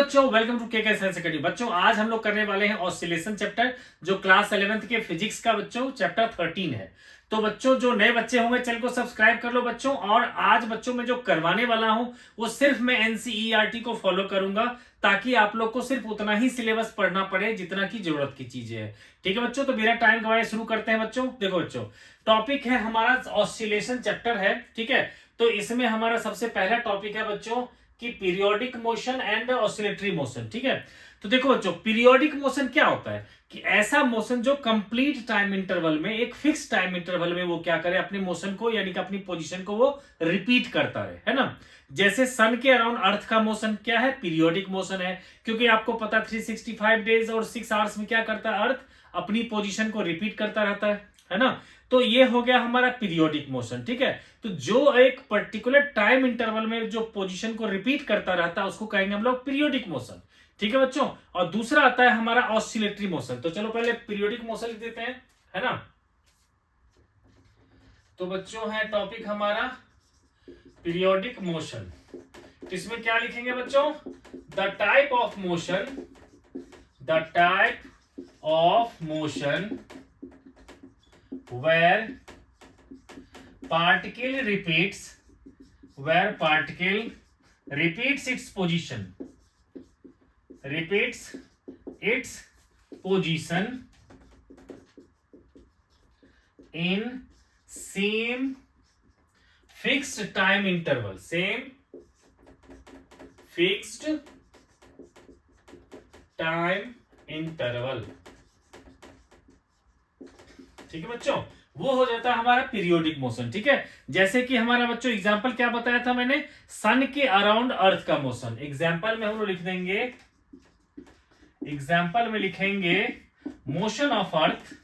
बच्चों welcome to के science academy. बच्चों आज हम लोग करने वाले हैं ऑसिलेशन चैप्टर, जो क्लास 11th के फिजिक्स का बच्चों चैप्टर 13 है। तो बच्चों जो नए बच्चे होंगे चैनल को सब्सक्राइब कर लो बच्चों। और आज बच्चों में जो करवाने वाला हूं वो सिर्फ मैं एनसीईआरटी को फॉलो करूंगा, ताकि आप लोग को सिर्फ उतना ही सिलेबस पढ़ना पड़े जितना की जरूरत की चीजें है। ठीक है बच्चों, तो बिना टाइम गवाए शुरू करते हैं बच्चों। देखो बच्चों, टॉपिक है हमारा ऑसिलेशन चैप्टर है। ठीक है, तो इसमें हमारा सबसे पहला टॉपिक है बच्चों कि periodic motion and oscillatory motion. ठीक है, तो देखो बच्चों, पीरियोडिक मोशन क्या होता है कि ऐसा मोशन जो कंप्लीट टाइम इंटरवल में, एक फिक्स टाइम इंटरवल में वो क्या करे, अपने मोशन को यानी कि अपनी पोजीशन को वो रिपीट करता रहे, है ना। जैसे सन के अराउंड अर्थ का मोशन क्या है, पीरियोडिक मोशन है, क्योंकि आपको पता 365 डेज और 6 आवर्स में क्या करता है, अर्थ अपनी पोजीशन को रिपीट करता रहता है ना। तो ये हो गया हमारा पीरियोडिक मोशन। ठीक है, तो जो एक पर्टिकुलर टाइम इंटरवल में जो पोजीशन को रिपीट करता रहता है उसको कहेंगे हम लोग पीरियोडिक मोशन। ठीक है बच्चों, और दूसरा आता है हमारा ऑसिलेटरी मोशन। तो चलो पहले पीरियोडिक मोशन लिख देते हैं, है ना। तो बच्चों है टॉपिक हमारा पीरियोडिक मोशन। तो इसमें क्या लिखेंगे बच्चों, the type of motion, the type of motion where particle repeats its position in same fixed time interval, ठीक है बच्चों, वो हो जाता है हमारा पीरियोडिक मोशन। ठीक है, जैसे कि हमारा बच्चों एग्जांपल क्या बताया था मैंने, सन के अराउंड अर्थ का मोशन। एग्जांपल में हम लोग लिख देंगे, एग्जांपल में लिखेंगे मोशन ऑफ अर्थ।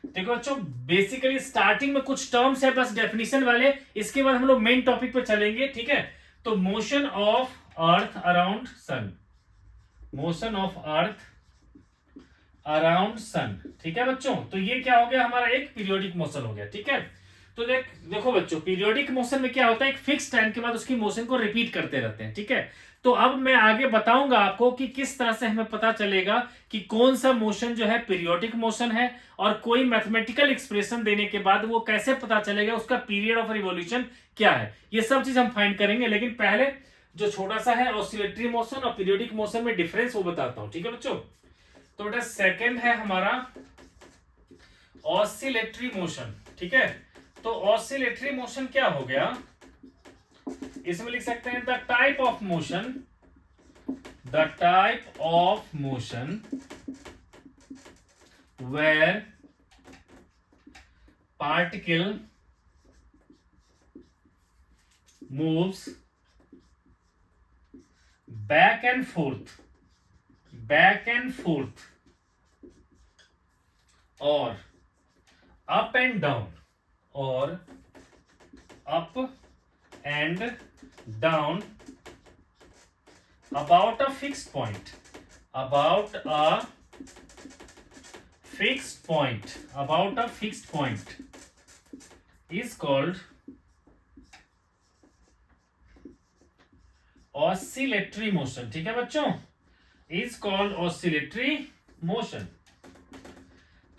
देखो बच्चों, बेसिकली स्टार्टिंग में कुछ टर्म्स है बस डेफिनेशन वाले, इसके बाद हम लोग मेन टॉपिक पे चलेंगे। ठीक है, तो motion of earth around sun, motion of earth around sun. ठीक है बच्चों, तो ये क्या हो गया हमारा, एक पीरियोडिक मोशन हो गया। ठीक है, तो देखो बच्चों, पीरियोडिक मोशन में क्या होता है, एक फिक्स टाइम के बाद उसकी मोशन को रिपीट करते रहते हैं। ठीक है, तो अब मैं आगे बताऊंगा आपको कि किस तरह से हमें पता चलेगा कि कौन सा मोशन जो है पीरियोडिक मोशन है, और कोई मैथमेटिकल एक्सप्रेशन देने के बाद वो कैसे पता चलेगा उसका पीरियड ऑफ रिवॉल्यूशन क्या है। ये सब चीज हम फाइंड करेंगे, लेकिन पहले जो छोटा सा है ऑसिलेटरी मोशन और पीरियोडिक मोशन में डिफरेंस वो बताता हूं। ठीक है बच्चों, तो बेटा सेकंड है हमारा ऑसिलेटरी मोशन। ठीक है, तो ऑसिलेटरी मोशन क्या हो गया, इसमें लिख सकते हैं the type of motion, the type of motion where particle moves back and forth, और अप एंड डाउन, और up and down about a fixed point, about a fixed point is called oscillatory motion. ठीक है बच्चों, is called oscillatory motion।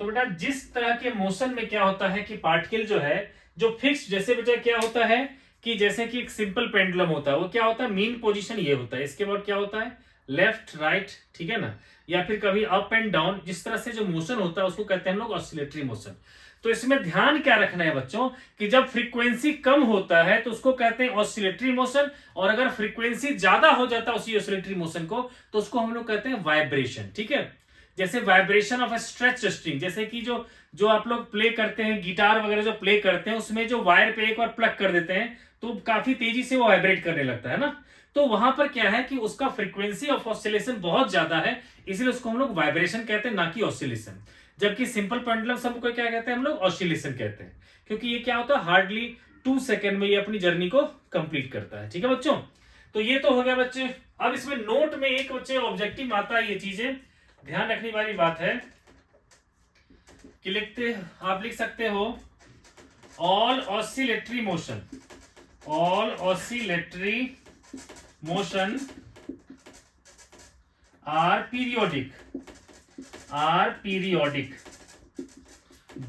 तो बेटा जिस तरह के मोशन में क्या होता है कि पार्टिकल जो है जो फिक्स, जैसे बेटा क्या होता है कि जैसे कि एक सिंपल पेंडुलम होता है, वो क्या होता है, मीन पोजीशन ये होता है, इसके बाद क्या होता है लेफ्ट राइट, ठीक है ना, या फिर कभी अप एंड डाउन, जिस तरह से जो मोशन होता है उसको कहते हैं हम लोग ऑसिलेटरी मोशन। तो इसमें ध्यान क्या रखना है बच्चों कि जब फ्रीक्वेंसी कम होता है तो उसको कहते हैं ऑसिलेटरी मोशन, और अगर फ्रीक्वेंसी ज्यादा हो जाता है उसी ऑसिलेटरी मोशन को तो उसको हम लोग कहते हैं वाइब्रेशन। ठीक है, जैसे vibration of A stretch string, जैसे कि जो आप लोग प्ले करते हैं, गिटार वगैरह जो प्ले करते हैं उसमें जो वायर पे एक बार प्लग कर देते हैं तो काफी तेजी से वो वाइब्रेट करने लगता है ना। तो वहां पर क्या है कि उसका फ्रीक्वेंसी ऑफ ऑसिलेशन बहुत ज्यादा है, इसलिए उसको हम लोग वाइब्रेशन कहते हैं, ना कि ऑसिलेशन। जबकि सिंपल पेंडुलम सबको क्या कहते हैं हम लोग, ऑसिलेशन कहते हैं, क्योंकि ये क्या होता है हार्डली 2 सेकेंड में ये अपनी जर्नी को कंप्लीट करता है। ठीक है बच्चों, तो ये तो हो गया बच्चे। अब इसमें नोट में एक बच्चे ऑब्जेक्टिव आता है, ये चीजें ध्यान रखने वाली बात है कि आप लिख सकते हो all oscillatory motion are periodic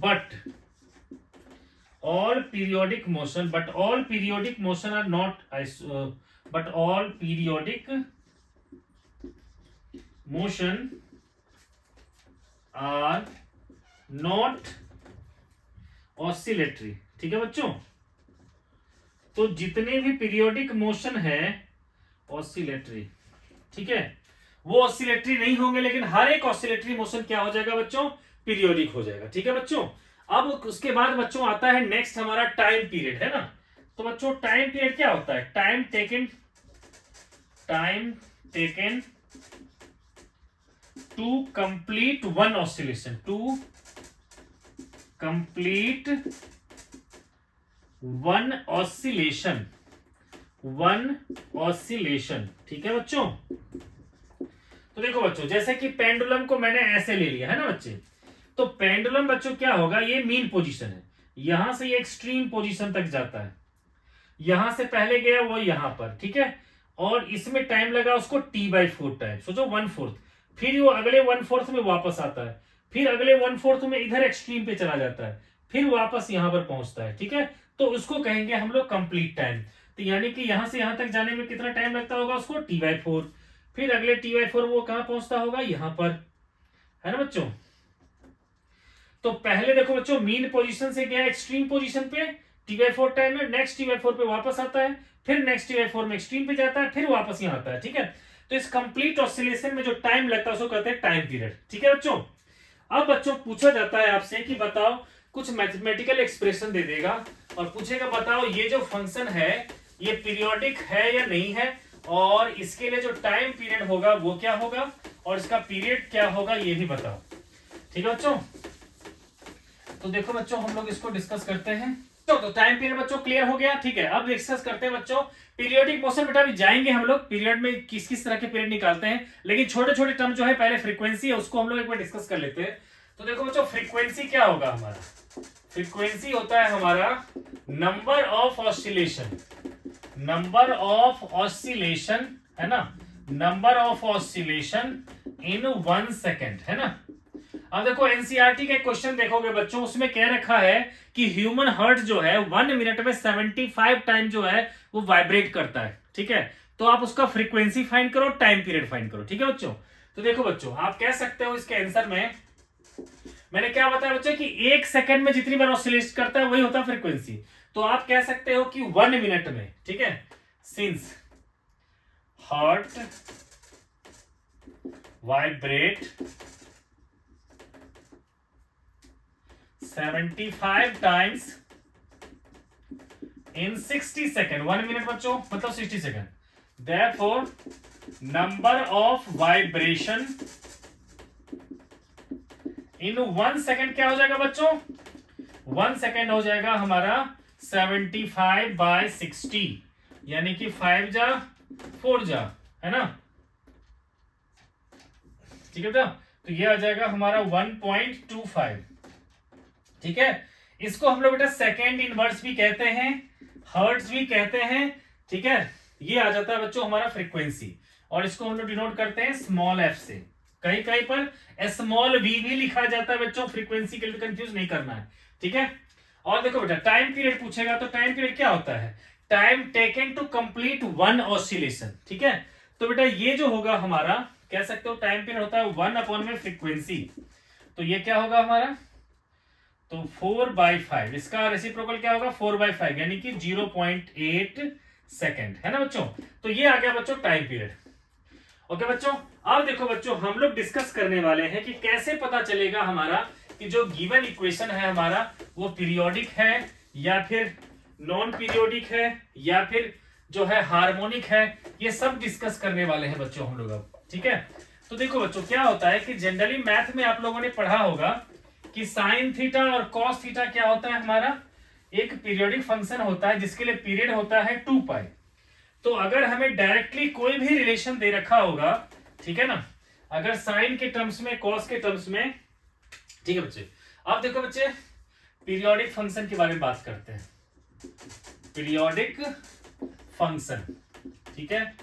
but all periodic motion are not but all periodic motion are not oscillatory। ठीक है बच्चों, तो जितने भी पीरियोडिक मोशन है ऑसिलेटरी, ठीक है, वो ऑसिलेटरी नहीं होंगे, लेकिन हर एक ऑसिलेटरी मोशन क्या हो जाएगा बच्चों, पीरियोडिक हो जाएगा। ठीक है बच्चों, अब उसके बाद बच्चों आता है नेक्स्ट हमारा टाइम पीरियड, है ना। तो बच्चों टाइम पीरियड क्या होता है, time taken to complete one oscillation, one oscillation. ठीक है बच्चों, तो देखो बच्चों, जैसे कि पेंडुलम को मैंने ऐसे ले लिया है ना बच्चे, तो पेंडुलम बच्चों क्या होगा, ये मीन पोजीशन है, यहां से ये एक्सट्रीम पोजीशन तक जाता है, यहां से पहले गया वो यहां पर, ठीक है, और इसमें टाइम लगा उसको t/4 टाइम, सोचो 1/4, फिर वो अगले 1/4 में वापस आता है, फिर अगले 1/4 में इधर एक्सट्रीम पे चला जाता है, फिर वापस यहां पर पहुंचता है। ठीक है, तो उसको कहेंगे हम लोग कंप्लीट टाइम। तो यानी कि यहां से यहां तक जाने में कितना टाइम लगता होगा उसको, t/4, फिर अगले t/4 वो कहां पहुंचता होगा, यहां पर, है ना बच्चों। तो पहले देखो बच्चों, मीन पोजीशन से गया एक्सट्रीम पोजीशन पे t/4 टाइम में, नेक्स्ट t/4 पे वापस आता है, फिर नेक्स्ट t/4 में एक्सट्रीम पे जाता है, फिर वापस यहां आता है। ठीक है, तो इस कंप्लीट ऑसिलेशन में जो टाइम लगता है उसको कहते हैं टाइम पीरियड। ठीक है बच्चों, अब बच्चों पूछा जाता है आपसे कि बताओ, कुछ मैथमेटिकल एक्सप्रेशन दे देगा और पूछेगा बताओ ये जो फंक्शन है ये पीरियोडिक है या नहीं है, और इसके लिए जो टाइम पीरियड होगा वो क्या होगा, और इसका पीरियड क्या होगा ये भी बताओ। ठीक है बच्चों, तो देखो बच्चों हम लोग इसको डिस्कस करते हैं। तो टाइम पीरियड बच्चों क्लियर हो गया। ठीक है, अब डिस्कस करते हैं बच्चों पीरियोडिक मोशन। बेटा अभी जाएंगे हम लोग पीरियड में, किस किस तरह के पीरियड निकालते हैं, लेकिन छोटे छोटे टर्म जो है, पहले फ्रीक्वेंसी है उसको हम लोग एक बार डिस्कस कर लेते हैं। तो देखो बच्चों, फ्रीक्वेंसी क्या होगा हमारा, फ्रीक्वेंसी होता है हमारा नंबर ऑफ ऑसिलेशन, है ना, number of oscillation in 1 second, है ना। अब देखो एनसीईआरटी का क्वेश्चन देखोगे बच्चों, उसमें कह रखा है कि ह्यूमन हार्ट जो है 1 मिनट में 75 टाइम जो है वो वाइब्रेट करता है। ठीक है, तो आप उसका फ्रीक्वेंसी फाइंड करो, टाइम पीरियड फाइंड करो। ठीक है बच्चों, तो देखो बच्चों आप कह सकते हो इसके आंसर में, मैंने क्या बताया बच्चों कि 1 सेकंड में जितनी बार ऑसिलेट करता है वही होता है फ्रीक्वेंसी। तो आप कह सकते हो कि 1 मिनट में, ठीक है, since heart vibrate 75 times in 60 second, 1 minute बच्चों मतलब 60 second, therefore number of vibration in 1 second क्या हो जाएगा बच्चों, 1 सेकेंड हो जाएगा हमारा 75/60, यानी कि 5 जा 4 जा, है ना। ठीक है बेटा, तो ये आ जाएगा हमारा 1.25। ठीक है, इसको हम लोग बेटा सेकेंड इनवर्स भी कहते हैं, हर्ट्ज भी कहते हैं। ठीक है, ये आ जाता है बच्चों हमारा फ्रीक्वेंसी, और इसको हम लोग डिनोट करते हैं स्मॉल एफ से, कहीं कहीं पर स्मॉल वी भी लिखा जाता है बच्चों, फ्रीक्वेंसी के लिए कंफ्यूज नहीं करना है। ठीक है, और देखो बेटा टाइम पीरियड पूछेगा, तो टाइम पीरियड क्या होता है, time taken to complete one oscillation. ठीक है, तो बेटा ये जो होगा हमारा, कह सकते हो टाइम पीरियड होता है 1 में फ्रीक्वेंसी, तो ये क्या होगा हमारा, तो 4/5, इसका रेसिप्रोकल क्या होगा 4/5, यानी कि 0.8 सेकेंड, है ना बच्चों। तो ये आ गया बच्चों टाइम पीरियड। ओके बच्चों, अब देखो बच्चों हम लोग डिस्कस करने वाले हैं कि कैसे पता चलेगा हमारा कि जो गिवन इक्वेशन है हमारा वो पीरियोडिक है या फिर नॉन पीरियोडिक है या फिर जो है हार्मोनिक है, ये सब डिस्कस करने वाले हैं बच्चों हम लोग अब। ठीक है, तो देखो बच्चों क्या होता है कि जनरली मैथ में आप लोगों ने पढ़ा होगा कि साइन थीटा और कॉस थीटा क्या होता है हमारा, एक पीरियोडिक फंक्शन होता है जिसके लिए पीरियड होता है 2π। तो अगर हमें डायरेक्टली कोई भी रिलेशन दे रखा होगा, ठीक है ना, अगर साइन के टर्म्स में, कॉस के टर्म्स में, ठीक है बच्चे। अब देखो बच्चे पीरियोडिक फंक्शन के बारे में बात करते हैं, पीरियोडिक फंक्शन। ठीक है,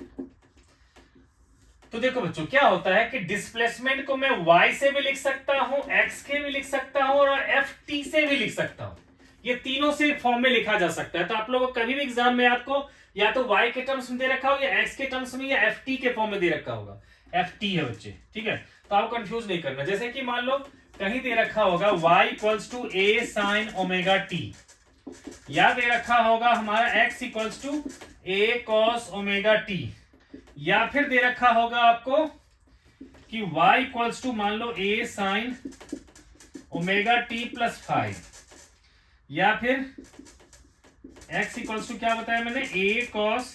तो देखो बच्चों क्या होता है कि डिस्प्लेसमेंट को मैं y से भी लिख सकता हूं, x के भी लिख सकता हूं और ft से भी लिख सकता हूं। ये तीनों से फॉर्म में लिखा जा सकता है। तो आप लोगों को कभी भी एग्जाम में आपको या तो y के टर्म्स में दे रखा होगा या x के टर्म्स में या ft के फॉर्म में दे रखा होगा। ft है बच्चे, ठीक है, तो आप कंफ्यूज नहीं करना। जैसे कि मान लो कहीं दे रखा होगा y equals to a sin omega t, या दे रखा होगा हमारा x equals to a cos omega t, या फिर दे रखा होगा आपको कि y इक्वल्स टू मान लो a sin omega t plus 5, या फिर x इक्वल्स टू क्या बताया मैंने a cos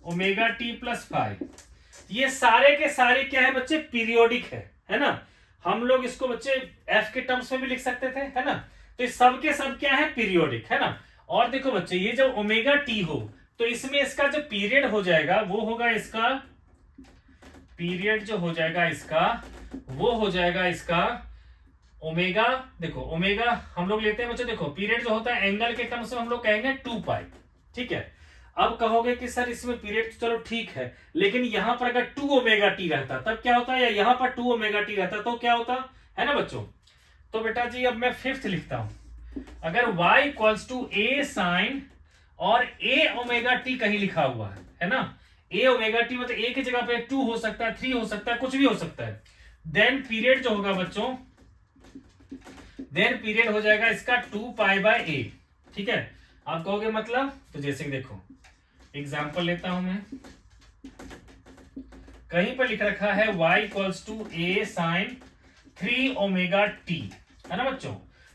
omega t plus 5। ये सारे के सारे क्या है बच्चे, पीरियोडिक है ना। हम लोग इसको बच्चे f के टर्म्स में भी लिख सकते थे, है ना। तो इस सब के सब क्या है, पीरियोडिक, है ना। और देखो बच्चे ये जब ओमेगा t हो तो इसमें इसका जो पीरियड हो जाएगा वो होगा, इसका पीरियड जो हो जाएगा इसका वो हो जाएगा इसका ओमेगा। देखो ओमेगा हम लोग लेते हैं बच्चों, देखो पीरियड जो होता है एंगल के टर्म्स में हम लोग कहेंगे 2π, ठीक है। अब कहोगे कि सर इसमें पीरियड चलो ठीक है, लेकिन यहां पर अगर 2 ओमेगा टी रहता तब क्या होता है, या यहां पर 2 ओमेगा टी रहता तो क्या होता, है ना बच्चों। तो बेटा जी अब मैं फिफ्थ लिखता हूं, अगर y equals to a sine और a ओमेगा टी कहीं लिखा हुआ है ना, a ओमेगा टी मतलब a की जगह पे 2 हो सकता है, 3 हो सकता है, कुछ भी हो सकता है। देन पीरियड जो होगा बच्चों, देन पीरियड हो जाएगा इसका 2π/a, ठीक है। आप कहोगे मतलब, तो जैसे कि देखो एग्जाम्पल लेता हूं मैं, कहीं पर लिख रखा है y equals to a sine 3 omega T, है ना बच्चों।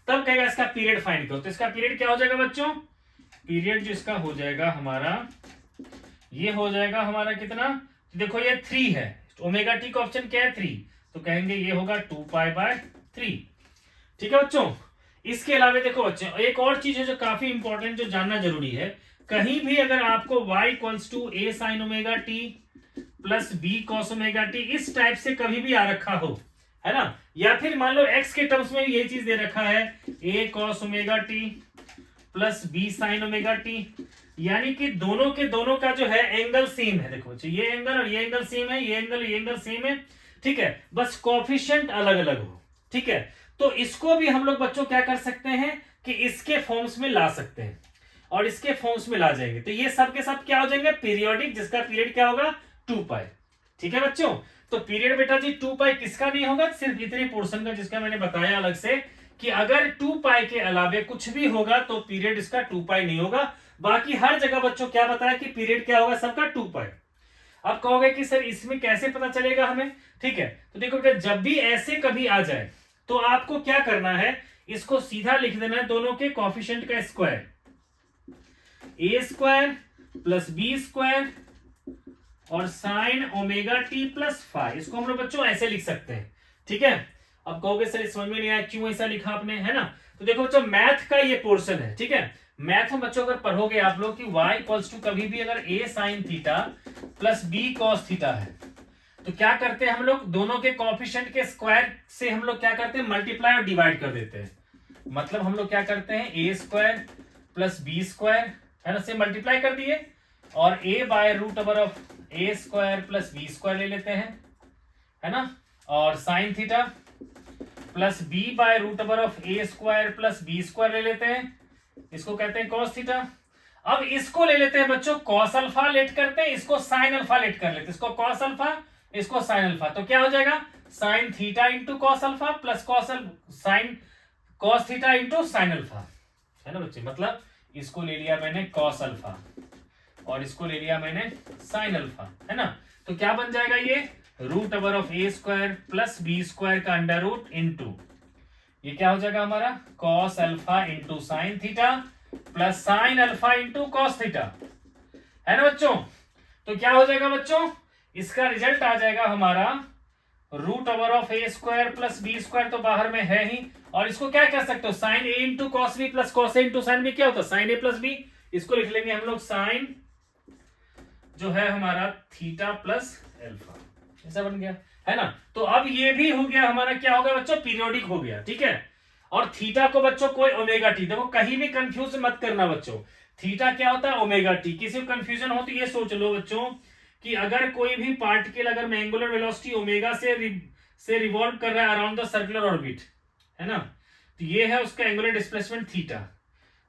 तब कहेगा इसका पीरियड फाइंड करो, तो इसका पीरियड क्या हो जाएगा बच्चों, पीरियड जो इसका हो जाएगा हमारा, ये हो जाएगा हमारा कितना, देखो ये 3 है, ओमेगा टी का ऑप्शन क्या है 3, तो कहेंगे ये होगा 2π/3, ठीक है बच्चों। इसके अलावा देखो बच्चों एक और चीज है जो काफी इंपॉर्टेंट, जो जानना जरूरी है, कहीं भी अगर आपको y equals to a sine omega T plus b cos omega T इस टाइप से कभी भी आ रखा हो, है ना, या फिर मान लो x के टर्म्स में ये चीज दे रखा है a cos omega T plus b sign omega T, यानी कि दोनों के दोनों का जो है एंगल सेम है। देखो बच्चों ये एंगल और ये एंगल सेम है, ये एंगल सेम है, ठीक है, बस कोफिशिएंट अलग अलग हो, ठीक है। तो इसको भी हम लोग बच्चों क्या कर सकते हैं कि इसके फॉर्म्स में ला सकते हैं और इसके फॉर्म्स में ला जाएंगे, तो ये सब के सब क्या हो जाएंगे, पीरियोडिक, जिसका पीरियड क्या होगा 2π, ठीक है बच्चों। तो पीरियड बेटा जी 2π किसका नहीं होगा, सिर्फ इतने पोर्शन का जिसका मैंने बताया अलग से कि अगर 2π के अलावे कुछ भी होगा तो पीरियड इसका 2π नहीं होगा। बाकी हर जगह बच्चों क्या बताया कि पीरियड क्या होगा सबका 2π। अब कहोगे कि सर इसमें कैसे पता चलेगा हमें, ठीक है, तो देखो बेटा जब भी ऐसे कभी आ जाए तो आपको क्या करना है, इसको सीधा लिख देना है दोनों के कोफिशिएंट का square, a square plus b square और साइन ओमेगा टी प्लस 5, इसको हम लोग बच्चों ऐसे लिख सकते हैं, ठीक है। अब कहोगे सर समझ में नहीं आया क्यों ऐसा लिखा आपने, है ना। तो देखो बच्चों मैथ का ये पोर्शन है, ठीक है। मैथ में बच्चों अगर पढ़ोगे आप लोग कि y इक्वल्स टू कभी भी अगर a sign theta plus b cos theta है तो क्या करते हैं हम लोग, दोनों के कोएफिशिएंट के स्क्वायर से हम लोग क्या करते हैं, मल्टीप्लाई और डिवाइड कर देते हैं। मतलब हम लोग क्या करते हैं a square plus b square, है ना, से मल्टीप्लाई कर दिए और a by root over of a square plus b square ले लेते हैं, है ना, और sine theta plus b by root over of a square plus b square ले लेते हैं, इसको कहते हैं cos थीटा। अब इसको ले लेते हैं बच्चों cos अल्फा लेट करते हैं, इसको साइन अल्फा लेट कर लेते हैं, इसको cos अल्फा इसको साइन अल्फा, तो क्या हो जाएगा sine theta into cos alpha plus cos theta into sine alpha, है ना बच्चे। मतलब इसको ले लिया मैंने cos अल्फा और इसको ले लिया मैंने साइन अल्फा, है ना, तो क्या बन जाएगा ये root over of a square plus b square का अंडर रूट इंटू, ये क्या हो जाएगा हमारा cos alpha into sine theta plus sine alpha into cos theta, है ना बच्चों। तो क्या हो जाएगा बच्चों, इसका रिजल्ट आ जाएगा हमारा root over of a square plus b square, तो बाहर में है ही, और इसको क्या कर सकते हो sine a into cos B plus cos A into sine B, क्या होता है साइन a प्लस b, इसको लिख लेंगे हम लोग साइन जो है हमारा थीटा प्लस अल्फा, ऐसा बन गया, है ना। तो अब ये भी हो गया हमारा, क्या हो गया बच्चों, पीरियोडिक हो गया, ठीक है। और थीटा को बच्चों कोई ओमेगा टी, देखो कहीं भी कंफ्यूज मत करना बच्चों, थीटा क्या होता है ओमेगा टी, किसी को कंफ्यूजन हो तो ये सोच लो बच्चों कि अगर कोई भी पार्टिकल अगर में एंगुलर वेलोसिटी ओमेगा से रिवॉल्व कर रहा है अराउंड द सर्कुलर ऑर्बिट, है ना, तो ये है उसका एंगुलर डिस्प्लेसमेंट थीटा,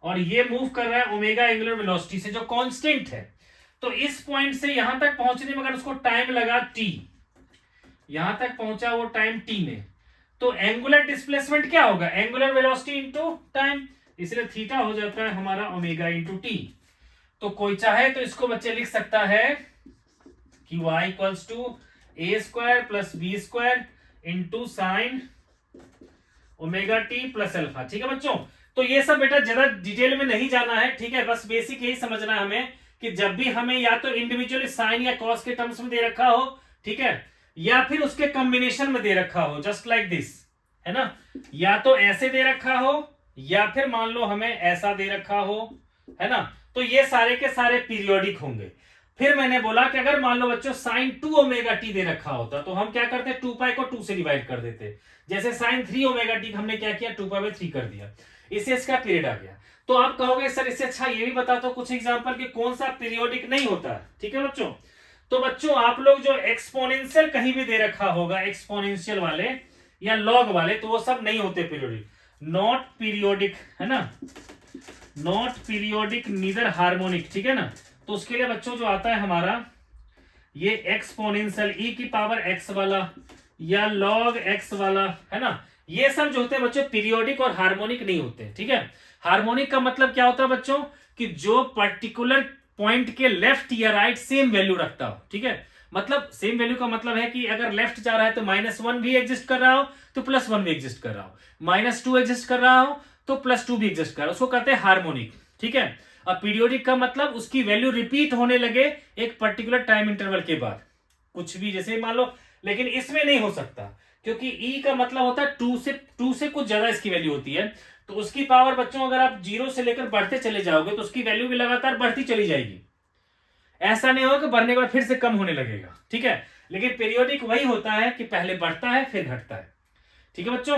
और ये मूव कर रहा है ओमेगा एंगुलर वेलोसिटी से जो कांस्टेंट है। तो इस पॉइंट से यहां तक पहुंचने में अगर उसको टाइम लगा t, यहां तक पहुंचा वो टाइम t में, तो एंगुलर डिस्प्लेसमेंट क्या होगा, एंगुलर वेलोसिटी इनटू टाइम, इसलिए थीटा हो जाता है हमारा ओमेगा इनटू टी। तो कोई चाहे तो इसको बच्चे लिख सकता है कि y equals to A square plus B square into sine omega T plus alpha. ठीक है बच्चों, तो ये सब बेटा ज्यादा डिटेल में नहीं जाना है, ठीक है, बस बेसिक यही समझना है हमें कि जब भी हमें या तो इंडिविजुअली साइन या कॉस के टर्म्स में दे रखा हो, ठीक है, या फिर उसके कॉम्बिनेशन में दे रखा हो, जस्ट लाइक दिस, है ना, या तो ऐसे दे रखा हो या फिर मान लो हमें ऐसा दे रखा हो, है ना, तो ये सारे के सारे पीरियोडिक होंगे। फिर मैंने बोला कि अगर मान लो बच्चों साइन 2 ओमेगा टी दे रखा होता तो हम क्या करते, 2 पाई को 2 से डिवाइड कर देते, जैसे साइन 3 ओमेगा टी हमने क्या किया, 2 पाई बाय 3 कर दिया, इससे इसका पीरियड आ गया। तो आप कहोगे सर इससे अच्छा ये भी बता दो कुछ एग्जांपल कि कौन सा पीरियोडिक नहीं होता। ठीक है बच्चों, तो बच्चों आप लोग जो एक्सपोनेंशियल कहीं भी दे रखा होगा, एक्सपोनेंशियल वाले या लॉग वाले, तो वो सब नहीं होते पीरियोडिक, नॉट पीरियोडिक, है ना, नॉट पीरियोडिक नीदर हार्मोनिक। ठीक है ना, तो उसके लिए बच्चों जो आता है हमारा ये एक्सपोनेंशियल e की पावर x वाला या log x वाला, है ना, ये सब जो होते हैं बच्चों पीरियोडिक और हार्मोनिक नहीं होते। ठीक है, हार्मोनिक का मतलब क्या होता है बच्चों कि जो पर्टिकुलर पॉइंट के लेफ्ट या राइट सेम वैल्यू रखता हो। ठीक है, मतलब सेम वैल्यू का मतलब है कि अगर लेफ्ट जा रहा है तो -1 भी एग्जिस्ट कर रहा हो तो +1 भी एग्जिस्ट कर रहा हो, -2 एग्जिस्ट कर रहा हो तो +2 भी एग्जिस्ट कर रहा हो, उसको कहते हैं हार्मोनिक। ठीक है, और पीरियोडिक का मतलब उसकी वैल्यू रिपीट होने लगे एक पर्टिकुलर टाइम इंटरवल के बाद, कुछ भी जैसे मान लो, लेकिन इसमें नहीं हो सकता क्योंकि ई का मतलब होता है 2 से कुछ ज्यादा इसकी वैल्यू होती है, तो उसकी पावर बच्चों अगर आप 0 से लेकर बढ़ते चले जाओगे तो उसकी वैल्यू भी लगातार बढ़ती चली जाएगी, ऐसा नहीं होगा कि बढ़ने के बाद फिर से कम होने लगेगा। ठीक है, लेकिन पीरियोडिक वही होता है कि पहले बढ़ता है फिर घटता है। ठीक है बच्चों,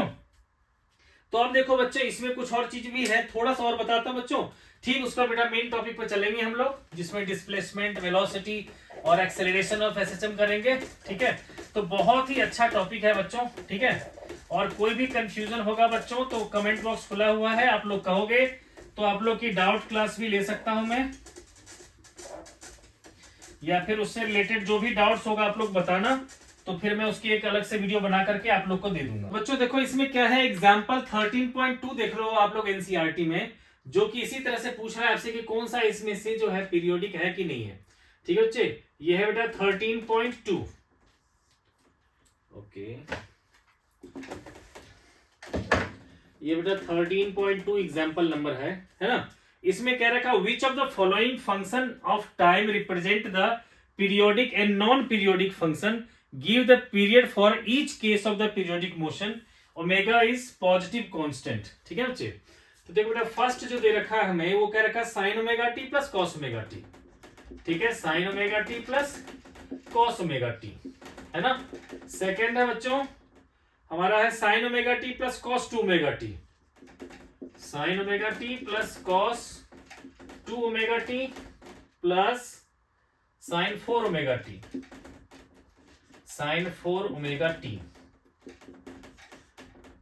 तो अब देखो बच्चे इसमें कुछ और चीज भी है, थोड़ा सा और बताता हूं बच्चों, ठीक उसका बेटा मेन टॉपिक पर चलेंगे हम लोग, जिसमें डिस्प्लेसमेंट, वेलोसिटी और एक्सेलरेशन ऑफ एसएचएम करेंगे। ठीक है, तो बहुत ही अच्छा टॉपिक है बच्चों। ठीक है, और कोई भी कंफ्यूजन होगा बच्चों तो कमेंट बॉक्स खुला हुआ है, आप लोग कहोगे तो आप लोग की डाउट क्लास भी ले सकता हूं मैं, या फिर उससे रिलेटेड जो भी डाउट्स होगा आप लोग बताना, तो फिर मैं उसकी एक अलग से वीडियो बना करके आप लोग को दे दूंगा। बच्चों देखो इसमें क्या है, एग्जांपल 13.2 देख लो आप लोग एनसीईआरटी में, जो कि इसी तरह से पूछ रहा है आपसे कि कौन सा इसमें से जो है पीरियोडिक है कि नहीं है। ठीक है बच्चे, ये है बेटा 13.2। ओके, ये बेटा 13.2 एग्जांपल नंबर है ना। इसमें कह रखा which of the following function of time represent the periodic and non periodic function, give the period for each case of the periodic motion, omega is positive constant. ठीक है बच्चे, तो देखो बेटा फर्स्ट जो दे रखा है हमें वो कह रखा है sine omega T plus cos omega T. ठीक है, sine omega T plus cos omega T, है ना। सेकेंड है बच्चों हमारा है sine omega T plus cos 2 omega T, sine omega T plus cos 2 omega T plus sine 4 omega T, sine 4 omega T.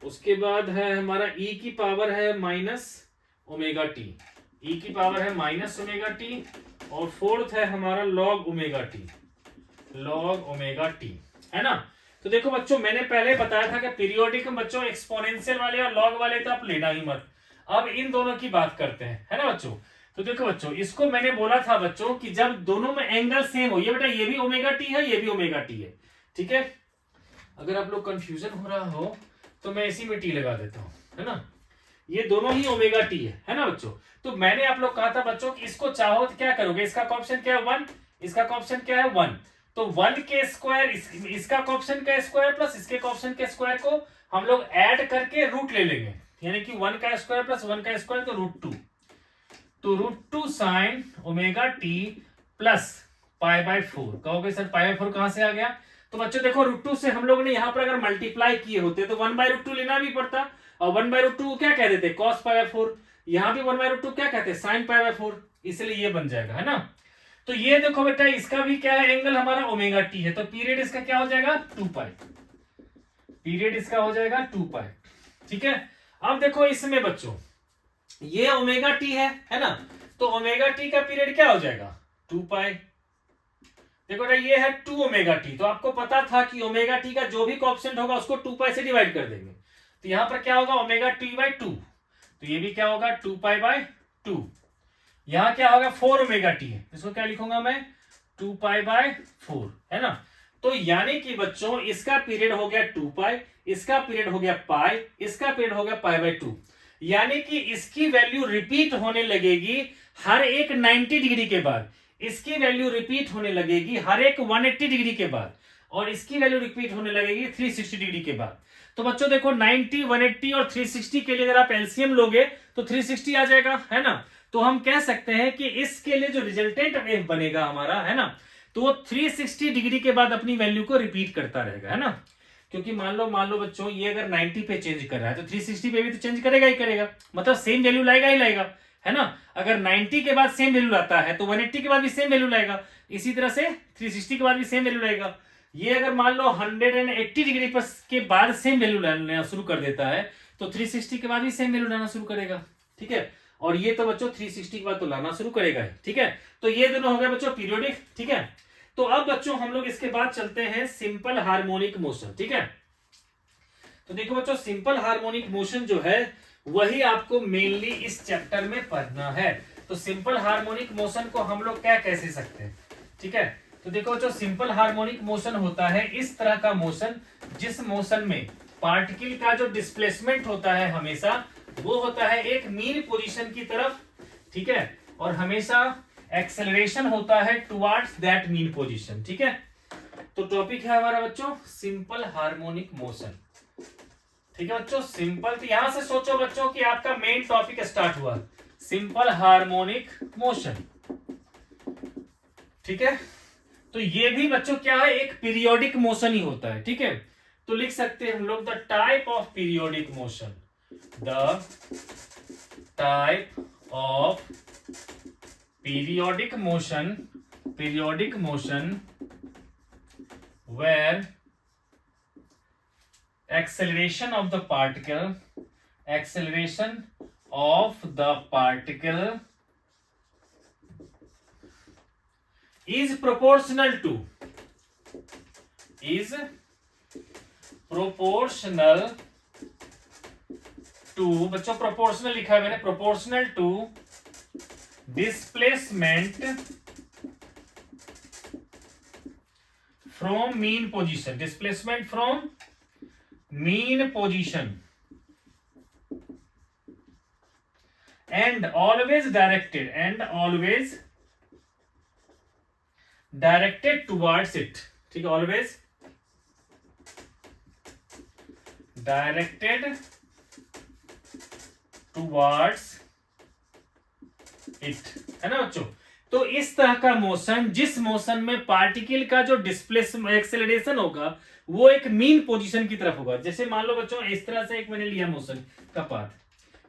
उसके बाद है हमारा e की पावर है माइनस ओमेगा टी, e की पावर है माइनस ओमेगा टी, और fourth है हमारा log omega T, log omega T, है ना। तो देखो बच्चों मैंने पहले बताया था कि पीरियोडिक में बच्चों एक्सपोनेंशियल वाले और लॉग वाले तो आप लेना ही मत, अब इन दोनों की बात करते हैं, है ना बच्चों। तो देखो बच्चों इसको मैंने बोला था बच्चों कि जब दोनों में एंगल सेम हो, ये बेटा ये भी ओमेगा टी है ये भी ओमेगा टी है। ठीक है, अगर आप लोग कंफ्यूजन हो रहा हो तो मैं इसी में टी लगा देता हूं, है ना, ये दोनों ही ओमेगा टी है ना बच्चों। तो मैंने आप लोग कहा था बच्चों कि इसको चाहो तो क्या करोगे, इसका कॉएफिशिएंट क्या है 1, इसका कॉएफिशिएंट क्या है 1, तो 1 के स्क्वायर इसका कॉएफिशिएंट का स्क्वायर प्लस इसके कॉएफिशिएंट के स्क्वायर को हम लोग ऐड करके रूट ले लेंगे, यानी कि 1 का स्क्वायर प्लस 1 का स्क्वायर तो √2, तो √2 साइन ओमेगा टी प्लस π/4। कहोगे सर π/4 कहां से आ गया, तो बच्चों देखो √2 से हम लोग ने यहां पर अगर मल्टीप्लाई किए होते तो 1/√2 लेना भी पड़ता, और 1/√2 क्या कह देते cos π/4, यहां भी 1/√2 क्या कहते हैं sin π/4, इसलिए ये बन जाएगा, है ना। तो ये देखो बेटा, इसका भी क्या है, एंगल हमारा ओमेगा टी है, तो पीरियड इसका क्या हो जाएगा 2 पाई, पीरियड इसका हो जाएगा 2 पाई। ठीक है, अब देखो इसमें बच्चों ये ओमेगा टी है ना, तो ओमेगा टी का पीरियड क्या हो जाएगा 2 पाई। देखो ना, ये है 2 ओमेगा टी, तो आपको पता था कि ओमेगा टी का जो भी कोएफिशिएंट होगा उसको 2 पाई से डिवाइड कर देंगे, तो यहां पर क्या होगा ओमेगा टी बाई 2, तो ये भी क्या होगा 2 पाई बाई 2। यहां क्या होगा 4 ओमेगा टी है, इसको क्या लिखूंगा मैं 2 पाई बाय 4, है ना। तो यानी कि बच्चों इसका पीरियड हो गया 2 पाई, इसका पीरियड हो गया पाई, इसका पीरियड हो गया पाई बाय 2, यानी कि इसकी वैल्यू रिपीट होने लगेगी हर एक 90 डिग्री के बाद, इसकी वैल्यू रिपीट होने लगेगी हर एक 180 डिग्री के बाद, और इसकी वैल्यू रिपीट होने लगेगी 360 डिग्री के बाद। तो बच्चों देखो 90, 180 और 360 के लिए अगर आप एलसीएम लोगे तो 360 आ जाएगा, है ना। तो हम कह सकते हैं कि इसके लिए जो रिजल्टेंट वेव बनेगा हमारा, है ना, तो वो 360 डिग्री के बाद अपनी वैल्यू को रिपीट करता रहेगा, है ना। क्योंकि मान लो बच्चों ये अगर 90 पे चेंज कर रहा है तो 360 पे भी तो चेंज करेगा ही करेगा, मतलब सेम वैल्यू लाएगा ही लाएगा, है ना। अगर 90 के बाद सेम वैल्यू लाता है तो 180 के बाद भी सेम वैल्यू लाएगा, इसी तरह से 360 के बाद भी सेम वैल्यू लाएगा। ये अगर मान लो 180 डिग्री पर के बाद सेम वैल्यू लाना शुरू कर देता है तो 360 के बाद भी सेम वैल्यू लाना शुरू करेगा, ठीक है। और ये तो बच्चों 360 के बाद तो लाना शुरू करेगा ही, ठीक है। तो ये दोनों हो गए बच्चों पीरियोडिक, ठीक है। तो अब बच्चों हम लोग इसके बाद चलते हैं सिंपल हार्मोनिक मोशन, ठीक है। तो देखो बच्चों सिंपल हार्मोनिक मोशन जो है वही आपको मेनली इस चैप्टर में पढ़ना है। तो सिंपल हार्मोनिक मोशन को हम लोग क्या कैसे सकते हैं, ठीक है। तो देखो बच्चों सिंपल हार्मोनिक मोशन होता है इस तरह का मोशन जिस मोशन में पार्टिकल का जो डिस्प्लेसमेंट होता है हमेशा वो होता है एक मीन पोजीशन की तरफ, ठीक है, और हमेशा एक्सेलरेशन होता है टुवर्ड्स दैट मीन पोजीशन, ठीक है। तो टॉपिक है हमारा बच्चों सिंपल हार्मोनिक मोशन, ठीक है बच्चों। सिंपल, तो यहां से सोचो बच्चों कि आपका मेन टॉपिक स्टार्ट हुआ सिंपल हार्मोनिक मोशन, ठीक है। तो ये भी बच्चों क्या है एक पीरियोडिक मोशन ही होता है, ठीक है। तो लिख सकते हैं हम लोग the type of periodic motion, the type of periodic motion where acceleration of the particle is proportional to बच्चों प्रोपोर्शनल लिखा है मैंने, proportional to displacement from mean position, displacement from mean position and always directed towards it, ठीक है, always directed towards it, है ना बच्चों। तो इस तरह का मोशन जिस मोशन में पार्टिकल का जो डिस्प्लेसमेंट एक्सेलरेशन होगा वो एक मीन पोजीशन की तरफ होगा। जैसे मान लो बच्चों इस तरह से एक मैंने लिया मोशन का पाथ,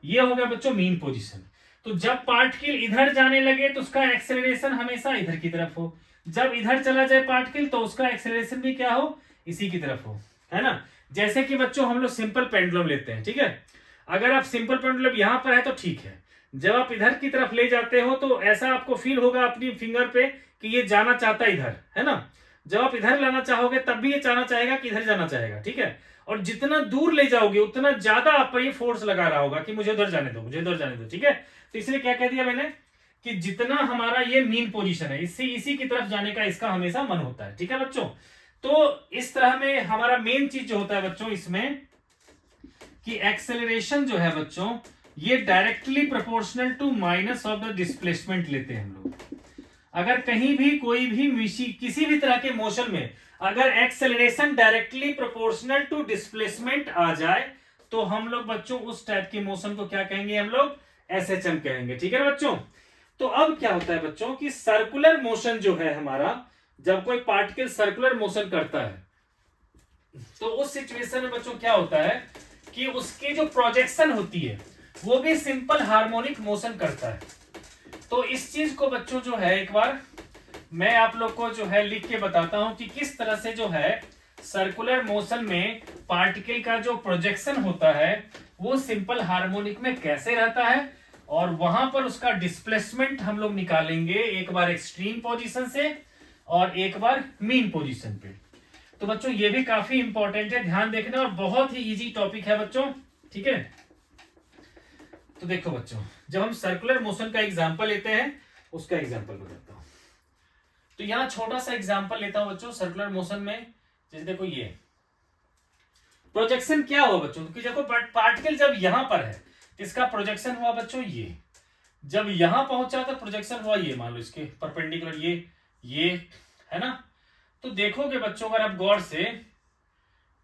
ये हो गया बच्चों मीन पोजीशन। तो जब पार्टिकल इधर जाने लगे तो उसका एक्सेलरेशन हमेशा इधर की तरफ हो, जब इधर चला जाए पार्टिकल तो उसका एक्सेलरेशन भी क्या हो इसी की तरफ हो, है ना। जैसे कि बच्चों हम लोग सिंपल पेंडुलम लेते हैं, ठीक है। अगर आप सिंपल पेंडुलम यहां पर है तो ठीक है, जब आप इधर की तरफ ले जाते हो तो ऐसा आपको फील होगा अपनी फिंगर पे कि ये जाना चाहता है इधर, है ना। जब आप इधर लाना चाहोगे तब भी ये जाना चाहेगा कि इधर जाना चाहेगा, ठीक है। और जितना दूर ले जाओगे उतना ज्यादा आप पर ये फोर्स लगा रहा होगा कि मुझे उधर जाने दो, मुझे उधर जाने दो, ठीक है। तो इसलिए क्या कह दिया मैंने कि जितना हमारा ये मीन पोजीशन है इससे इसी की तरफ जाने का इसका हमेशा मन होता है, ठीक है बच्चों। तो इस तरह में हमारा मेन चीज जो होता है बच्चों इसमें कि एक्सेलरेशन जो है बच्चों ये directly proportional to minus of the displacement लेते हैं हम लोग। अगर कहीं भी कोई भी किसी भी तरह के मोशन में अगर acceleration directly proportional to displacement आ जाए तो हम लोग बच्चों उस टाइप के मोशन को क्या कहेंगे, हम लोग एसएचएम कहेंगे, ठीक है बच्चों। तो अब क्या होता है बच्चों कि सर्कुलर मोशन जो है हमारा, जब कोई पार्टिकल सर्कुलर मोशन करता है तो उस सिचुएशन में बच्चों क्या होता है कि उसकी जो प्रोजेक्शन होती है वो भी सिंपल हार्मोनिक मोशन करता है। तो इस चीज को बच्चों जो है एक बार मैं आप लोग को जो है लिख के बताता हूं कि किस तरह से जो है सर्कुलर मोशन में पार्टिकल का जो प्रोजेक्शन होता है वो सिंपल हार्मोनिक में कैसे रहता है, और वहां पर उसका डिस्प्लेसमेंट हम लोग निकालेंगे, एक बार एक्सट्रीम पोजीशन से और एक बार मीन पोजीशन पे। तो बच्चों ये भी काफी इंपॉर्टेंट है, ध्यान देखना, और बहुत ही इजी टॉपिक है बच्चों, ठीक है। तो देखो बच्चों, जब हम सर्कुलर मोशन का एग्जांपल लेते हैं, उसका एग्जांपल बताता हूं। तो यहां छोटा सा एग्जांपल लेता हूं बच्चों सर्कुलर मोशन में। जैसे देखो ये प्रोजेक्शन क्या हुआ बच्चों, कि देखो पार्टिकल जब यहां पर है तो इसका प्रोजेक्शन हुआ बच्चों ये, जब यहां पहुंचा तो प्रोजेक्शन हुआ ये, मान लो इसके परपेंडिकुलर ये है ना। तो देखोगे बच्चों अगर आप गौर से,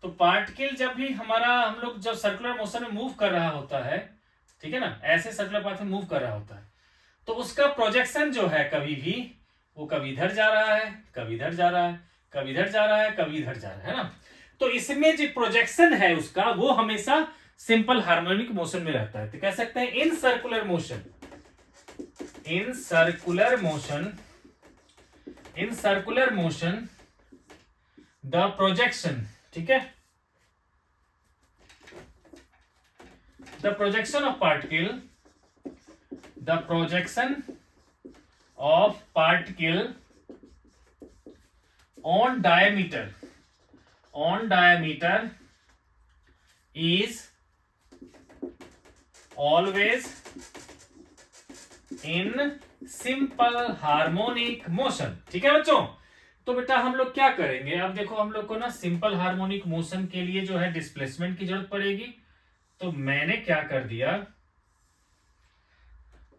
तो पार्टिकल जब भी हमारा हम लोग जब सर्कुलर मोशन में मूव कर रहा होता है, ठीक है ना, ऐसे सर्कुलर पाथ में मूव कर रहा होता है, तो उसका प्रोजेक्शन जो है कभी भी वो कभी इधर जा रहा है, कभी इधर जा रहा है, कभी इधर जा रहा है, कभी इधर जा रहा है ना। तो इसमें जो प्रोजेक्शन है उसका वो हमेशा सिंपल हार्मोनिक मोशन में रहता है। तो कह सकते हैं in circular motion, in circular motion, in circular motion the projection, ठीक है, the projection of particle, the projection of particle on diameter is always in simple harmonic motion, ठीक है बच्चों। तो बेटा हम लोग क्या करेंगे, अब देखो हम लोग को ना सिंपल हार्मोनिक मोशन के लिए जो है डिस्प्लेसमेंट की जरूरत पड़ेगी। तो मैंने क्या कर दिया,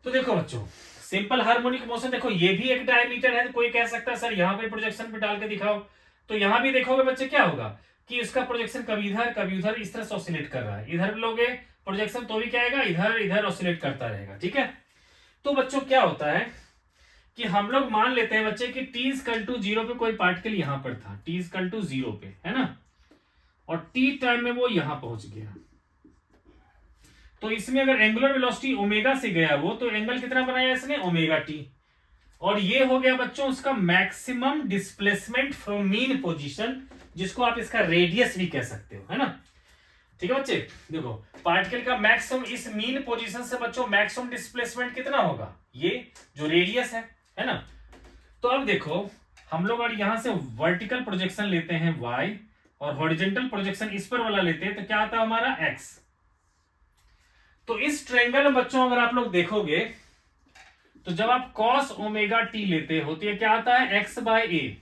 तो देखो बच्चों सिंपल हार्मोनिक मोशन, देखो ये भी एक डायमीटर है। कोई कह सकता है सर यहां पे प्रोजेक्शन पे डाल के दिखाओ, तो यहां भी देखोगे बच्चे क्या होगा कि इसका प्रोजेक्शन कभी इधर कभी उधर इस तरह से ऑसिलेट कर रहा है। इधर लोगे प्रोजेक्शन तो भी क्या आएगा, इधर इधर ऑसिलेट करता रहेगा, ठीक है। तो बच्चों क्या होता है कि हम लोग मान लेते हैं बच्चे कि t इक्वल टू 0 पे कोई पार्टिकल यहां पर था, t इक्वल टू 0 पे, है ना, और t टाइम में वो यहां पहुंच गया। तो इसमें अगर एंगुलर वेलोसिटी ओमेगा से गया वो, तो एंगल कितना बनाया इसने, ओमेगा टी, और ये हो गया बच्चों उसका maximum displacement from mean position, जिसको आप इसका रेडियस भी कह सकते हो, है ना। ठीक है बच्चे, देखो पार्टिकल का मैक्सिमम इस मीन पोजीशन से बच्चों मैक्सिमम डिस्प्लेसमेंट कितना होगा, ये जो रेडियस है ना। तो अब देखो हम लोग अगर यहां से वर्टिकल प्रोजेक्शन लेते हैं y और हॉरिजॉन्टल प्रोजेक्शन इस पर वाला लेते हैं, तो क्या आता है हमारा x। तो इस ट्रायंगल में बच्चों अगर आप लोग देखोगे, तो जब आप cos ओमेगा टी लेते हो तो ये क्या आता है, x बाय ए,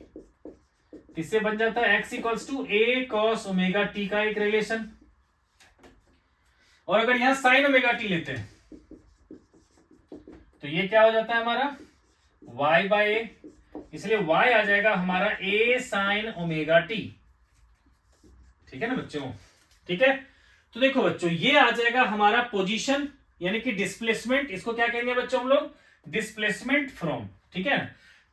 इससे बन जाता है x equals to A cos omega T का एक रिलेशन। और अगर यहां sin ओमेगा टी लेते हैं तो ये क्या हो जाता है हमारा y बाय ए, इसलिए y आ जाएगा हमारा a sin ओमेगा टी, ठीक है ना बच्चों। ठीक है, तो देखो बच्चों ये आ जाएगा हमारा पोजीशन यानी कि डिस्प्लेसमेंट, इसको क्या कहेंगे बच्चों हम लोग, डिस्प्लेसमेंट फ्रॉम, ठीक है।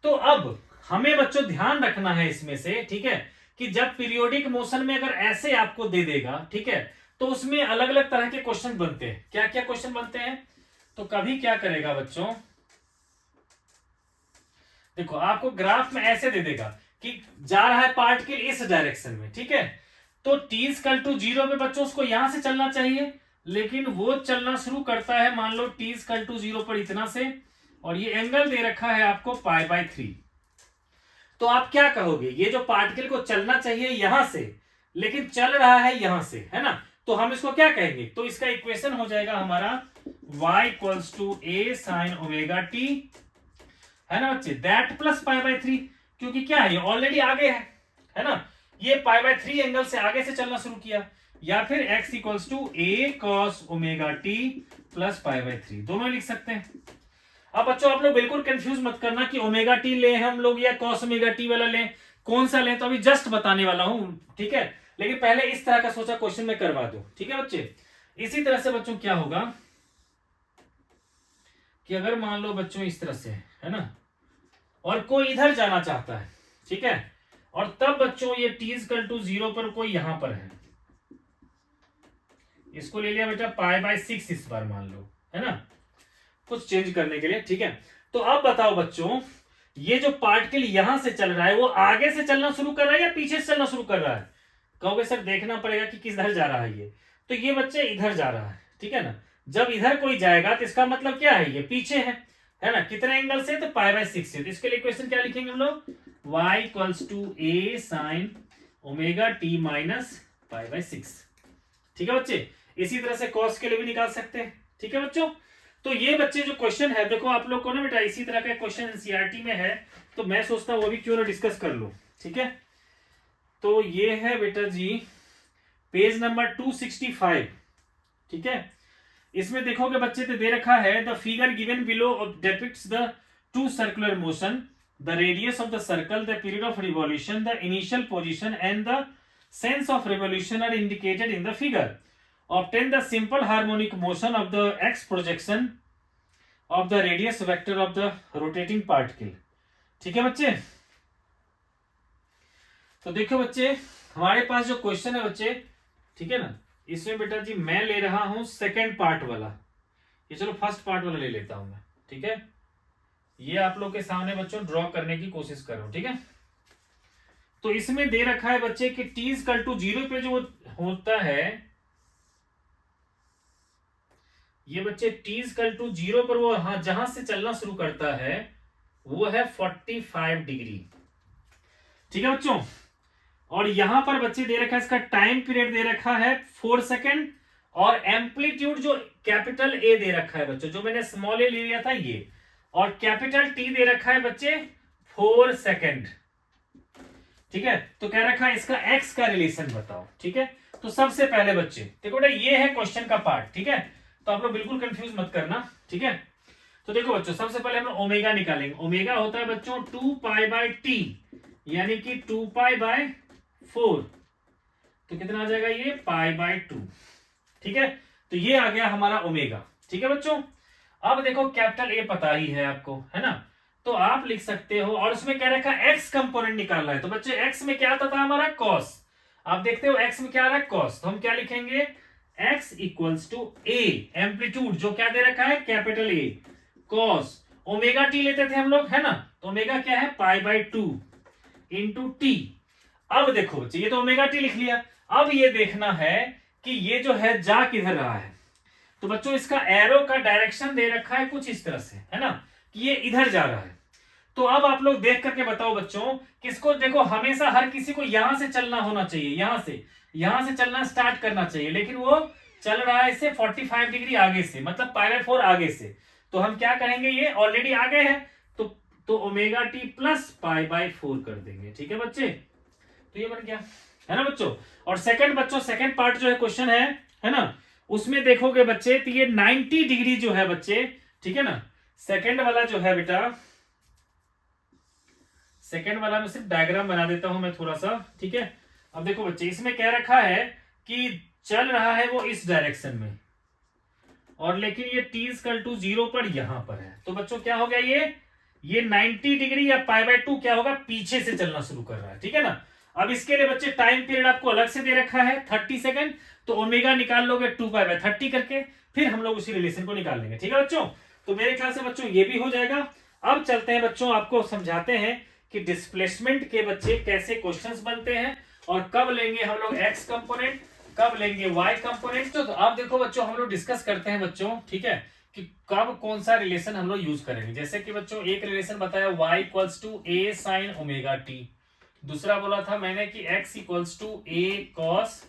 तो अब हमें बच्चों ध्यान रखना है इसमें से, ठीक है, कि जब पीरियोडिक मोशन में अगर ऐसे आपको दे देगा, ठीक है, तो उसमें अलग अलग तरह के क्वेश्चन बनते हैं। क्या क्या क्वेश्चन बनते हैं, तो कभी क्या करेगा बच्चों, देखो आपको ग्राफ में ऐसे दे देगा कि जा रहा है पार्टिकल इस डायरेक्शन में, ठीक है, तो t इक्वल टू 0 पे बच्चों उसको यहां से चलना चाहिए, लेकिन वो चलना शुरू करता है मान लो t इक्वल टू 0 पर इतना से, और ये एंगल दे रखा है आपको पाई बाय 3। तो आप क्या कहोगे, ये जो पार्टिकल को चलना चाहिए यहां से लेकिन चल रहा है यहां से, है ना, तो हम इसको क्या कहेंगे, तो इसका इक्वेशन हो जाएगा हमारा y equals to a sin omega t, है ना बच्चे, दैट प्लस पाई बाय 3, क्योंकि क्या है ये ऑलरेडी आगे है ना, ये पाई बाय 3 एंगल से आगे से चलना शुरू किया, या फिर x equals to a cos omega t plus pi by 3, दोनों लिख सकते हैं। अब बच्चों आप लोग बिल्कुल कंफ्यूज मत करना कि ओमेगा टी ले हम लोग या cos ओमेगा टी वाला लें, कौन सा लें, तो अभी जस्ट बताने वाला हूं, ठीक है, लेकिन पहले इस तरह का सोचा क्वेश्चन में करवा दो, ठीक है बच्चे। इसी तरह से बच्चों क्या होगा कि अगर मान लो बच्चों इस तरह से है ना, और कोई इधर जाना चाहता है, ठीक है, और तब बच्चों ये t इक्वल टू 0 पर कोई यहां पर है, इसको ले लिया बेटा पाई बाय 6 इस बार मान लो, है ना, कुछ चेंज करने के लिए, ठीक है। तो अब बताओ बच्चों ये जो पार्टिकल यहां से चल रहा है वो आगे से चलना शुरू कर रहा है या पीछे से चलना शुरू कर रहा है? कहोगे सर देखना पड़ेगा कि किधर जा रहा है ये। तो ये बच्चे इधर जा रहा है, ठीक है ना। जब इधर कोई जाएगा तो इसका मतलब क्या है, ये पीछे है ना। कितने एंगल से? तो π/6 से। तो इसके लिए इक्वेशन क्या लिखेंगे हम लोग? y equals to a sine omega T minus π/6। ठीक है बच्चे। इसी तरह से कॉस के लिए भी निकाल सकते हैं। ठीक है बच्चों। तो ये बच्चे जो क्वेश्चन है, देखो आप लोग को ना बेटा इसी तरह का क्वेश्चन एनसीईआरटी में है, तो मैं सोचता हूं वो भी क्यों ना डिस्कस कर लो। ठीक है। तो ये है बेटा जी पेज नंबर 265। ठीक है। इसमें देखोगे बच्चे तो दे रखा है the figure given below depicts the two circular motion, the radius of the circle, the period of revolution, the initial position and the sense of revolution are indicated in the figure. Obtain the simple harmonic motion of the x projection of the radius vector of the rotating particle। ठीक है बच्चे। तो देखो बच्चे हमारे पास जो question है बच्चे, ठीक है ना, इसमें बेटा जी मैं ले रहा हूं सेकेंड पार्ट वाला। ये चलो फर्स्ट पार्ट वाला ले लेता हूं मैं। ठीक है। ये आप लोग के सामने बच्चों ड्रॉ करने की कोशिश कर रहा हूं। ठीक है। तो इसमें दे रखा है बच्चे कि t इक्वल टू 0 पे जो होता है, ये बच्चे t इक्वल टू 0 पर वो जहां से चलना शुरू करता है वो है 45 डिग्री। ठीक है बच्चों। और यहां पर बच्चे दे रखा है, इसका टाइम पीरियड दे रखा है 4 सेकेंड, और एम्पलीट्यूड जो कैपिटल ए दे रखा है बच्चों, जो मैंने स्मॉल ए ले लिया था ये, और कैपिटल टी दे रखा है बच्चे 4 सेकेंड। ठीक है। तो कह रखा है इसका एक्स का रिलेशन बताओ। ठीक है। तो सबसे पहले बच्चे देखो बेटा ये है क्वेश्चन का पार्ट। ठीक है। तो आप लोग बिल्कुल कंफ्यूज मत करना। ठीक है। तो देखो बच्चों सबसे पहले हम ओमेगा निकालेंगे। ओमेगा होता है बच्चों 2π/t, यानी कि 2π/4। तो कितना आ जाएगा ये π/2। ठीक है। तो ये आ गया हमारा ओमेगा। ठीक है बच्चों। अब देखो कैपिटल ए पता ही है आपको, है ना, तो आप लिख सकते हो, और उसमें क्या रखा एक्स कंपोनेंट निकालना है। तो बच्चे एक्स में क्या आता था हमारा कॉस। आप देखते हो एक्स में क्या आ रहा है कॉस, तो हम क्या लिखेंगे x equals to A, amplitude जो क्या दे रखा है capital A, cos omega T लेते थे हम लोग, है ना। तो ओमेगा क्या है π/2 इंटू टी। अब देखो बच्चे ये तो ओमेगा टी लिख लिया। अब ये देखना है कि ये जो है जा किधर रहा है। तो बच्चों इसका एरो का डायरेक्शन दे रखा है कुछ इस तरह से, है ना, कि ये इधर जा रहा है। तो अब आप लोग देख करके बताओ बच्चों, किसको देखो हमेशा हर किसी को यहां से चलना होना चाहिए, यहां से चलना स्टार्ट करना चाहिए, लेकिन वो चल रहा है इससे 45 डिग्री आगे से, मतलब π/4 आगे से। तो हम क्या करेंगे, ये ऑलरेडी आगे है तो ओमेगा टी प्लस π/4 कर देंगे। ठीक है बच्चे। तो ये बन गया, है ना बच्चों। और सेकंड पार्ट जो है क्वेश्चन है ना, उसमें देखोगे बच्चे तो ये 90 डिग्री जो है बच्चे, ठीक है ना, सेकंड वाला जो है बेटा, सेकंड वाला में सिर्फ डायग्राम बना देता हूं मैं थोड़ा सा। ठीक है। अब देखो बच्चे इसमें कह रखा है कि चल रहा है वो इस डायरेक्शन में, और लेकिन ये t इक्वल टू 0 पर यहां पर है। तो बच्चों क्या हो गया, ये 90 डिग्री या π/2 क्या होगा, पीछे से चलना शुरू कर रहा है। ठीक है ना। अब इसके लिए बच्चे टाइम पीरियड आपको अलग से दे रखा है 30 सेकंड। तो ओमेगा निकाल लोगे 2π/30 करके, फिर हम लोग उसी रिलेशन को निकाल लेंगे। ठीक है बच्चों। तो मेरे ख्याल से बच्चों ये भी हो जाएगा। अब चलते हैं बच्चों, आपको समझाते हैं कि डिस्प्लेसमेंट के बच्चे कैसे क्वेश्चंस बनते हैं, और कब लेंगे हम लोग एक्स कंपोनेंट, कब लेंगे वाई कंपोनेंट। तो आप देखो बच्चों हम लोग डिस्कस करते हैं बच्चों, ठीक है, कि कब कौन सा रिलेशन हम लोग यूज करेंगे। जैसे कि बच्चों एक रिलेशन बताया y equals to a sine omega T, दूसरा बोला था मैंने कि x equals to a cos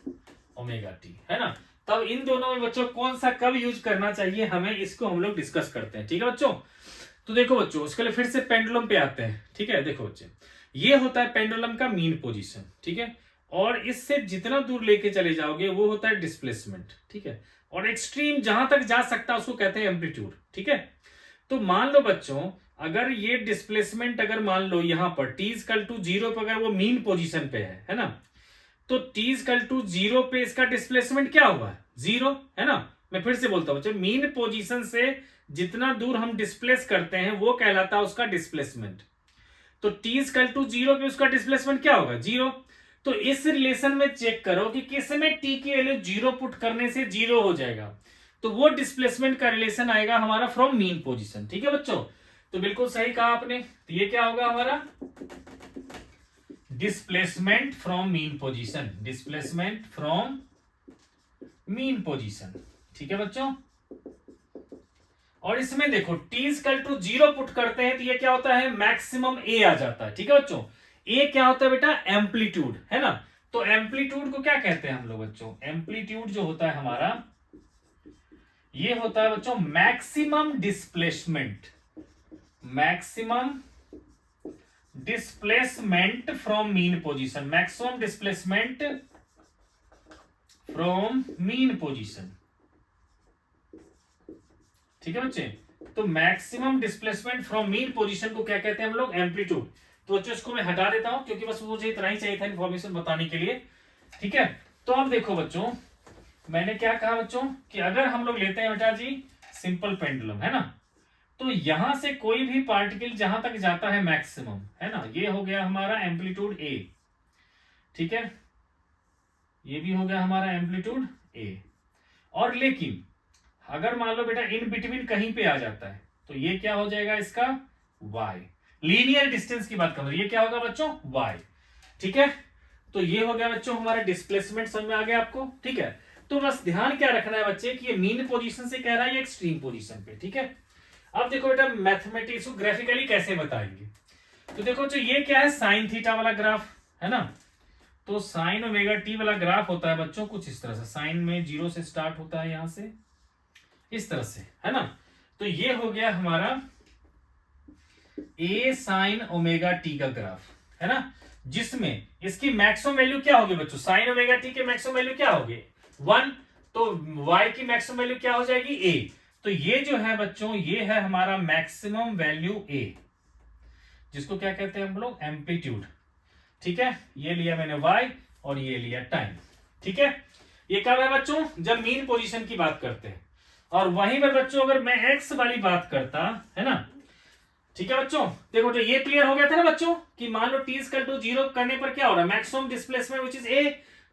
omega T, है ना। तब इन दोनों में बच्चों कौन सा कब यूज करना चाहिए हमें, इसको हम लोग डिस्कस करते हैं। ठीक है बच्चों। तो देखो बच्चों उसके लिए फिर से पेंडुलम पे आते हैं। ठीक है। देखो बच्चे ये होता है पेंडुलम का मीन पोजीशन। ठीक है। और इससे जितना दूर लेके चले जाओगे वो होता है डिस्प्लेसमेंट। ठीक है। और एक्सट्रीम जहां तक जा सकता है उसको कहते हैं एम्पलीट्यूड। ठीक है। तो मान लो बच्चों अगर ये डिस्प्लेसमेंट अगर मान लो यहां पर t इक्वल टू 0 पर अगर वो मीन पोजीशन पे है ना, तो t इक्वल टू 0 पे इसका डिस्प्लेसमेंट क्या हुआ, 0, है ना। मैं फिर से बोलता हूं बच्चों, मीन पोजीशन से जितना दूर हम डिस्प्लेस करते हैं वो कहलाता है उसका डिस्प्लेसमेंट। तो t इक्वल टू 0 पे उसका डिस्प्लेसमेंट क्या होगा, 0। तो इस रिलेशन में चेक करो कि किस में t की वैल्यू 0 पुट करने से 0 हो जाएगा, तो वो डिस्प्लेसमेंट का रिलेशन आएगा हमारा फ्रॉम मीन पोजीशन। ठीक है बच्चों। तो बिल्कुल सही कहा आपने। तो ये क्या होगा हमारा displacement from mean position, displacement from mean position. ठीक है बच्चों, और इसमें देखो टी इक्वल टू 0 पुट करते हैं तो ये क्या होता है मैक्सिमम ए आ जाता है। ठीक है बच्चों, ए क्या होता है बेटा एम्पलीट्यूड, है ना। तो एम्पलीट्यूड को क्या कहते हैं हम लोग बच्चों, एम्पलीट्यूड जो होता है हमारा ये होता है बच्चों maximum displacement, maximum displacement from mean position, maximum displacement from mean position. ठीक है बच्चे, तो maximum displacement from mean position को क्या कहते हैं हम लोग एम्पलीट्यूड। तो बच्चों इसको मैं हटा देता हूं क्योंकि बस मुझे इतना ही चाहिए था इन्फॉर्मेशन बताने के लिए। ठीक है, तो अब देखो बच्चों मैंने क्या कहा बच्चों कि अगर हम लोग लेते हैं बेटा जी सिंपल पेंडुलम, है ना, तो यहां से कोई भी पार्टिकल जहां तक जाता है मैक्सिमम, है ना, ये हो गया हमारा एम्पलीट्यूड ए। ठीक है, ये भी हो गया हमारा एम्पलीट्यूड ए। और लेकिन अगर मान लो बेटा इन बिटवीन कहीं पे आ जाता है तो ये क्या हो जाएगा इसका y, लीनियर डिस्टेंस की बात कर रहे, ये क्या होगा बच्चों y। ठीक है, तो ये हो गया बच्चों हमारा डिस्प्लेसमेंट, समझ में आ गया आपको। ठीक है, तो बस ध्यान क्या रखना है बच्चे कि ये मीन पोजीशन से कह रहा है या एक्सट्रीम पोजीशन पे। ठीक है, अब देखो बेटा मैथमेटिक्स को ग्राफिकली कैसे बताएंगे। तो देखो जो ये क्या है साइन थीटा वाला ग्राफ, है ना, तो साइन ओमेगा टी वाला ग्राफ होता है बच्चों कुछ इस तरह से, साइन में 0 से स्टार्ट होता है यहां से इस तरह से, है ना। तो ये हो गया हमारा ए साइन ओमेगा टी का ग्राफ, है ना, जिसमें इसकी मैक्सिमम वैल्यू क्या होगी बच्चों, साइन ओमेगा टी के मैक्सिमम वैल्यू क्या होगी 1, तो y की मैक्सिमम वैल्यू क्या हो जाएगी a। तो ये जो है बच्चों ये है हमारा मैक्सिमम वैल्यू a, जिसको क्या कहते हैं हम लोग एम्पलीट्यूड। ठीक है, ये लिया मैंने y और ये लिया टाइम। ठीक है, ये कब है बच्चों जब मीन पोजीशन की बात करते हैं। और वहीं पर बच्चों अगर मैं x वाली बात करता, है ना, ठीक है बच्चों, देखो जो ये क्लियर हो गया था ना बच्चों कि मान लो t इक्वल टू 0 करने पर क्या हो रहा है maximum displacement which is a।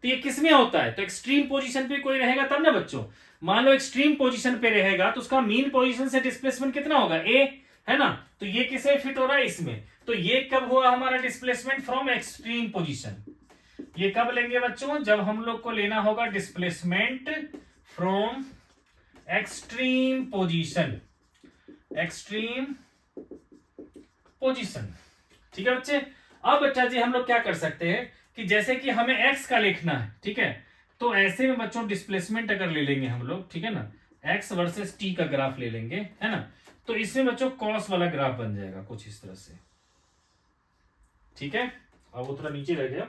तो ये किसमें होता है, तो एक्सट्रीम पोजीशन पे कोई रहेगा तब ना बच्चों। मान लो एक्सट्रीम पोजीशन पे रहेगा तो उसका मीन पोजीशन से डिस्प्लेसमेंट कितना होगा a, है ना, तो ये किसे फिट हो रहा है इसमें। तो ये कब हुआ हमारा डिस्प्लेसमेंट फ्रॉम एक्सट्रीम पोजीशन, ये कब लेंगे बच्चों जब हम लोग को लेना होगा displacement from extreme position, extreme position. ठीक है बच्चे, अब बच्चा जी हम लोग क्या कर सकते हैं कि जैसे कि हमें x का लिखना है, ठीक है, तो ऐसे में बच्चों डिस्प्लेसमेंट अगर ले लेंगे हम लोग, ठीक है ना, x वर्सेस t का ग्राफ ले लेंगे, है ना, तो इसमें बच्चों कॉस वाला ग्राफ बन जाएगा कुछ इस तरह से। ठीक है, अब वो थोड़ा नीचे रह गया।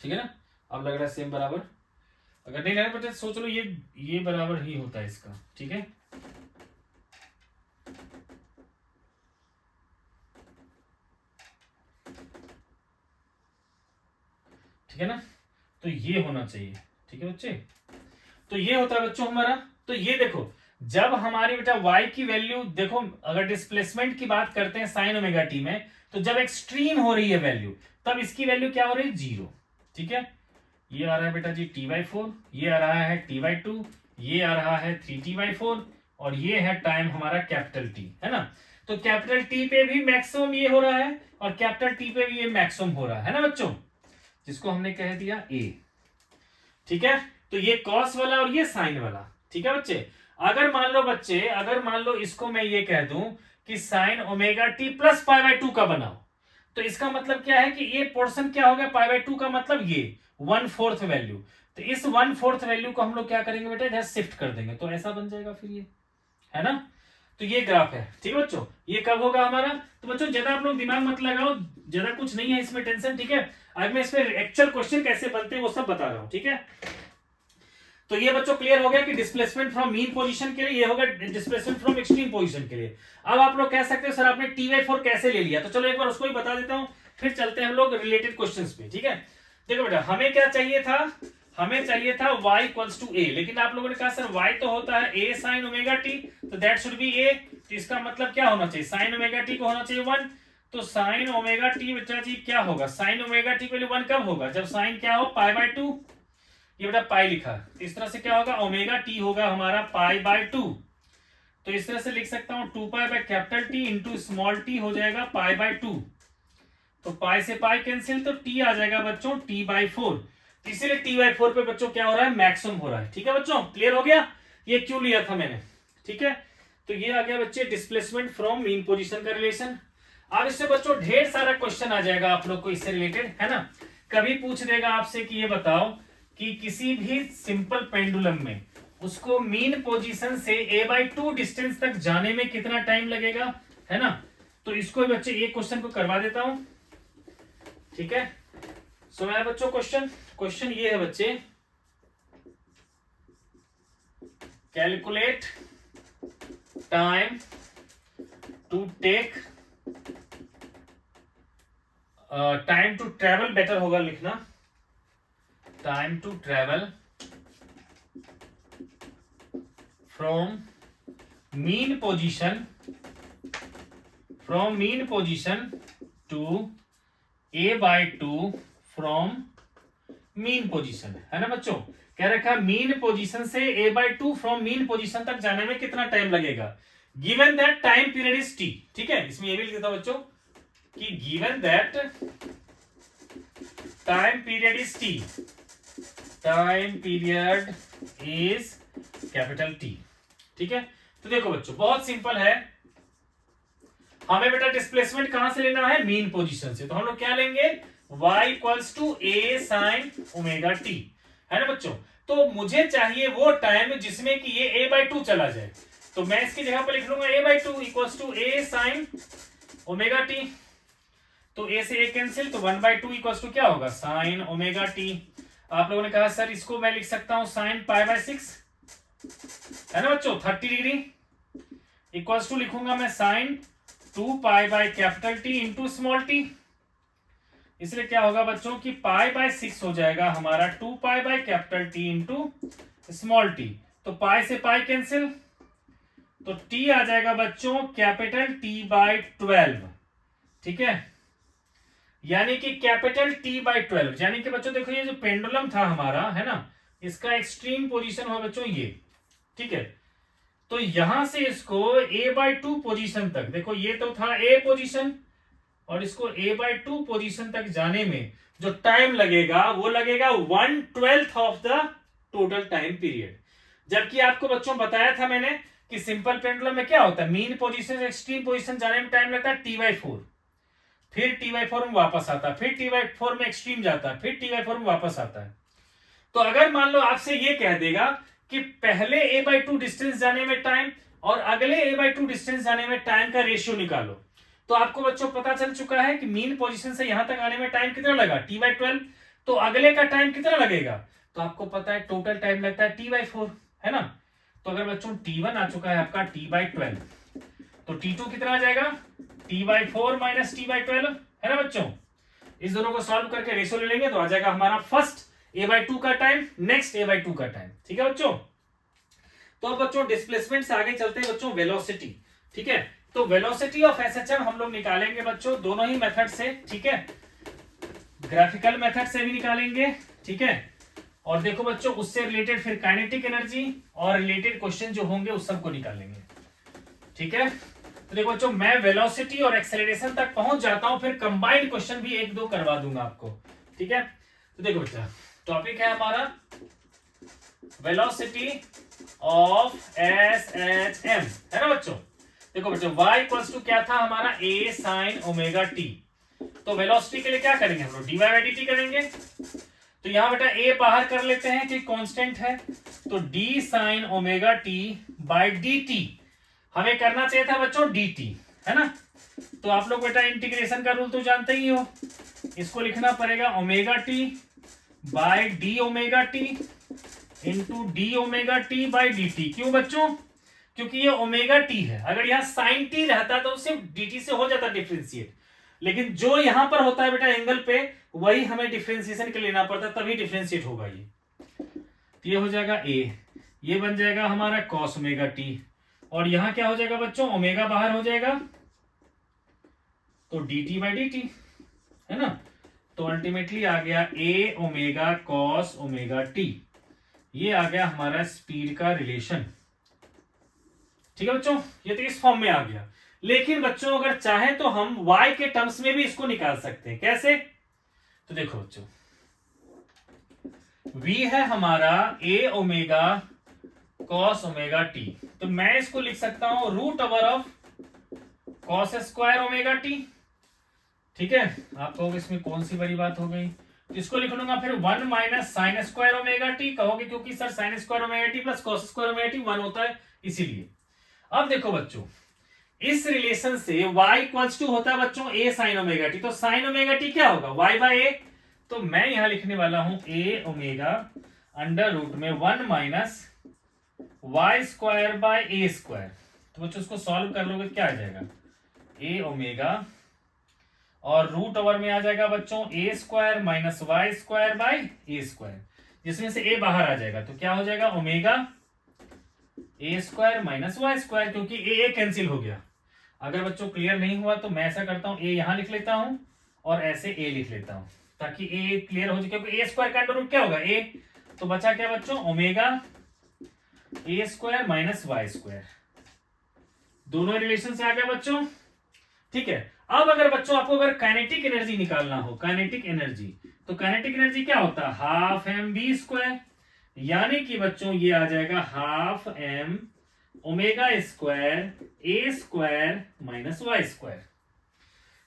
ठीक है ना, अब लग रहा है सेम बराबर, अगर नहीं लग रहा बेटा सोच लो ये बराबर ही होता है इसका। ठीक है, ठीक है ना, तो ये होना चाहिए। ठीक है बच्चे, तो ये होता है बच्चों हमारा। तो ये देखो जब हमारी बेटा y की वैल्यू देखो अगर डिस्प्लेसमेंट की बात करते हैं साइन ओमेगा टी में, तो जब एक्सट्रीम हो रही है वैल्यू तब इसकी वैल्यू क्या हो रही है 0। ठीक है, ये आ रहा है बेटा जी t/4, ये आ रहा है t/2, ये आ रहा है 3t/4 और ये है टाइम हमारा कैपिटल T, है ना। तो कैपिटल T पे भी मैक्सिमम ये हो रहा है और कैपिटल T पे भी ये मैक्सिमम हो रहा है ना बच्चों, जिसको हमने कह दिया A। ठीक है, तो ये कॉस वाला और ये साइन वाला। ठीक है बच्चे, अगर मान लो बच्चे अगर मान लो इसको मैं ये कह दूं कि साइन ओमेगा टी प्लस π/2 का बनाओ, तो इसका मतलब क्या है कि ये पोर्शन क्या हो गया π/2 का मतलब ये 1/4 वैल्यू। तो इस 1/4 वैल्यू को हम लोग क्या करेंगे बेटा इधर शिफ्ट कर देंगे, तो ऐसा बन जाएगा फिर ये, है ना। तो ये ग्राफ है। ठीक है बच्चों, ये कब होगा हमारा, तो बच्चों ज्यादा आप लोग दिमाग मत लगाओ, ज्यादा कुछ नहीं है इसमें टेंशन। ठीक है, आज मैं इसमें एक्चुअल क्वेश्चन कैसे बनते हैं वो सब बता रहा हूं। ठीक है, तो ये बच्चों क्लियर हो गया कि डिस्प्लेसमेंट फ्रॉम मीन पोजीशन के लिए ये होगा डिस्प्लेसमेंट फ्रॉम एक्सट्रीम पोजीशन के लिए। अब आप लोग कह सकते हो सर आपने t/4 कैसे ले लिया, तो चलो एक बार उसको ही बता देता हूं, फिर चलते हैं हम लोग रिलेटेड क्वेश्चंस पे। ठीक है, देखो बेटा हमें क्या चाहिए था, हमें चाहिए था y इक्वल्स टू a, लेकिन आप लोगों ने कहा सर y तो होता है a साइन ओमेगा टी, तो दैट शुड बी a। तो इसका मतलब क्या होना चाहिए, साइन ओमेगा टी को होना चाहिए 1। तो साइन ओमेगा टी बेटा जी क्या होगा, साइन ओमेगा टी के लिए 1 कब होगा, जब साइन क्या हो π/2। ये बेटा पाई लिखा, इस तरह से क्या होगा, ओमेगा टी होगा हमारा पाई बाय 2। तो इस तरह से लिख सकता हूं 2 pi by capital T into small T हो जाएगा पाई बाय 2। तो पाई से पाई कैंसिल, तो टी आ जाएगा बच्चों टी बाई 4। तो इसीलिए टी बाई 4 पे बच्चों क्या हो रहा है, मैक्सिमम हो रहा है। ठीक है बच्चों, क्लियर हो गया, ये क्यों लिया था मैंने। ठीक है, तो ये आ गया बच्चे डिस्प्लेसमेंट फ्रॉम मीन पोजीशन का रिलेशन। अब इससे बच्चों ढेर सारा क्वेश्चन आ जाएगा आप लोग को इससे रिलेटेड, है ना। कभी पूछ देगा आपसे कि ये बताओ कि किसी भी सिंपल पेंडुलम में उसको मीन पोजीशन से a/2 डिस्टेंस तक जाने में कितना टाइम लगेगा, है ना। तो इसको बच्चे एक क्वेश्चन को करवा देता हूं। ठीक है, सो मेरा बच्चों क्वेश्चन ये है बच्चे, calculate time to take time to travel, better होगा लिखना, time to travel from mean position to a/2 from mean position, है ना बच्चों। कह रखा मीन पोजीशन से a/2 फ्रॉम मीन पोजीशन तक जाने में कितना टाइम लगेगा, given that time period is t। ठीक है, इसमें ये भी लिखा था बच्चों कि given that time period is t, time period is capital T। ठीक है, तो देखो बच्चों बहुत सिंपल है, हमें बेटा डिस्प्लेसमेंट कहां से लेना है, मीन पोजीशन से। तो हम लोग क्या लेंगे, y equals to a sine omega t, है ना बच्चों। तो मुझे चाहिए वो टाइम जिसमें कि ये a/2 चला जाए, तो मैं इसकी जगह पर लिख लूंगा a/2 equals to a sine omega t। तो a से a कैंसिल, तो 1/2 इक्वल्स टू क्या होगा, साइन ओमेगा t। आप लोगों ने कहा सर इसको मैं लिख सकता हूं साइन π/6, है ना बच्चों, 30 डिग्री इक्वल्स टू लिखूंगा मैं sine 2 pi by capital T into small T. इसलिए क्या होगा बच्चों कि π/6 हो जाएगा हमारा 2 pi by capital T into small T. तो पाई से पाई कैंसिल, तो टी आ जाएगा बच्चों कैपिटल T/12। ठीक है, यानी कि कैपिटल T/12, यानी कि बच्चों देखो ये जो पेंडुलम था हमारा, है ना, इसका एक्सट्रीम पोजीशन हुआ बच्चों ये। ठीक है, तो यहां से इसको a/2 पोजीशन तक, देखो ये तो था a पोजीशन, और इसको a/2 पोजीशन तक जाने में जो टाइम लगेगा वो लगेगा 1/12 of the total time period. जबकि आपको बच्चों बताया था मैंने कि सिंपल पेंडुलम में क्या होता है, मीन पोजीशन से एक्सट्रीम पोजीशन जाने में टाइम लगता है t/4, फिर t/4 में वापस आता है, फिर t/4 में एक्सट्रीम जाता है, फिर t/4 में वापस आता है। तो अगर मान लो आपसे ये कह देगा कि पहले a/2 डिस्टेंस जाने में टाइम और अगले a/2 डिस्टेंस जाने में टाइम का रेशियो निकालो, तो आपको बच्चों पता चल चुका है कि मीन पोजीशन से यहां तक आने में टाइम कितना लगा, t/12। तो अगले का टाइम कितना लगेगा, तो आपको पता है टोटल टाइम लगता है t/4, है ना। तो अगर बच्चों t1 आ चुका है आपका t/12, तो t2 कितना आ जाएगा, t/4 माइनस t/12, है ना बच्चों। इस दोनों को सॉल्व करके रेशियो ले लेंगे तो आ जाएगा हमारा फर्स्ट a/2 का टाइम, नेक्स्ट a/2 का टाइम। ठीक है बच्चों, तो अब बच्चों डिस्प्लेसमेंट से आगे चलते हैं बच्चों वेलोसिटी। ठीक है, तो वेलोसिटी ऑफ एसएचएम हम लोग निकालेंगे बच्चों दोनों ही मेथड से। ठीक है, ग्राफिकल मेथड से भी निकालेंगे, ठीक है, और देखो बच्चों उससे रिलेटेड फिर काइनेटिक एनर्जी और रिलेटेड क्वेश्चन जो होंगे उस सबको निकालेंगे। ठीक है, तो देखो बच्चों मैं वेलोसिटी और एक्सेलरेशन तक पहुंच जाता हूं, फिर कंबाइंड क्वेश्चन भी एक दो करवा दूंगा आपको। ठीक है, तो देखो बच्चा टॉपिक है हमारा वेलोसिटी ऑफ एसएचएम, है ना बच्चों। देखो बच्चों y इक्वल्स टू क्या था हमारा a साइन ओमेगा टी। तो वेलोसिटी के लिए क्या करेंगे हम लोग, dy बाई dt करेंगे। तो यहां बेटा a बाहर कर लेते हैं कि कांस्टेंट है, तो d sign omega T by dt हमें करना चाहिए था बच्चों dt, है ना। तो आप लोग बेटा इंटीग्रेशन का रूल तो जानते ही हो, इसको लिखना पड़ेगा omega T by D omega T into D omega T by D T. क्यों बच्चों, क्योंकि ये ओमेगा टी है, अगर यहाँ साइन टी रहता तो सिर्फ dt से हो जाता डिफरेंशिएट, लेकिन जो यहां पर होता है बेटा एंगल पे वही हमें डिफरेंशिएशन के लेना पड़ता, तभी डिफरेंशिएट होगा ये। तो ये हो जाएगा a, ये बन जाएगा हमारा cos ओमेगा टी, और यहां क्या हो जाएगा बच्चों, ओमेगा बाहर हो जाएगा तो dt बाई dt, है ना। तो अल्टीमेटली आ गया a omega cos omega T. ये आ गया हमारा स्पीड का रिलेशन। ठीक है बच्चों, ये तो इस फॉर्म में आ गया। लेकिन बच्चों अगर चाहे तो हम y के टर्म्स में भी इसको निकाल सकते हैं। कैसे? तो देखो बच्चों, v है हमारा a omega cos omega T, तो मैं इसको लिख सकता हूं root over of cos square omega T. ठीक है, आप कहोगे इसमें कौन सी बड़ी बात हो गई, तो इसको लिख लूंगा फिर 1 minus sine square omega T. कहोगे क्योंकि sir sine square omega T plus cos square omega T 1 होता है, इसीलिए। अब देखो बच्चों, इस रिलेशन से y इक्वल्स टू होता है बच्चों a साइन ओमेगा टी, तो साइन ओमेगा टी क्या होगा y बाय a, तो मैं यहां लिखने वाला हूं a ओमेगा अंडर रूट में 1 minus Y square by A square. तो बच्चों उसको सॉल्व कर लोगे तो क्या आ जाएगा, a ओमेगा और रूट ओवर में आ जाएगा बच्चों a square minus Y square by A square, जिसमें से a बाहर आ जाएगा तो क्या हो जाएगा omega a square minus Y square, क्योंकि a कैंसिल हो गया। अगर बच्चों क्लियर नहीं हुआ तो मैं ऐसा करता हूं, a यहां लिख लेता हूं और ऐसे a लिख लेता हूं ताकि a क्लियर हो जाए, क्योंकि a स्क्वायर का अंडर रूट क्या होगा a, तो बचा क्या बच्चों omega a square minus Y square. दोनों रिलेशन से आ गया बच्चों। ठीक है, अब अगर बच्चों आपको अगर काइनेटिक एनर्जी निकालना हो, काइनेटिक एनर्जी, तो काइनेटिक एनर्जी क्या होता है हाफ एम बी स्क्वायर, यानी कि बच्चों ये आ जाएगा हाफ एम ओमेगा स्क्वायर ए स्क्वायर माइनस वाई स्क्वायर।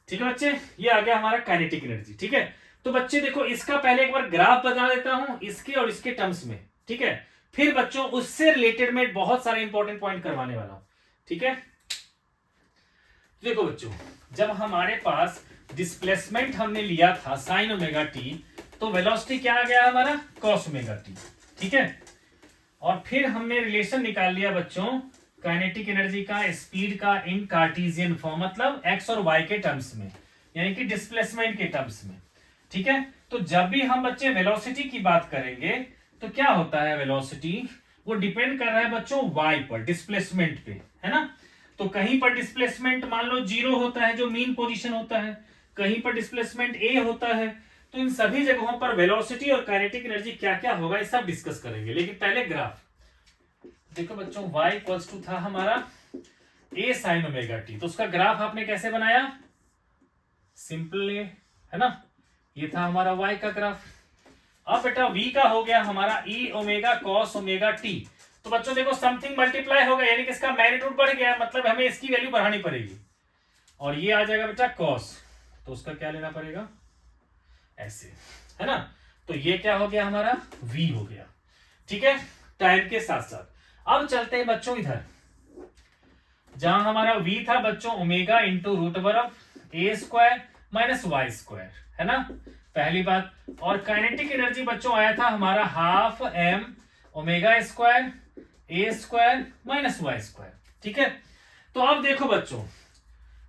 ठीक है बच्चे, ये आ गया हमारा काइनेटिक एनर्जी। ठीक है, तो बच्चे देखो इसका पहले एक बार ग्राफ बना देता हूं इसके और इसके टर्म्स में। ठीक है, फिर बच्चों उससे रिलेटेड में बहुत सारे इंपॉर्टेंट पॉइंट करवाने वाला हूं। ठीक है, देखो बच्चों, जब हमारे पास डिस्प्लेसमेंट हमने लिया था साइन ओमेगा टी, तो वेलोसिटी क्या आ गया हमारा कॉस ओमेगा टी। ठीक है, और फिर हमने रिलेशन निकाल लिया बच्चों काइनेटिक एनर्जी का स्पीड का इन कार्टेशियन फॉर्म, मतलब एक्स और वाई के टर्म्स में, यानी कि डिस्प्लेसमेंट के टर्म्स में। ठीक है, तो जब भी हम बच्चे वेलोसिटी की बात करेंगे तो क्या होता है वेलोसिटी, वो डिपेंड कर रहा है बच्चों वाई पर, डिस्प्लेसमेंट पे, है ना। तो कहीं पर डिस्प्लेसमेंट मान लो 0 होता है जो मीन पोजीशन होता है, कहीं पर डिस्प्लेसमेंट a होता है, तो इन सभी जगहों पर वेलोसिटी और काइनेटिक एनर्जी क्या क्या होगा ये सब डिस्कस करेंगे। लेकिन पहले ग्राफ देखो बच्चों, y इक्वल्स टू था हमारा a साइन ओमेगा टी, तो उसका ग्राफ आपने कैसे बनाया, सिंपल है ना, ये था हमारा y का ग्राफ। अब बेटा v का हो गया हमारा e omega cos omega T, तो बच्चों देखो समथिंग मल्टीप्लाई होगा, यानी कि इसका मैग्नीट्यूड बढ़ गया, मतलब हमें इसकी वैल्यू बढ़ानी पड़ेगी, और ये आ जाएगा बेटा कॉस, तो उसका क्या लेना पड़ेगा ऐसे, है ना। तो ये क्या हो गया हमारा v हो गया। ठीक है, टाइम के साथ साथ अब चलते हैं बच्चों इधर, जहां हमारा v था बच्चों omega into root over of A square minus Y square, है ना, पहली बात। और काइनेटिक एनर्जी बच्चों आया था हमारा हाफ एम ओमेगा स्क्वायर ए स्क्वायर माइनस वाई स्क्वायर। ठीक है, तो अब देखो बच्चों,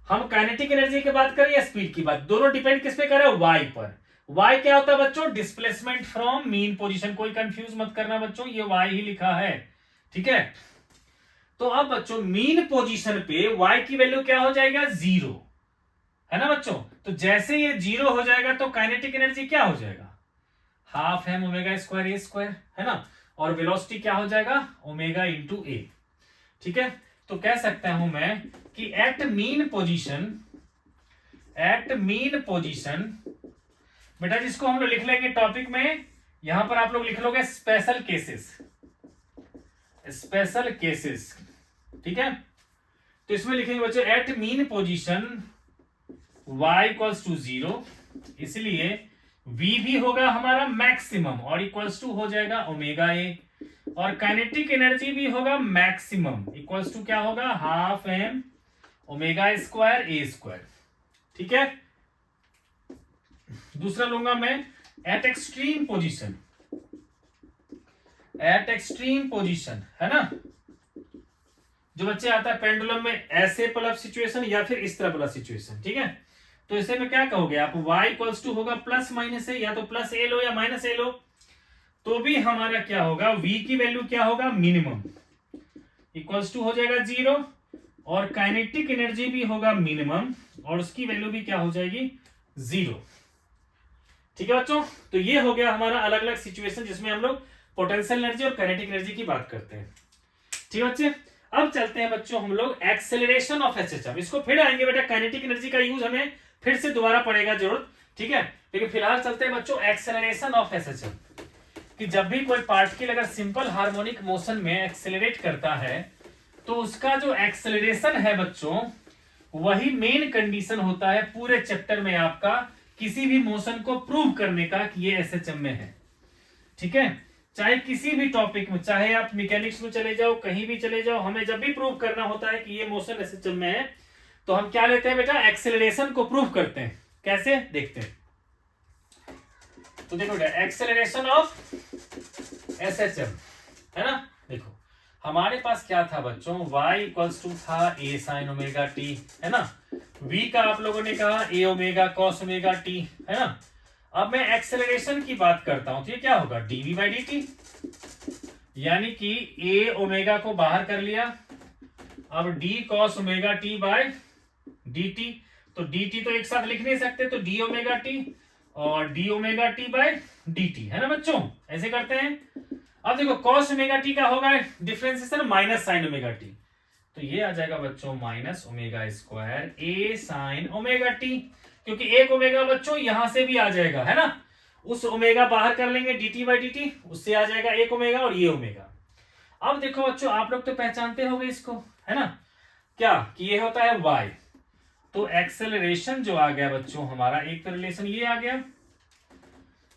हम काइनेटिक एनर्जी की बात करें या स्पीड की बात, दोनों डिपेंड किस पे कर रहे हैं वाई पर। वाई क्या होता है बच्चों, डिस्प्लेसमेंट फ्रॉम मीन पोजीशन, कोई कंफ्यूज मत करना बच्चों, ये वाई ही लिखा है। ठीक है, तो अब बच्चों मीन पोजीशन पे वाई की वैल्यू क्या हो जाएगा 0, है ना बच्चों। तो जैसे ये 0 हो जाएगा तो काइनेटिक एनर्जी क्या हो जाएगा हाफ एम ओमेगा स्क्वायर ए स्क्वायर, है ना, और वेलोसिटी क्या हो जाएगा ओमेगा इंटू ए। ठीक है, तो कह सकता हूं मैं कि एट मीन पोजीशन बेटा, जिसको हम लोग लिख लेंगे टॉपिक में, यहां पर आप लोग लिख लोगे स्पेशल केसेस। ठीक है, तो इसमें लिखेंगे बच्चों at mean position y equals to 0, इसलिए v भी होगा हमारा मैक्सिमम और इक्वल्स टू हो जाएगा ओमेगा ए, और काइनेटिक एनर्जी भी होगा मैक्सिमम इक्वल्स टू क्या होगा हाफ एम ओमेगा स्क्वायर ए स्क्वायर। ठीक है, दूसरा लूंगा मैं एट एक्सट्रीम पोजीशन, है ना, जो बच्चे आता है पेंडुलम में ऐसे पलट सिचुएशन या फिर इस तरह पलट सिचुएशन। ठीक है, तो इसे में क्या कहोगे आप, y इक्वल्स टू होगा प्लस माइनस ए, या तो प्लस ए लो या माइनस ए लो, तो भी हमारा क्या होगा v की वैल्यू क्या होगा मिनिमम इक्वल्स टू हो जाएगा 0, और काइनेटिक एनर्जी भी होगा मिनिमम और उसकी वैल्यू भी क्या हो जाएगी 0। ठीक है बच्चों, तो ये हो गया हमारा अलग अलग सिचुएशन जिसमें हम लोग पोटेंशियल एनर्जी और काइनेटिक एनर्जी की बात करते हैं। ठीक है बच्चे, अब चलते हैं बच्चों हम लोग एक्सेलरेशन ऑफ एसएचएम। इसको फिर आएंगे बेटा, काइनेटिक एनर्जी का यूज हमें फिर से दोबारा पड़ेगा जरूरत, ठीक है, लेकिन फिलहाल चलते हैं बच्चों एक्सेलरेशन ऑफ एसएचएम, कि जब भी कोई पार्टिकल अगर सिंपल हार्मोनिक मोशन में एक्सेलरेट करता है तो उसका जो एक्सेलरेशन है बच्चों, वही मेन कंडीशन होता है पूरे चैप्टर में आपका किसी भी मोशन को प्रूव करने का कि ये एसएचएम में है। ठीक है, चाहे किसी भी टॉपिक में, चाहे आप मैकेनिक्स में चले जाओ, कहीं भी चले जाओ, हमें जब भी प्रूव करना होता है कि ये मोशन एसएचएम में है तो हम क्या लेते हैं बेटा, एक्सेलरेशन को प्रूव करते हैं। कैसे, देखते हैं। तो देखो बेटा, एक्सेलरेशन ऑफ एसएचएम है ना, देखो हमारे पास क्या था बच्चों, y इक्वल्स टू था a sin ओमेगा t, है ना, v का आप लोगों ने कहा a omega cos omega t, है ना। अब मैं एक्सेलरेशन की बात करता हूं तो ये क्या होगा, dv बाई dt, यानी कि a ओमेगा को बाहर कर लिया, अब d cos omega t by dt, तो dt तो एक साथ लिख नहीं सकते, तो d ओमेगा t और d omega t by dt, है ना बच्चों, ऐसे करते हैं। अब देखो cos ओमेगा टी का होगा differentiation minus sign omega T, तो ये आ जाएगा बच्चों minus omega square a sine omega T, क्योंकि एक ओमेगा बच्चों यहां से भी आ जाएगा, है ना, उस ओमेगा बाहर कर लेंगे dt बाई dt, उससे आ जाएगा एक ओमेगा और ये ओमेगा। अब देखो बच्चों, आप लोग तो पहचानते होंगे इसको, है ना, क्या कि ये होता है y, तो एक्सेलरेशन जो आ गया बच्चों हमारा, एक तो रिलेशन ये आ गया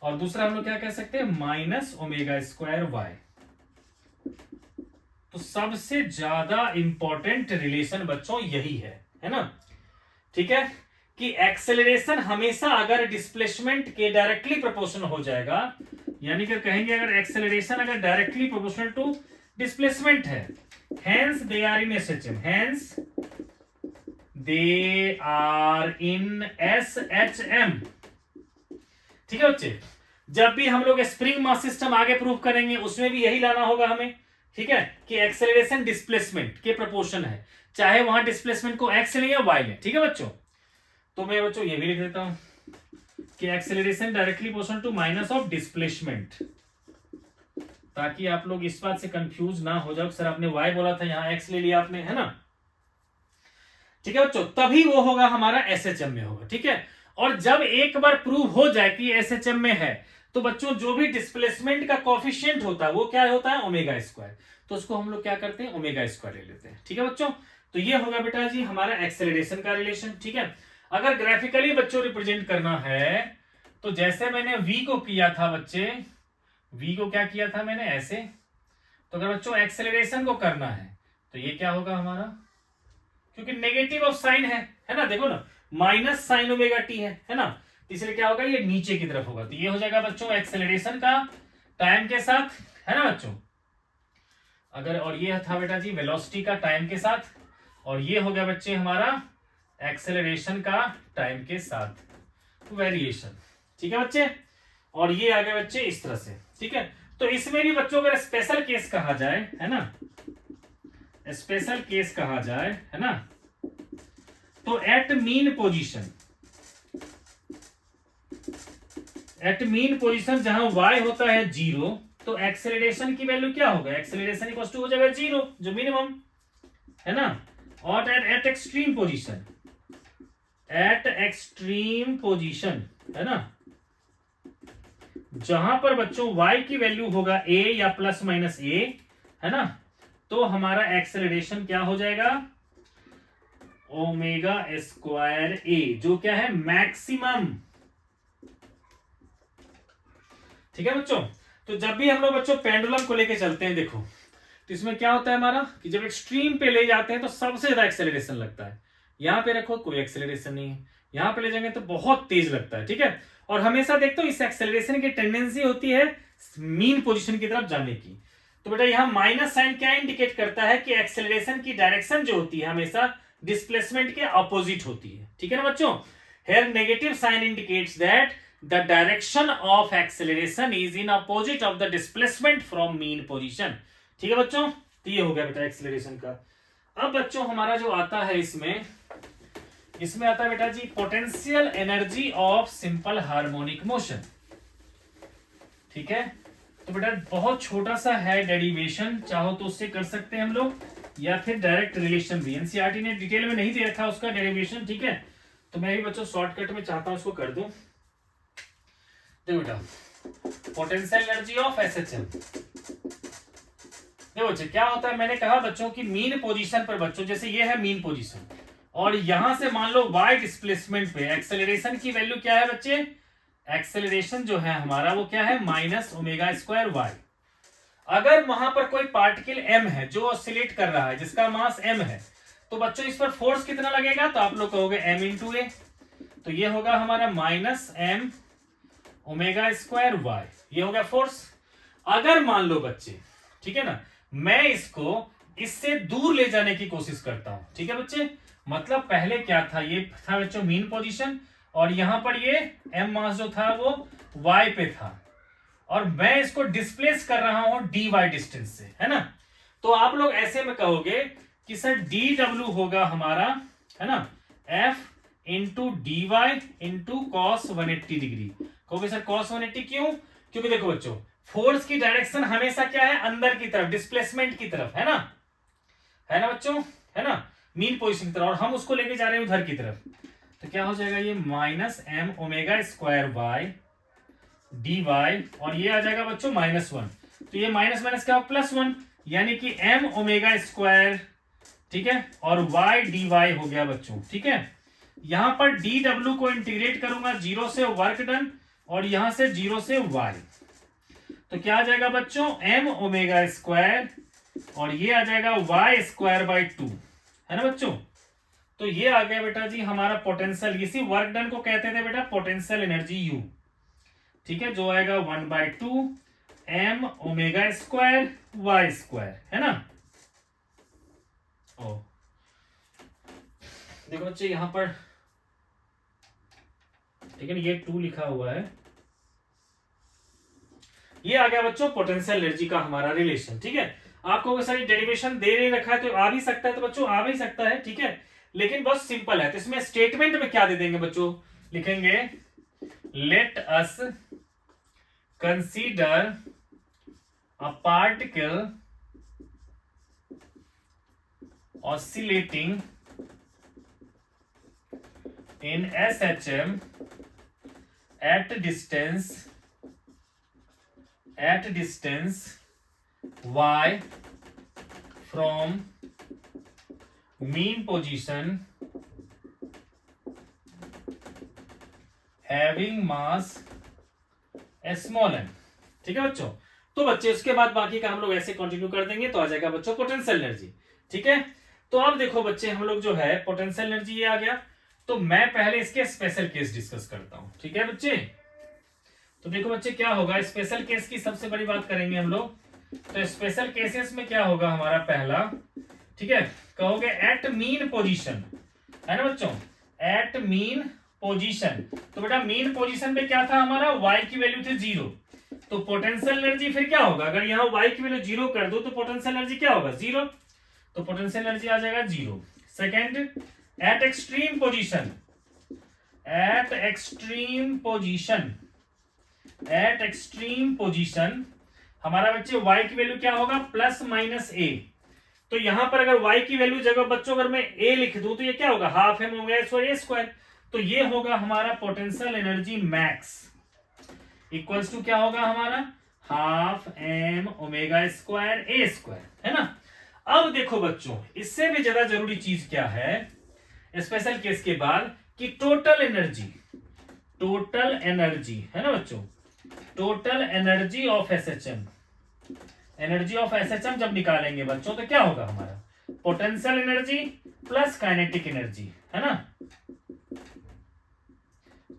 और दूसरा हम लोग क्या कह सकते हैं, माइनस ओमेगा स्क्वायर वाई। तो सबसे ज्यादा इंपॉर्टेंट रिलेशन बच्चों यही है ना, ठीक है, कि एक्सेलरेशन हमेशा अगर डिस्प्लेसमेंट के डायरेक्टली प्रोपोर्शनल हो जाएगा, यानी कि कहेंगे अगर एक्सेलरेशन अगर डायरेक्टली प्रोपोर्शनल टू डिस्प्लेसमेंट है, hence they are in SHM, hence they are in SHM. ठीक है बच्चे, जब भी हम लोग स्प्रिंग मास सिस्टम आगे प्रूव करेंगे उसमें भी यही लाना होगा हमें, ठीक है, कि एक्सेलरेशन डिस्प्लेसमेंट के प्रोपोर्शन है, चाहे वहां डिस्प्लेसमेंट को एक्स ले या वाई ले। ठीक है बच्चों, तो मैं बच्चों ये भी लिख देता हूं कि acceleration directly proportional to minus of displacement, ताकि आप लोग इस बात से कंफ्यूज ना हो जाओ, सर आपने वाई बोला था यहां एक्स ले लिया आपने, है ना। ठीक है बच्चों, तभी वो होगा हमारा एसएचएम में होगा। ठीक है, और जब एक बार प्रूव हो जाए कि एसएचएम में है तो बच्चों जो भी डिस्प्लेसमेंट का कोफिशिएंट होता है वो क्या होता है, ओमेगा स्क्वायर, तो उसको हम लोग क्या करते हैं, ओमेगा स्क्वायर ले लेते हैं। ठीक है बच्चों, तो ये होगा बेटा जी हमारा एक्सेलरेशन का रिलेशन। ठीक है, अगर ग्राफिकली बच्चों रिप्रेजेंट करना है तो जैसे मैंने v को किया था बच्चे, v को क्या किया था मैंने ऐसे, तो अगर बच्चों एक्सेलरेशन को करना है तो ये क्या होगा हमारा, क्योंकि नेगेटिव ऑफ साइन है ना, देखो ना माइनस साइन ओमेगा टी है ना, इसलिए क्या होगा, ये नीचे की तरफ होगा, तो ये हो जाएगा बच्चों एक्सेलरेशन का टाइम के साथ, है ना बच्चों, अगर, और ये था बेटा जी वेलोसिटी का टाइम के साथ, और ये हो गया बच्चे हमारा एक्सेलरेशन का टाइम के साथ वेरिएशन। ठीक है बच्चे, और ये आ गया बच्चे इस तरह से। ठीक है, तो इसमें भी बच्चों अगर स्पेशल केस कहा जाए, है ना, स्पेशल केस कहा जाए, है ना, तो एट मीन पोजीशन जहां y होता है 0, तो एक्सेलरेशन की वैल्यू क्या होगा, एक्सेलरेशन इक्वल टू हो जाएगा 0, जो मिनिमम है ना, और एट एक्सट्रीम पोजीशन, है ना, जहां पर बच्चों y की वैल्यू होगा a या प्लस माइनस a, है ना, तो हमारा एक्सेलरेशन क्या हो जाएगा, ओमेगा स्क्वायर a, जो क्या है मैक्सिमम। ठीक है बच्चों, तो जब भी हम लोग बच्चों पेंडुलम को लेके चलते हैं, देखो तो इसमें क्या होता है हमारा, कि जब एक्सट्रीम पे ले जाते हैं तो सबसे ज्यादा एक्सेलरेशन लगता है, यहां पे रखो कोई एक्सेलरेशन नहीं है, यहां पे ले जाएंगे तो बहुत तेज लगता है। ठीक है, और हमेशा देखते हो इस एक्सेलरेशन की टेंडेंसी होती है मीन पोजीशन की तरफ जाने की, तो बेटा यहां माइनस साइन क्या इंडिकेट करता है कि एक्सेलरेशन की डायरेक्शन जो होती है हमेशा डिस्प्लेसमेंट के अपोजिट होती है। ठीक है ना बच्चों, here negative sign indicates that the direction of acceleration is in opposite of the displacement from mean position. ठीक है बच्चों, तो ये हो गया बेटा एक्सेलरेशन का। अब बच्चों हमारा जो आता है इसमें आता है बेटा जी potential energy of simple harmonic motion. ठीक है, तो बेटा बहुत छोटा सा है डेरिवेशन, चाहो तो उससे कर सकते हैं हम लोग, या फिर डायरेक्ट रिलेशन भी। एनसीईआरटी ने डिटेल में नहीं दे रखा उसका डेरिवेशन, ठीक है, तो मैं भी बच्चों शॉर्टकट में चाहता हूं उसको कर दूं। देखो बेटा, पोटेंशियल एनर्जी ऑफ एसएचएम, देखो बच्चे क्या होता है, मैंने कहा बच्चों की मीन पोजीशन पर, बच्चों जैसे ये है मीन पोजीशन, और यहां से मान लो वाई डिस्प्लेसमेंट पे एक्सेलरेशन की वैल्यू क्या है बच्चे, एक्सेलरेशन जो है हमारा वो क्या है, माइनस ओमेगा स्क्वायर वाई। अगर वहां पर कोई पार्टिकल एम है जो ऑसिलेट कर रहा है, जिसका मास एम है, तो बच्चों इस पर फोर्स कितना लगेगा, तो आप लोग कहोगे एम इंटू ए, तो ये होगा हमारा minus m omega square y, ये हो गया फोर्स। अगर मान लो बच्चे, ठीक है ना, मैं इसको इससे दूर ले जाने की कोशिश करता हूं, ठीक है बच्चे, मतलब पहले क्या था, ये था बच्चों मीन पोजीशन, और यहां पर ये एम मास जो था वो वाई पे था, और मैं इसको डिस्प्लेस कर रहा हूं डी वाई डिस्टेंस से, है ना, तो आप लोग ऐसे में कहोगे कि सर डी डब्ल्यू होगा हमारा, है ना, F into d y into cos 180 degree. कहोगे सर कॉस 180 क्यों, क्योंकि देखो बच्चों फोर्स की डायरेक्शन हमेशा क्या है, अंदर की तरफ, डिस्प्लेसमेंट की तरफ, है ना बच्चों, है ना, मीन पोजीशन की तरफ, और हम उसको लेके जा रहे हैं उधर की तरफ, तो क्या हो जाएगा ये minus m omega square y d y, और ये आ जाएगा बच्चों माइनस 1, तो ये माइनस माइनस क्या हो प्लस 1, यानी कि एम ओमेगा स्क्वायर, ठीक है, और वाई डी वाई हो गया बच्चों, ठीक है। यहां पर डी डब्ल्यू को इंटीग्रेट करूंगा, जीरो से वर्क डन, और यहां से जीरो से वाई, तो क्या आ जाएगा बच्चों एम ओमेगा स्क्वायर, और ये आ जाएगा वाई स्क्वायर बाई 2, है ना बच्चों। तो ये आ गया बेटा जी हमारा पोटेंशियल, इसी वर्क डन को कहते थे बेटा पोटेंशियल एनर्जी यू, ठीक है, जो आएगा 1/2 m omega square Y square, है ना। ओ देखो बच्चे यहां पर, ठीक है ना, ये 2 लिखा हुआ है, ये आ गया बच्चों पोटेंशियल एनर्जी का हमारा रिलेशन, ठीक है। आपको सारी डेरिवेशन दे नहीं रखा है तो आ भी सकता है, तो बच्चों आ भी सकता है, ठीक है, लेकिन बहुत सिंपल है। तो इसमें स्टेटमेंट में क्या दे देंगे बच्चों, लिखेंगे let us consider a particle oscillating in SHM at distance y from mean position having mass small n, ठीक है बच्चों। तो बच्चे उसके बाद बाकी का हम लोग ऐसे कंटिन्यू कर देंगे, तो आ जाएगा बच्चों पोटेंशियल एनर्जी, ठीक है। तो अब देखो बच्चे हम लोग जो है पोटेंशियल एनर्जी ये आ गया, तो मैं पहले इसके स्पेशल केस डिस्कस करता हूं, ठीक है बच्चे। तो देखो बच्चे क्या होगा, स्पेशल केस की सबसे बड़ी बात करेंगे हम लोग। तो स्पेशल केसेस में क्या होगा हमारा पहला, ठीक है, कहोगे एट मीन पोजीशन, है ना बच्चों, एट मीन पोजीशन। तो बेटा मीन पोजीशन पे क्या था हमारा, y की वैल्यू थी 0, तो पोटेंशियल एनर्जी फिर क्या होगा, अगर यहाँ y की वैल्यू 0 कर दो तो पोटेंशियल एनर्जी क्या होगा 0, तो पोटेंशियल एनर्जी आ जाएगा 0। Second eight extreme position, eight extreme position, eight extreme position हमारा बच्चे y की वैल्यू क्या होगा प्लस माइनस a। तो यहां पर अगर y की वैल्यू जगह बच्चों अगर मैं a लिख दूं तो ये क्या होगा हाफ एम ओमेगा स्क्वायर, तो ये होगा हमारा potential energy max equals to क्या होगा हमारा हाफ एम ओमेगा स्क्वायर ए स्क्वायर, है ना। अब देखो बच्चों इससे भी ज्यादा जरूरी चीज क्या है स्पेशल केस के बाद, कि टोटल एनर्जी है ना बच्चों, total energy of SHM, energy of SHM जब निकालेंगे बच्चों तो क्या होगा हमारा potential energy plus kinetic energy, है ना।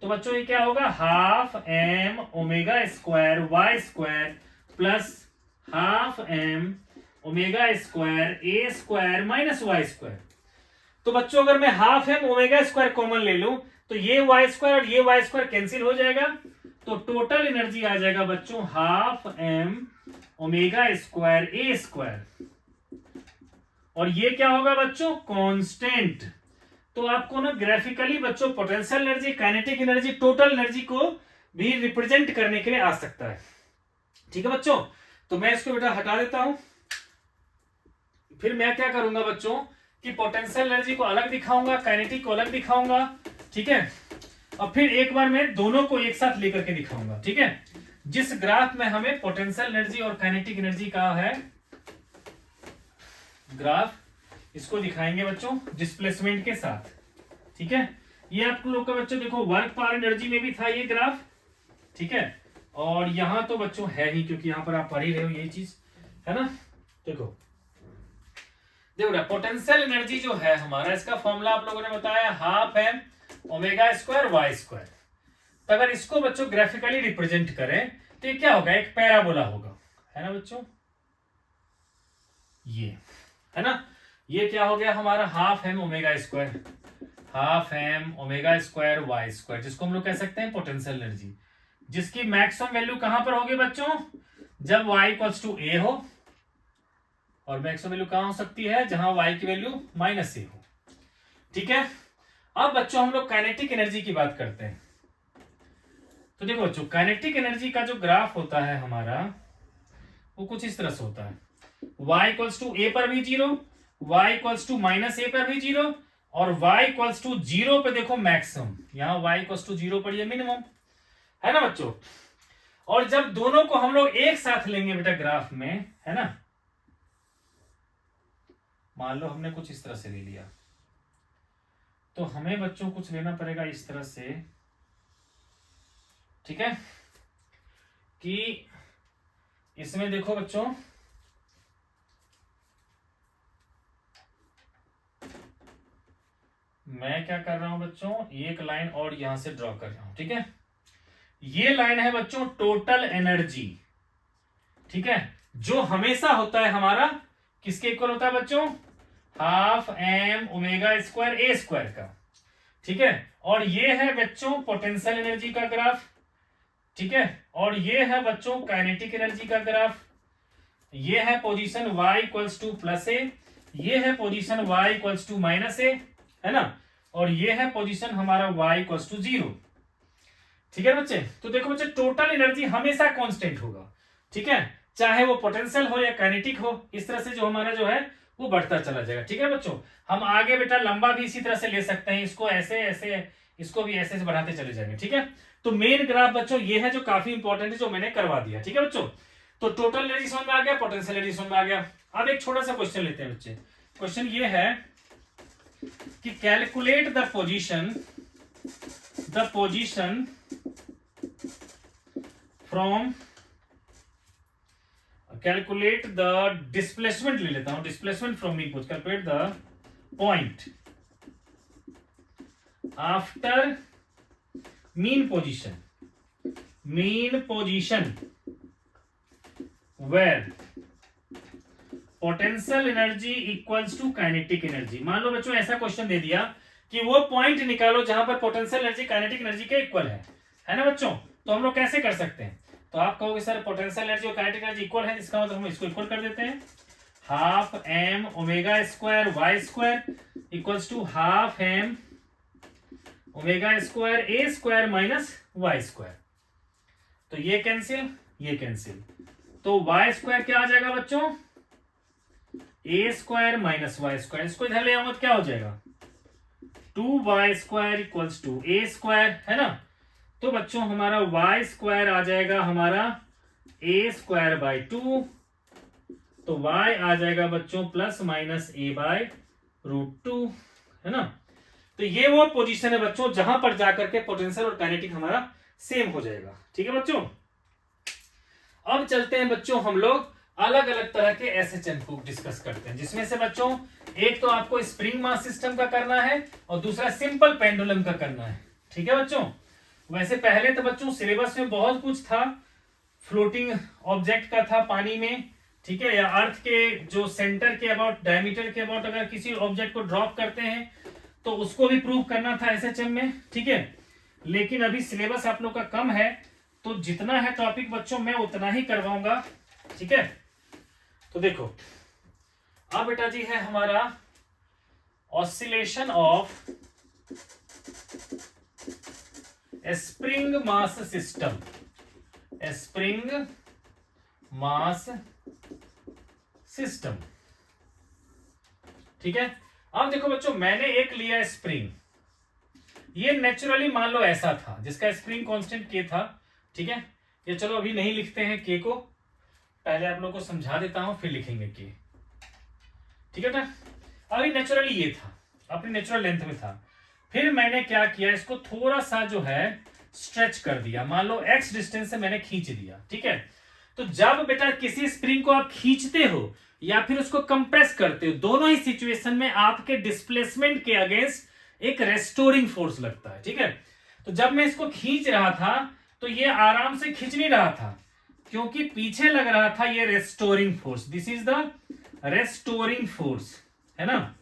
तो बच्चों ये क्या होगा half M omega square Y square plus half M omega square ए स्क्वायर माइनस वाई स्क्वायर। तो बच्चों अगर मैं half M omega square common ले लूं तो ये वाई स्क्वायर और ये वाई स्क्वायर कैंसिल हो जाएगा, तो टोटल एनर्जी आ जाएगा बच्चों हाफ एम ओमेगा स्क्वायर ए स्क्वायर, और ये क्या होगा बच्चों कांस्टेंट। तो आपको ना ग्राफिकली बच्चों potential energy kinetic energy total energy को भी रिप्रेजेंट करने के लिए आ सकता है, ठीक है बच्चों, तो मैं इसको बेटा हटा देता हूं। फिर मैं क्या करूंगा बच्चों कि पोटेंशियल एनर्जी को अलग दिखाऊंगा, काइनेटिक को अलग दिखाऊंगा, ठीक है। और फिर एक बार मैं दोनों को एक साथ लेकर के दिखाऊंगा, ठीक है। जिस ग्राफ में हमें पोटेंशियल एनर्जी और काइनेटिक एनर्जी का है ग्राफ, इसको दिखाएंगे बच्चों डिस्प्लेसमेंट के साथ, ठीक है। ये आप लोग का बच्चों देखो वर्क पावर एनर्जी में भी था ये ग्राफ, ठीक है। और यहां तो बच्चों है ही, क्योंकि यहां पर आप पढ़ ही रहे हो ये चीज, है ना। देखो देखो पोटेंशियल एनर्जी जो है हमारा, इसका फॉर्मूला आप लोगों ने बताया half M omega square Y square. तो अगर इसको बच्चों ग्राफिकली रिप्रेजेंट करें तो ये क्या होगा, एक पैराबोला होगा, है ना बच्चों। ये है ना, ये क्या हो गया हमारा half M omega square, half M omega square Y square, जिसको हम लोग कह सकते हैं पोटेंशियल एनर्जी, जिसकी मैक्सिमम वैल्यू कहां पर होगी बच्चों, जब y इक्वल्स टू ए हो, और मैक्सिमम वैल्यू कहां हो सकती है, जहां y की वैल्यू माइनस ए हो, ठीक है। अब बच्चों हम लोग काइनेटिक एनर्जी की बात करते हैं। तो देखो बच्चों काइनेटिक एनर्जी का जो ग्राफ होता है हमारा, वो कुछ इस तरह से होता है, y इक्वल्स टू ए पर भी 0, y इक्वल्स टू माइनस ए पर भी 0, और y इक्वल्स टू 0 पे देखो मैक्सिमम, यहां y इक्वल्स टू 0 पर ये मिनिमम, है ना बच्चों। और जब दोनों को हम लोग एक साथ लेंगे बेटा ग्राफ में, है ना, मान लो हमने कुछ इस तरह से ले लिया, तो हमें बच्चों कुछ लेना पड़ेगा इस तरह से, ठीक है, कि इसमें देखो बच्चों मैं क्या कर रहा हूं बच्चों, एक लाइन और यहां से ड्रॉ कर रहा हूं, ठीक है। ये लाइन है बच्चों टोटल एनर्जी, ठीक है, जो हमेशा होता है हमारा किसके इक्वल होता है बच्चों, हाफ एम ओमेगा स्क्वायर ए स्क्वायर का, ठीक है। और ये है बच्चों पोटेंशियल एनर्जी का ग्राफ, ठीक है। और ये है बच्चों काइनेटिक एनर्जी का ग्राफ, ये है position y equals to plus A, ये है position y equals to minus A, है ना। और ये है पोजीशन हमारा y इक्वल्स टू 0, ठीक है बच्चे। तो देखो बच्चे टोटल एनर्जी हमेशा कांस्टेंट होगा, ठीक है, चाहे वो पोटेंशियल हो या काइनेटिक हो, इस तरह से जो हमारा जो है वो बढ़ता चला जाएगा, ठीक है बच्चों। हम आगे बेटा लंबा भी इसी तरह से ले सकते हैं, इसको ऐसे ऐसे, इसको भी ऐसे बढ़ाते चले जाएंगे, ठीक है। तो मेन ग्राफ बच्चों ये है जो काफी इंपॉर्टेंट है, जो मैंने करवा दिया, ठीक है बच्चों। तो टोटल एनर्जी समझ में आ गया, पोटेंशियल एनर्जी समझ में आ गया। अब एक छोटा सा क्वेश्चन लेते हैं बच्चे। क्वेश्चन ये है कि calculate the position from, calculate the displacement ले लेता हूं, डिस्प्लेसमेंट फ्रॉम नहीं पूछ, calculate the point after mean position where potential energy equals to kinetic energy. मान लो बच्चों ऐसा क्वेश्चन दे दिया कि वो पॉइंट निकालो जहां पर पोटेंशियल एनर्जी काइनेटिक एनर्जी के इक्वल है ना बच्चों। तो हम लोग कैसे कर सकते हैं, तो आप कहोगे सर पोटेंशियल एनर्जी और काइनेटिक एनर्जी इक्वल है, इसका मतलब हम इसको इक्वल कर देते हैं, half M omega square Y square equals to half M omega square A square minus Y square. तो ये कैंसिल, तो वाई स्क्वायर क्या आ जाएगा बच्चों, a square minus Y square, इसको इधर ले आऊंगा तो क्या हो जाएगा, 2y square equals to A square, है ना। तो बच्चों हमारा y स्क्वायर आ जाएगा हमारा ए स्क्वायर बाई 2, तो y आ जाएगा बच्चों प्लस माइनस ए बाय √2, है ना। तो ये वो पोजीशन है बच्चों जहां पर जाकर के पोटेंशियल और काइनेटिक हमारा सेम हो जाएगा, ठीक है बच्चों। अब चलते हैं बच्चों हम लोग अलग अलग तरह के एसएचएम को डिस्कस करते हैं, जिसमें से बच्चों एक तो आपको स्प्रिंग मास सिस्टम का करना है और दूसरा सिंपल पेंडुलम का करना है, ठीक है बच्चों। वैसे पहले तो बच्चों सिलेबस में बहुत कुछ था, फ्लोटिंग ऑब्जेक्ट का था पानी में, ठीक है, या अर्थ के जो सेंटर के अबाउट, डायमीटर के अबाउट अगर किसी ऑब्जेक्ट को ड्रॉप करते हैं तो उसको भी प्रूव करना था एसएचएम में, ठीक है। लेकिन अभी सिलेबस आप लोग का कम है, तो जितना है टॉपिक बच्चों मैं उतना ही करवाऊंगा, ठीक है। तो देखो अब बेटा जी है हमारा oscillation of spring mass system, spring mass system. ठीक है, अब देखो बच्चों, मैंने एक लिया स्प्रिंग, ये नेचुरली मान लो ऐसा था, जिसका स्प्रिंग कांस्टेंट के था। ठीक है, ये चलो अभी नहीं लिखते हैं के को, पहले आप लोग को समझा देता हूं फिर लिखेंगे के। ठीक है ना, अभी नेचुरली ये था, अपनी नेचुरल लेंथ में था। फिर मैंने क्या किया, इसको थोड़ा सा जो है स्ट्रेच कर दिया, मान लो एक्स डिस्टेंस से मैंने खींच दिया। ठीक है, तो जब बेटा किसी स्प्रिंग को आप खींचते हो या फिर उसको कंप्रेस करते हो, दोनों ही सिचुएशन में आपके डिस्प्लेसमेंट के अगेंस्ट एक रेस्टोरिंग फोर्स लगता है। ठीक है, तो जब मैं इसको खींच रहा था तो ये आराम से खींच नहीं रहा था, क्योंकि पीछे लग रहा था ये restoring force, this is the restoring force, है ना।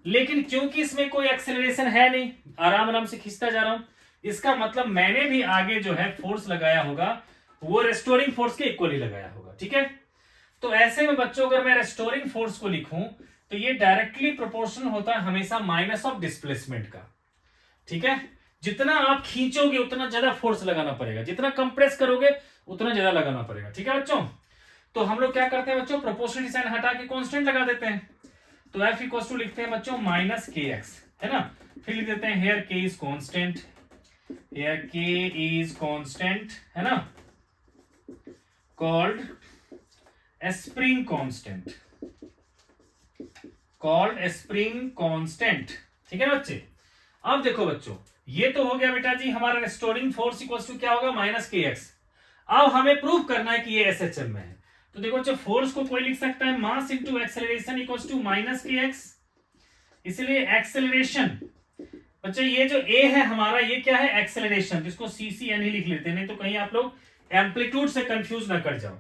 लेकिन क्योंकि इसमें कोई एक्सेलरेशन है नहीं, आराम आराम से खींचता जा रहा हूं, इसका मतलब मैंने भी आगे जो है फोर्स लगाया होगा वो रेस्टोरिंग फोर्स के इक्वली लगाया होगा। ठीक है, तो ऐसे में बच्चों अगर मैं रेस्टोरिंग फोर्स को लिखूं तो ये डायरेक्टली प्रोपोर्शनल होता है हमेशा माइनस ऑफ डिस्प्लेसमेंट का। ठीक है, जितना आप खींचोगे उतना ज्यादा फोर्स लगाना पड़ेगा, जितना कंप्रेस करोगे उतना ज्यादा लगाना पड़ेगा। ठीक है बच्चों, तो हम लोग क्या करते हैं बच्चों, प्रोपोर्शनल साइन हटा के कांस्टेंट लगा देते हैं, तो एफ इक्वल टू लिखते हैं बच्चों माइनस के एक्स, है ना। फिर लिख देते हैं हेयर के इज कांस्टेंट, हेयर के इज कांस्टेंट, है ना, called spring constant, called spring constant. ठीक है बच्चे, अब देखो बच्चों, ये तो हो गया बेटा जी हमारा रेस्टोरिंग फोर्स इक्वल टू क्या होगा, माइनस के एक्स। अब हमें प्रूव करना है कि ये एसएचएम में है, तो देखो बच्चों, फोर्स को कोई लिख सकता है mass into acceleration equal to minus k x, इसलिए एक्सेलरेशन बच्चों, ये जो ए है हमारा, ये क्या है, एक्सेलरेशन, जिसको सीसीएन ही लिख लेते हैं, नहीं तो कहीं आप लोग एम्पलीट्यूड से कंफ्यूज ना कर जाओ।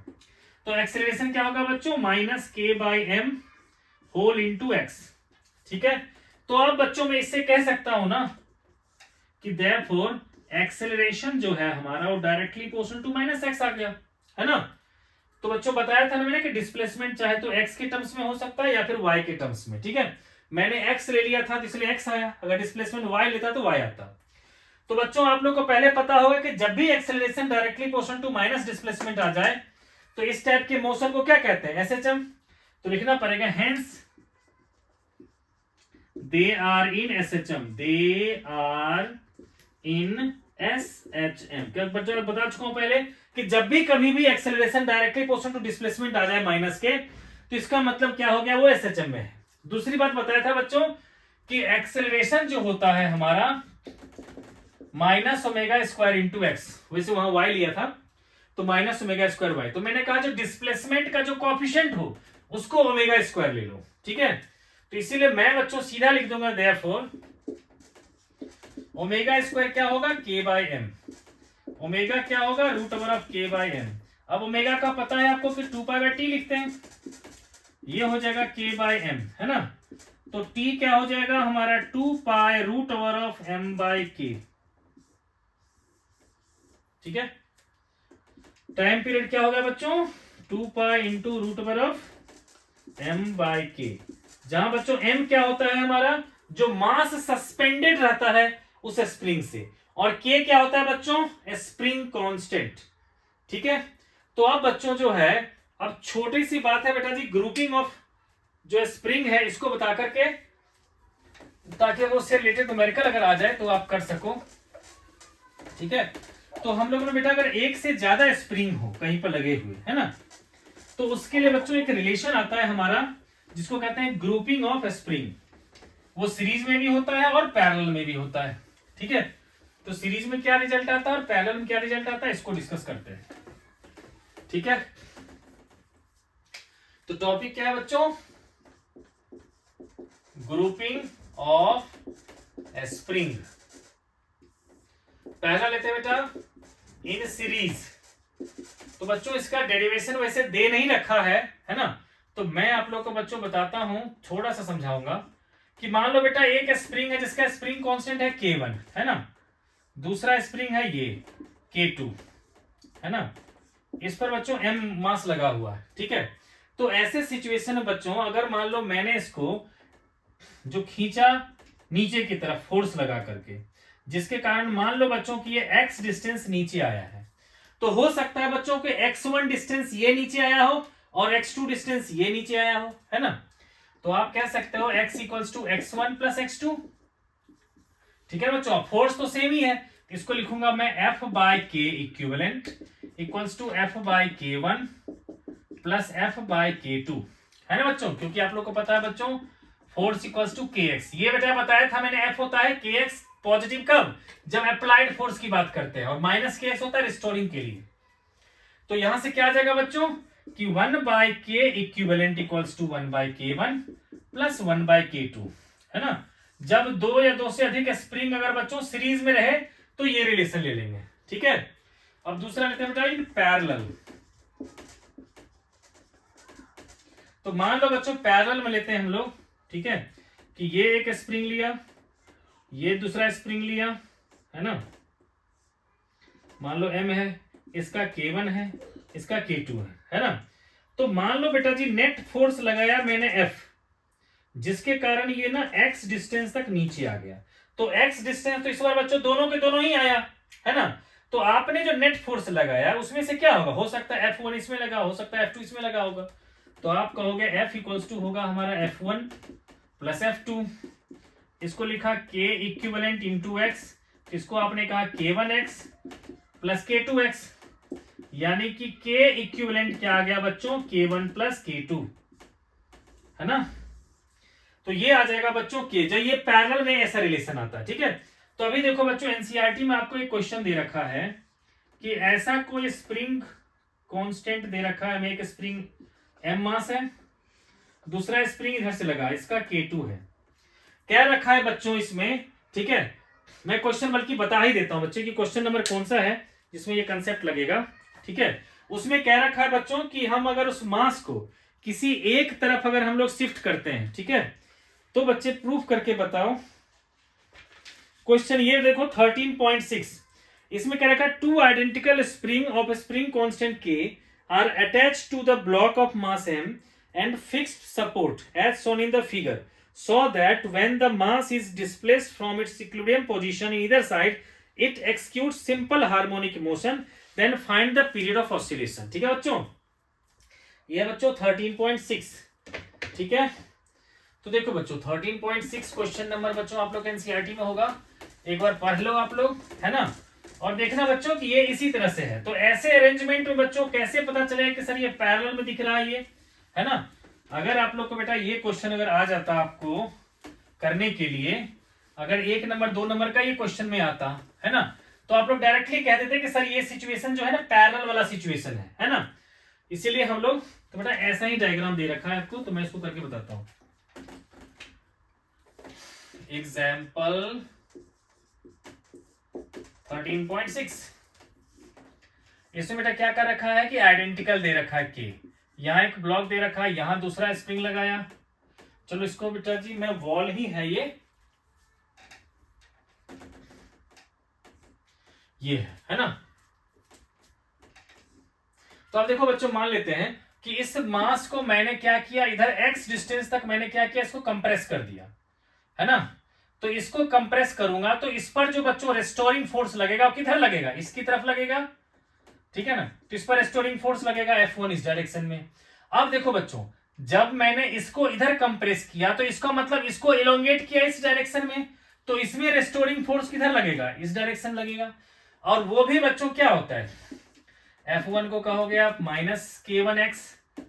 तो एक्सेलरेशन क्या होगा बच्चों, minus k by m whole into x. ठीक है, तो अब बच्चों मैं इससे कह सकता हूं ना कि देयरफॉर एक्सेलरेशन जो है हमारा वो directly proportional to minus X आ गया, है ना। तो बच्चों बताया था ना मैंने कि डिस्प्लेसमेंट चाहे तो एक्स के टर्म्स में हो सकता है या फिर वाई के टर्म्स में। ठीक है, मैंने एक्स ले लिया था तो इसलिए एक्स आया, अगर डिस्प्लेसमेंट वाई लेता तो वाई आता। तो बच्चों आप लोग को पहले पता होगा कि जब भी acceleration directly proportional to minus displacement आ जाए तो इस टाइप के मोशन को क्या कहते हैं, एसएचएम। तो लिखना पड़ेगा hence they are in SHM, they are in SHM. क्या बच्चों बता चुका हूं पहले कि जब भी कभी भी acceleration directly proportional to displacement आ जाए माइनस के, तो इसका मतलब क्या हो गया, वो एसएचएम में है। दूसरी बात बताया था बच्चों कि एक्सेलरेशन जो होता है हमारा minus omega square into x, वैसे वहां वाई लिया था तो माइनस ओमेगा स्क्वायर वाई, तो मैंने कहा जो डिस्प्लेसमेंट का जो कोएफिशिएंट हो उसको ओमेगा स्क्वायर ले लो। ठीक है, तो इसीलिए मैं बच्चों सीधा लिख दूंगा देयरफॉर ओमेगा स्क्वायर क्या होगा, के बाई एम, ओमेगा क्या होगा, रूट ओवर ऑफ के बाई एम। अब ओमेगा का पता है आपको, फिर 2 पाई बाई टी लिखते हैं, ये हो जाएगा के बाई एम, है ना। तो टी क्या हो जाएगा हमारा, 2 pi root over of m by k. ठीक है, टाइम पीरियड क्या हो गया बच्चों, 2 pi into root over of m by k, जहां बच्चों एम क्या होता है हमारा, जो मास सस्पेंडेड रहता है उस स्प्रिंग से, और के क्या होता है बच्चों, स्प्रिंग कांस्टेंट। ठीक है, तो अब बच्चों जो है, अब छोटी सी बात है बेटा जी, ग्रुपिंग ऑफ जो स्प्रिंग है इसको बता करके, ताकि अगर उससे रिलेटेड न्यूमेरिकल अगर आ जाए तो आप कर सको। ठीक है, तो हम लोगों ने बेटा अगर एक से ज्यादा स्प्रिंग हो कहीं पर लगे हुए, है ना, तो उसके लिए बच्चों एक रिलेशन आता है हमारा जिसको कहते हैं ग्रुपिंग ऑफ स्प्रिंग। वो सीरीज में भी होता है और पैरेलल में भी होता है। ठीक है, तो सीरीज में क्या रिजल्ट आता है और पैरेलल में क्या रिजल्ट आता है, इसको डिस्कस करते हैं। ठीक है, तो टॉपिक क्या है बच्चों, ग्रुपिंग ऑफ स्प्रिंग। पहला लेते हैं बेटा इन सीरीज। तो बच्चों इसका डेरिवेशन वैसे दे नहीं रखा है ना, तो मैं आप लोग को बच्चों बताता हूं, थोड़ा सा समझाऊंगा कि मान लो बेटा एक स्प्रिंग है जिसका स्प्रिंग कांस्टेंट है K1, है ना, दूसरा स्प्रिंग है ये K2, है ना, इस पर बच्चों M मास लगा हुआ है। ठीक है, तो ऐसे सिचुएशन में बच्चों अगर मान लो मैंने इसको जो खींचा नीचे की तरफ फोर्स लगा करके, जिसके कारण मान लो बच्चों की ये x डिस्टेंस नीचे आया है, तो हो सकता है बच्चों के x1 डिस्टेंस ये नीचे आया हो और x2 डिस्टेंस ये नीचे आया हो, है ना। तो आप कह सकते हो x equals to x1 plus x2। ठीक है बच्चों, फोर्स तो सेम ही है, इसको लिखूंगा मैं F by k equivalent equals to F by K1 plus F by K2, है ना बच्चों। क्योंकि आप लोग को पता है बच्चों फोर्स इक्वल्स टू kx, ये बेटा बताया था मैंने, F होता है kx पॉजिटिव कब, जब अप्लाइड फोर्स की बात करते हैं, और माइनस kx होता है रिस्टोरिंग के लिए। तो यहां से क्या आ जाएगा बच्चों कि 1 by k equivalent equals to 1 by K1 plus 1 by K2, है ना। जब दो या दो से अधिक स्प्रिंग अगर बच्चों सीरीज में रहे तो ये रिलेशन ले लेंगे, ठीक है। अब दूसरा लेते हैं बेटा इन पैरेलल। तो मान लो बच्चों पैरेलल में लेते हैं हम लोग, ठीक है, कि ये एक स्प्रिंग लिया, ये दूसरा स्प्रिंग लिया, है ना। मान लो M है, इसका K1 है, इसका K2 है ना। तो मान लो बेटा जी नेट फोर्स लगाया मैंने F, जिसके कारण ये ना x डिस्टेंस तक नीचे आ गया। तो x डिस्टेंस तो इस बार बच्चों दोनों के दोनों ही आया, है ना। तो आपने जो नेट फोर्स लगाया उसमें से क्या होगा, हो सकता है F1 इसमें लगा, हो सकता है F2 इसमें लगा होगा। तो आप कहोगे F इक्वल्स टू होगा हमारा F1 प्लस F2, इसको लिखा K इक्विवेलेंट इंटू एक्स, इसको आपने कहा K1x प्लस K2x, यानी कि K इक्विवेलेंट क्या आ गया बच्चों K1 प्लस K2, है ना। तो ये आ जाएगा बच्चों के, जब ये पैरेलल में ऐसा रिलेशन आता है, ठीक है। तो अभी देखो बच्चों एनसीईआरटी में आपको एक क्वेश्चन दे रखा है कि ऐसा कोई स्प्रिंग कांस्टेंट दे रखा है, हमें एक स्प्रिंग m मास है, दूसरा स्प्रिंग इधर से लगा, इसका K2 है, क्या रखा है बच्चों इसमें, ठीक है। मैं क्वेश्चन बल्कि बता ही देता हूं बच्चे कि क्वेश्चन नंबर कौन सा है जिसमें ये कंसेप्ट लगेगा, ठीक है। उसमें क्या रखा है बच्चों कि हम अगर उस मास को किसी एक तरफ अगर हम लोग शिफ्ट करते हैं, ठीक है, तो बच्चे प्रूफ करके बताओ। क्वेश्चन ये देखो 13.6, इसमें क्या रखा है, two identical spring of spring constant K are attached to the block of mass M and fixed support as shown in the figure, so that when the mass is displaced from its equilibrium position in either side it executes simple harmonic motion, then find the period of oscillation। ठीक है बच्चों, ये बच्चों 13.6, ठीक है। तो देखो बच्चों 13.6 क्वेश्चन नंबर बच्चों आप लोग एनसीईआरटी में होगा, एक बार पढ़ लो आप लोग, है ना। और देखना बच्चों कि ये इसी तरह से है। तो ऐसे अरेंजमेंट में बच्चों कैसे पता चलेगा कि सर ये पैरेलल में दिख रहा है, ये है ना। अगर आप लोग को बेटा ये क्वेश्चन अगर आ जाता आपको करने के लिए, अगर 1 नंबर 2 नंबर का ये क्वेश्चन में आता, है ना, तो आप लोग डायरेक्टली कह देते कि सर ये सिचुएशन जो है ना पैरेलल वाला सिचुएशन है ना। इसीलिए हम लोग, तो बेटा ऐसा ही डायग्राम दे रखा है आपको, तो मैं इसको करके बताता हूं। एग्जाम्पल 13.6, इसमें बेटा क्या कर रखा है कि आइडेंटिकल दे रखा है K, यहां एक ब्लॉक दे रखा है, यहां दूसरा स्प्रिंग लगाया। चलो इसको बेटा जी मैं वॉल ही है ये है ना। तो अब देखो बच्चों मान लेते हैं कि इस मास को मैंने क्या किया, इधर x डिस्टेंस तक मैंने क्या किया, इसको कंप्रेस कर दिया, है ना। तो इसको कंप्रेस करूंगा तो इस पर जो बच्चों रेस्टोरिंग फोर्स लगेगा वो किधर लगेगा, इसकी तरफ लगेगा, ठीक है ना। तो इस पर रेस्टोरिंग फोर्स लगेगा F1 इस डायरेक्शन में। अब देखो बच्चों जब मैंने इसको इधर कंप्रेस किया तो इसका मतलब इसको एलोंगेट किया इस डायरेक्शन में, तो इसमें रेस्टोरिंग फोर्स किधर लगेगा, इस डायरेक्शन लगेगा। और वो भी बच्चों क्या होता है, F1 को कहोगे आप माइनस K1x,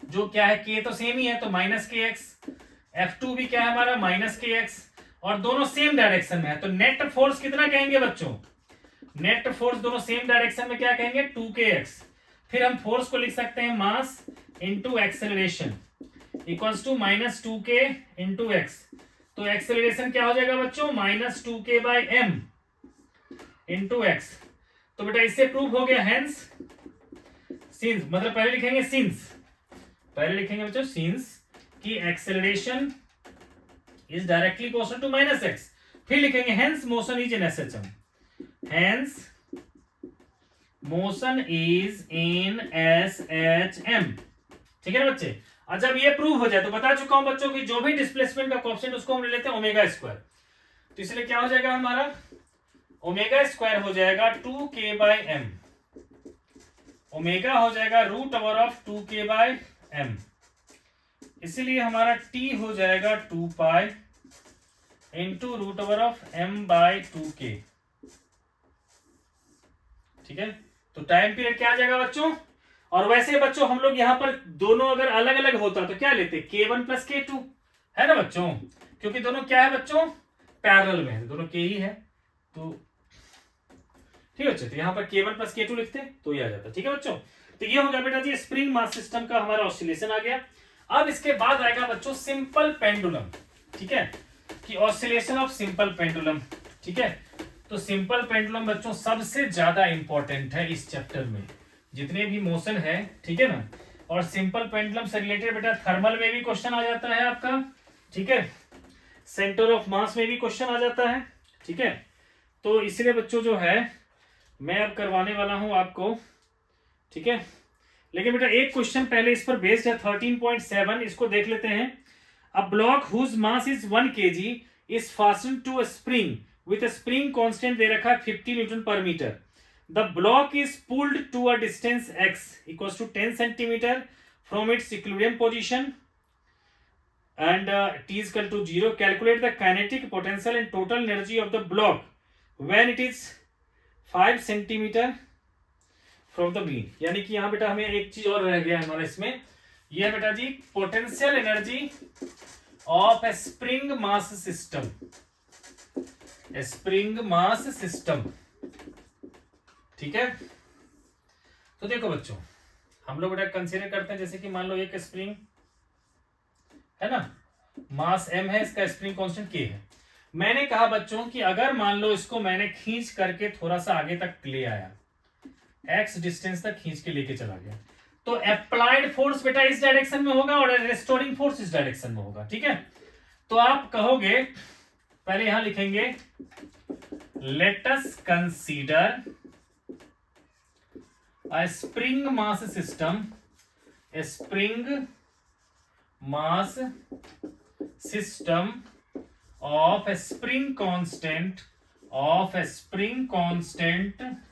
जो क्या है K तो सेम ही है तो माइनस KX, F2 भी क्या है हमारा माइनस KX, और दोनों सेम डायरेक्शन में है। तो नेट फोर्स कितना कहेंगे बच्चों, नेट फोर्स दोनों सेम डायरेक्शन में क्या कहेंगे 2kx। फिर हम फोर्स को लिख सकते हैं mass into acceleration equals to minus 2k into x. तो एक्सेलरेशन क्या हो जाएगा बच्चों minus 2k by m into x. तो बेटा इससे प्रूव हो गया हेंस सिंस, मतलब पहले लिखेंगे सिंस, पहले लिखेंगे बच्चों सिंस की acceleration is directly proportional to minus x. फिर लिखेंगे hence motion is in SHM, hence motion is in SHM, ठीक है ना बच्चे। और जब ये प्रूव हो जाए तो बता चुका हूं बच्चों की जो भी डिस्प्लेसमेंट का कोएफिशिएंट उसको हम ले लेते हैं ओमेगा स्क्वायर। तो इसलिए क्या हो जाएगा हमारा ओमेगा स्क्वायर हो जाएगा 2k बाई m, ओमेगा हो जाएगा √2k/m, इसीलिए हमारा t हो जाएगा 2π इंटू √m/2k। ठीक है, तो टाइम पीरियड क्या आ जाएगा बच्चों। और वैसे बच्चों हम लोग यहां पर दोनों अगर अलग अलग होता तो क्या लेते, k1 + k2, है ना बच्चों, क्योंकि दोनों क्या है बच्चों, पैरेलल में है, दोनों k ही है। तो ठीक है बच्चों, तो यहाँ पर k1 + k2 लिखते तो ये आ जाता। ठीक है बच्चों, तो ये हो गया बेटा जी स्प्रिंग मास सिस्टम का हमारा ऑसिलेशन आ गया। अब इसके बाद आएगा बच्चों सिंपल पेंडुलम। ठीक है, कि ऑसिलेशन ऑफ सिंपल पेंडुलम। ठीक है, तो सिंपल पेंडुलम बच्चों सबसे ज्यादा इंपॉर्टेंट है इस चैप्टर में, जितने भी मोशन है। ठीक है ना, और सिंपल पेंडुलम से रिलेटेड बेटा थर्मल में भी क्वेश्चन आ जाता है आपका। ठीक है, सेंटर ऑफ मास में भी क्वेश्चन आ जाता है। ठीक है, तो इसलिए बच्चों जो है मैं अब करवाने वाला हूं आपको। ठीक है, लेकिन बेटा एक क्वेश्चन पहले इस पर बेस्ड है 13.7, इसको देख लेते हैं। A block whose mass is 1 kg is fasten to a spring with a spring constant दे रखा है 50 Nm/m। The block is pulled to a distance x equals to 10 cm from its equilibrium position and t is equal to 0. Calculate the kinetic potential and total energy of the block when it is 5 cm from the mean। यानी कि यहाँ बेटा हमें एक चीज और रह गया है हमारा इसमें, यह बेटा जी potential energy of a spring mass system, spring mass system. ठीक है, तो देखो बच्चों हम लोग बेटा कंसीडर करते हैं, जैसे कि मान लो एक स्प्रिंग है ना, मास m है, इसका स्प्रिंग कांस्टेंट k है। मैंने कहा बच्चों कि अगर मान लो इसको मैंने खींच करके थोड़ा सा आगे तक ले आया, x डिस्टेंस तक खींच के लेके चला गया, तो अप्लाइड फोर्स बेटा इस डायरेक्शन में होगा और रेस्टोरिंग फोर्स इस डायरेक्शन में होगा। ठीक है, तो आप कहोगे, पहले यहां लिखेंगे let us consider a spring mass system, spring mass system of a spring constant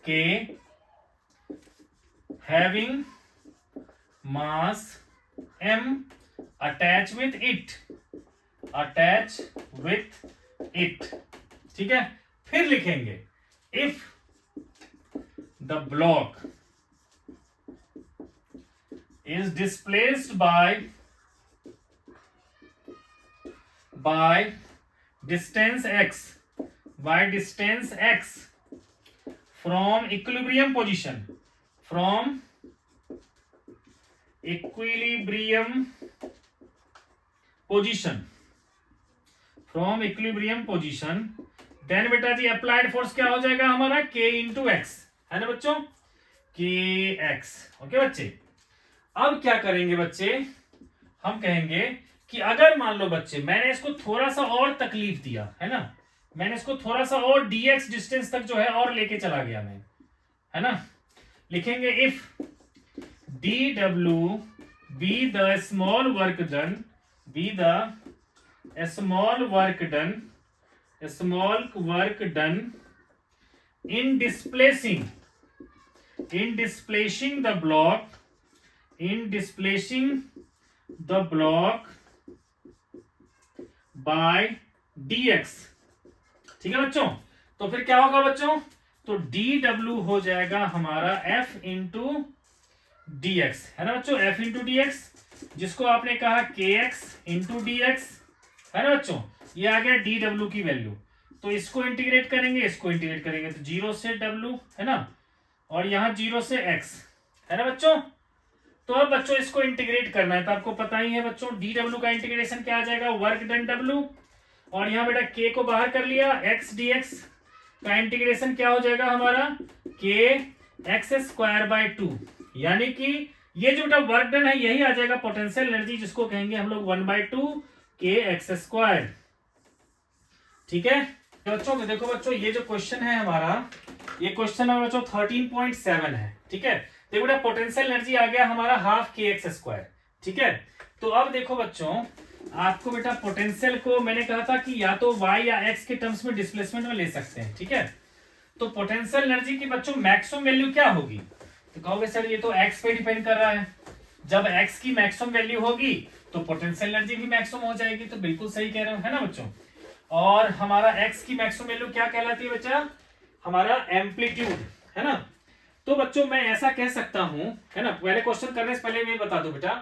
k having mass m attached with it। ठीक है, फिर लिखेंगे if the block is displaced by distance x from equilibrium position, then बेटा जी applied force क्या हो जाएगा हमारा k इंटू एक्स, है ना बच्चों, kx। ओके बच्चे, अब क्या करेंगे बच्चे, हम कहेंगे कि अगर मान लो बच्चे मैंने इसको थोड़ा सा और तकलीफ दिया, है ना, मैंने इसको थोड़ा सा और dx डिस्टेंस तक जो है और लेके चला गया मैं, है ना, लिखेंगे if dw be the small work done in displacing the block by dx। ठीक है बच्चों, तो फिर क्या होगा बच्चों, तो dw हो जाएगा हमारा f इंटू dx, है ना बच्चों, f इंटू dx, जिसको आपने कहा kx इंटू dx, है ना बच्चों, ये आ गया dw की वैल्यू। तो इसको इंटीग्रेट करेंगे, इसको इंटीग्रेट करेंगे, तो 0 से w, है ना, और यहां 0 से x, है ना बच्चों। तो अब बच्चों इसको इंटीग्रेट करना है, तो आपको पता ही है बच्चों dw का इंटीग्रेशन क्या आ जाएगा, वर्क डन w, और यहां बेटा k को बाहर कर लिया, x dx का इंटीग्रेशन क्या हो जाएगा हमारा k x²/2, यानी कि ये जो बेटा वर्क डन है यही आ जाएगा पोटेंशियल एनर्जी, जिसको कहेंगे हम लोग 1/2 kx²। ठीक है बच्चों, तो देखो बच्चों ये जो क्वेश्चन है हमारा, ये क्वेश्चन है बच्चों 13.7 है। ठीक है, देखो बेटा पोटेंशियल एनर्जी आ गया हमारा ½ kx²। ठीक है, तो अब देखो बच्चों आपको बेटा पोटेंशियल को मैंने कहा था कि या तो y या x के टर्म्स में डिस्प्लेसमेंट में ले सकते हैं। ठीक है, तो पोटेंशियल एनर्जी की बच्चों मैक्सिमम वैल्यू क्या होगी, तो कहोगे सर ये तो एक्स पे डिपेंड कर रहा है, जब एक्स की मैक्सिमम वैल्यू होगी तो पोटेंशियल एनर्जी भी मैक्सिमम हो जाएगी। तो बिल्कुल सही कह रहे हो, है ना बच्चों। और हमारा एक्स की मैक्सिमम वैल्यू क्या कहलाती है बच्चा, हमारा एम्पलीट्यूड, है ना। तो बच्चों मैं ऐसा कह सकता हूं, है ना, पहले क्वेश्चन करने से पहले मैं बता दूं बेटा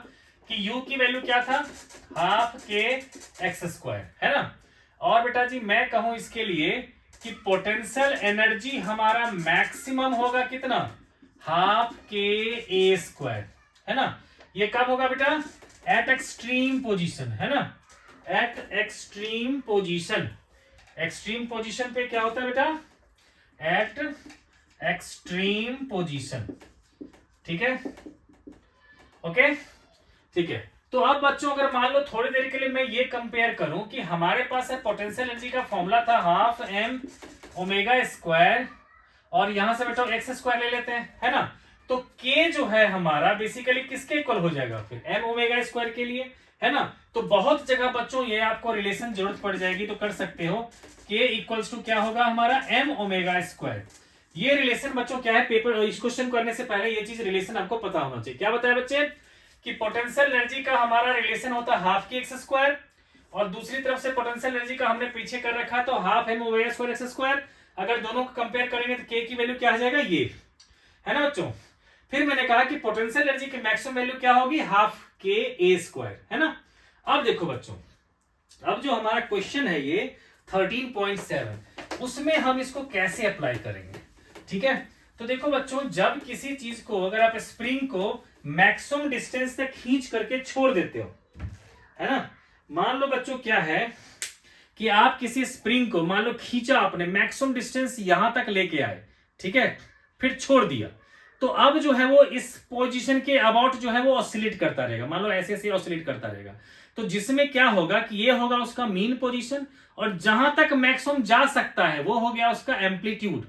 कि u की वैल्यू क्या था, हाफ के एक्स स्क्वायर, है ना। और बेटा जी मैं कहूं इसके लिए कि पोटेंशियल एनर्जी हमारा मैक्सिमम होगा कितना, हाफ के ए स्क्वायर, है ना। ये कब होगा बेटा, एट एक्सट्रीम पोजीशन, है ना, eight extreme position. Extreme position पे क्या होता है बेटा, एट एक्सट्रीम पोजीशन, ठीक है, ओके, ठीक है। तो अब बच्चों अगर मान लो थोड़ी देर के लिए मैं ये कंपेयर करूं कि हमारे पास है पोटेंशियल एनर्जी का फॉर्मूला था हाफ एम ओमेगा स्क्वायर, और यहां से बेटा एक्स स्क्वायर ले लेते हैं, है ना। तो के जो है हमारा बेसिकली किसके इक्वल हो जाएगा, फिर एम ओमेगा स्क्वायर के लिए, है ना। तो बहुत जगह बच्चों ये आपको रिलेशन जरूरत पड़ जाएगी तो कर सकते हो, के इक्वल्स टू क्या होगा हमारा एम ओमेगा स्क्वायर। ये रिलेशन बच्चों क्या है, पेपर इस क्वेश्चन करने से पहले ये चीज रिलेशन आपको पता होना चाहिए। क्या बताया बच्चे कि पोटेंशियल एनर्जी का हमारा रिलेशन होता है हाफ के एक्स स्क्वायर, और दूसरी तरफ से पोटेंशियल एनर्जी का हमने पीछे कर रखा तो half M omega square x square. अगर दोनों को कंपेयर करेंगे तो के की वैल्यू क्या आ जाएगा, ये, है ना बच्चों। फिर मैंने कहा कि पोटेंशियल एनर्जी की मैक्सिमम वैल्यू क्या होगी, हाफ के ए स्क्वायर, है ना। अब देखो बच्चों, अब जो हमारा क्वेश्चन है ये 13.7, उसमें हम इसको कैसे अप्लाई करेंगे, ठीक है। तो देखो बच्चों, जब किसी चीज को अगर आप स्प्रिंग को मैक्सिमम डिस्टेंस तक खींच करके छोड़ देते हो, है ना, मान लो बच्चों क्या है कि आप किसी स्प्रिंग को मान लो खींचा आपने, मैक्सिमम डिस्टेंस यहां तक लेके आए, ठीक है, फिर छोड़ दिया, तो अब जो है वो इस पोजीशन के अबाउट जो है वो ऑसिलेट करता रहेगा, मान लो ऐसे ऐसे ऑसिलेट करता रहेगा। तो जिसमें क्या होगा कि ये होगा उसका मीन पोजीशन, और जहां तक मैक्सिमम जा सकता है वो हो गया उसका एम्पलीट्यूड,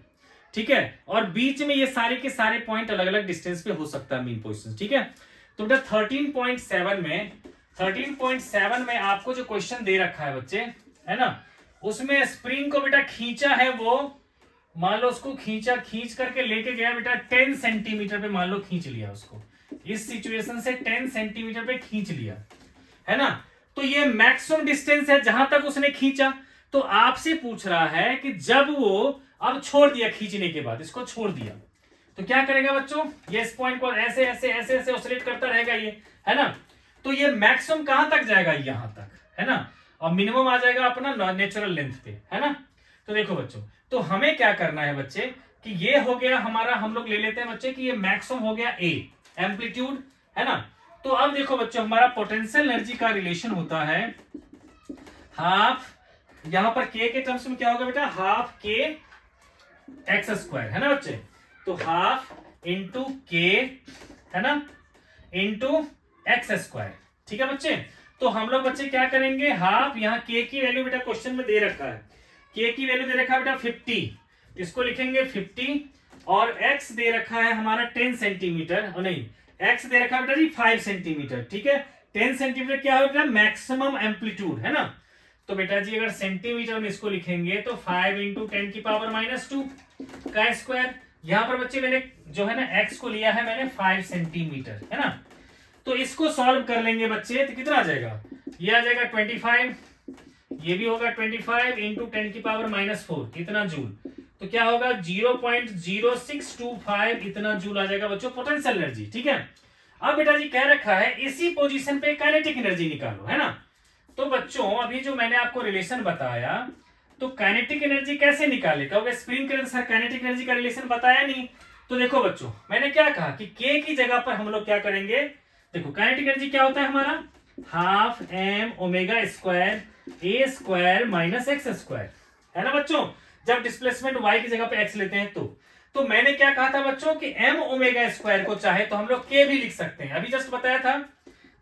ठीक है। और बीच में ये सारे के सारे पॉइंट अलग अलग डिस्टेंस पे हो सकता है मीन पोजीशन, ठीक है। तो बेटा 13.7 में आपको जो क्वेश्चन दे रखा है बच्चे, है ना, उसमें स्प्रिंग को बेटा खींचा है वो, मान लो उसको खींच करके लेके गया बेटा 10 सेंटीमीटर पे, मान लो खींच लिया उसको, इस सिचुएशन से 10 सेंटीमीटर पे खींच लिया, है ना। तो ये मैक्सिमम डिस्टेंस है जहां तक उसने खींचा। तो आपसे पूछ रहा है कि जब वो अब छोड़ दिया, खींचने के बाद इसको छोड़ दिया, तो क्या करेगा बच्चों, ये इस पॉइंट को ऐसे ऐसे ऐसे ऐसे ऑसिलेट करता रहेगा ये, है ना। तो ये मैक्सिमम कहां तक जाएगा, यहां तक, है ना, और मिनिमम आ जाएगा अपना नेचुरल लेंथ पे, है ना। तो देखो बच्चों, तो हमें क्या करना है बच्चे कि ये हो गया हमारा, हम लोग ले लेते हैं बच्चे कि ये मैक्सिमम हो गया ए एम्पलीट्यूड, है ना। तो अब देखो बच्चों, हमारा पोटेंशियल एनर्जी का रिलेशन होता है हाफ, यहां पर के टर्म्स में क्या होगा बेटा, हाफ के एक्स स्क्वायर, है ना बच्चे। तो हाफ इंटू के, है ना, इंटू एक्स स्क्वायर, ठीक है बच्चे। तो हम लोग बच्चे क्या करेंगे, हाफ, यहाँ के की वैल्यू बेटा क्वेश्चन में दे रखा है, के की वैल्यू दे रखा है बेटा 50, इसको लिखेंगे 50, और एक्स दे रखा है हमारा 10 सेंटीमीटर, और नहीं, एक्स दे रखा है बेटा जी 5 सेंटीमीटर, ठीक है। 10 सेंटीमीटर क्या होगा, मैक्सिमम एम्पलीट्यूड, है ना। तो बेटा जी अगर सेंटीमीटर में इसको लिखेंगे तो 5 इंटू 10 की पावर -2 का स्क्वायर। यहां पर बच्चे मैंने जो है ना एक्स को लिया है मैंने 5 सेंटीमीटर, है ना। तो इसको सॉल्व कर लेंगे बच्चे तो कितना आ जाएगा, ये आ जाएगा 25, ये भी होगा 25 इंटू 10 की पावर -4, इतना जूल। तो क्या होगा 0.0625 इतना जूल आ जाएगा बच्चों पोटेंशियल एनर्जी, ठीक है। अब बेटा जी कह रखा है इसी पोजीशन पे काइनेटिक एनर्जी निकालो, है ना। तो बच्चों अभी जो मैंने आपको रिलेशन बताया, तो काइनेटिक एनर्जी कैसे निकाले, कहोगे स्प्रिंग के सर काइनेटिक एनर्जी का रिलेशन बताया नहीं। तो देखो बच्चों, मैंने क्या कहा कि के की जगह पर हम लोग क्या करेंगे, देखो काइनेटिक एनर्जी क्या होता है हमारा, हाफ एम ओमेगा स्क्वायर ए स्क्वायर माइनस एक्स स्क्वायर, है ना बच्चों। जब डिस्प्लेसमेंट y की जगह पे x लेते हैं तो मैंने क्या कहा था बच्चों कि m ओमेगा स्क्वायर को चाहे तो हम लोग k भी लिख सकते हैं, अभी जस्ट बताया था।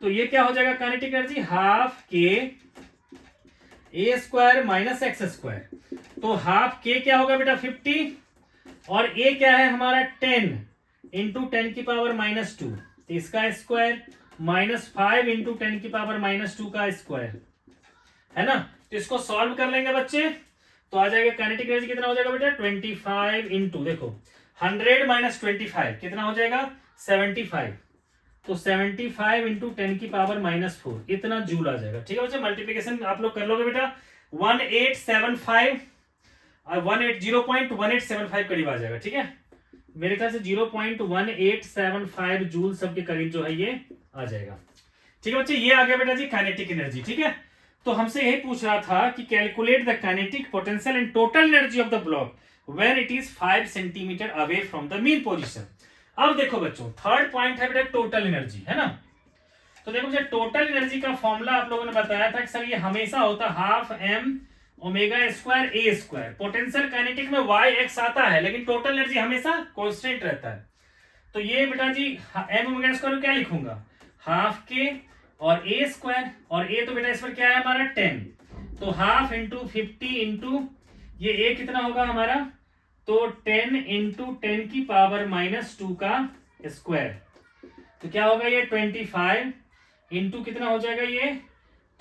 तो ये क्या हो जाएगा काइनेटिक एनर्जी, हाफ के ए स्क्वायर माइनस एक्स स्क्वायर। तो हाफ के क्या होगा बेटा 50, और a क्या है हमारा 10 इंटू 10 की पावर -2, इसका स्क्वायर, -5 इंटू 10 की पावर -2 का स्क्वायर, है ना। तो इसको सॉल्व कर लेंगे बच्चे, तो आ जाएगा काइनेटिक एनर्जी कितना हो जाएगा बेटा 25 इंटू, देखो 100 माइनस 25 कितना हो जाएगा 75। तो 75 इंटू 10 की पावर -4 इतना जूल आ जाएगा। ठीक है बच्चे, मल्टीप्लीकेशन आप लोग कर लोगे बेटा 1875 और 0.1875 करीब आ जाएगा। ठीक है, मेरे ख्याल से 0.1875 जूल सब के करीब जो है ये आ जाएगा। ठीक है बच्चे, ये आ गया बेटा जी काइनेटिक एनर्जी। ठीक है, तो हमसे यही पूछ रहा था कि calculate the kinetic potential and total energy of the block when it is 5 centimetre away from the mean position. अब देखो बच्चों, थर्ड पॉइंट है बेटा टोटल एनर्जी, है ना। तो देखो बच्चे, टोटल एनर्जी का फॉर्मूला आप लोगों ने बताया था कि सर ये हमेशा होता हाफ m ओमेगा स्क्वायर ए स्क्वायर। पोटेंशियल काइनेटिक में y x आता है, लेकिन टोटल एनर्जी हमेशा कांस्टेंट रहता है। तो ये बेटा जी m ओमेगा स्क्वायर क्या लिखूंगा, हाफ के और ए स्क्वायर, और ए तो बेटा इस पर क्या है हमारा 10, तो हाफ इंटू 50 इंटू ये ए कितना होगा हमारा, तो 10 इंटू 10 की पावर -2 का स्क्वायर, तो क्या होगा ये 25 इंटू कितना हो जाएगा ये,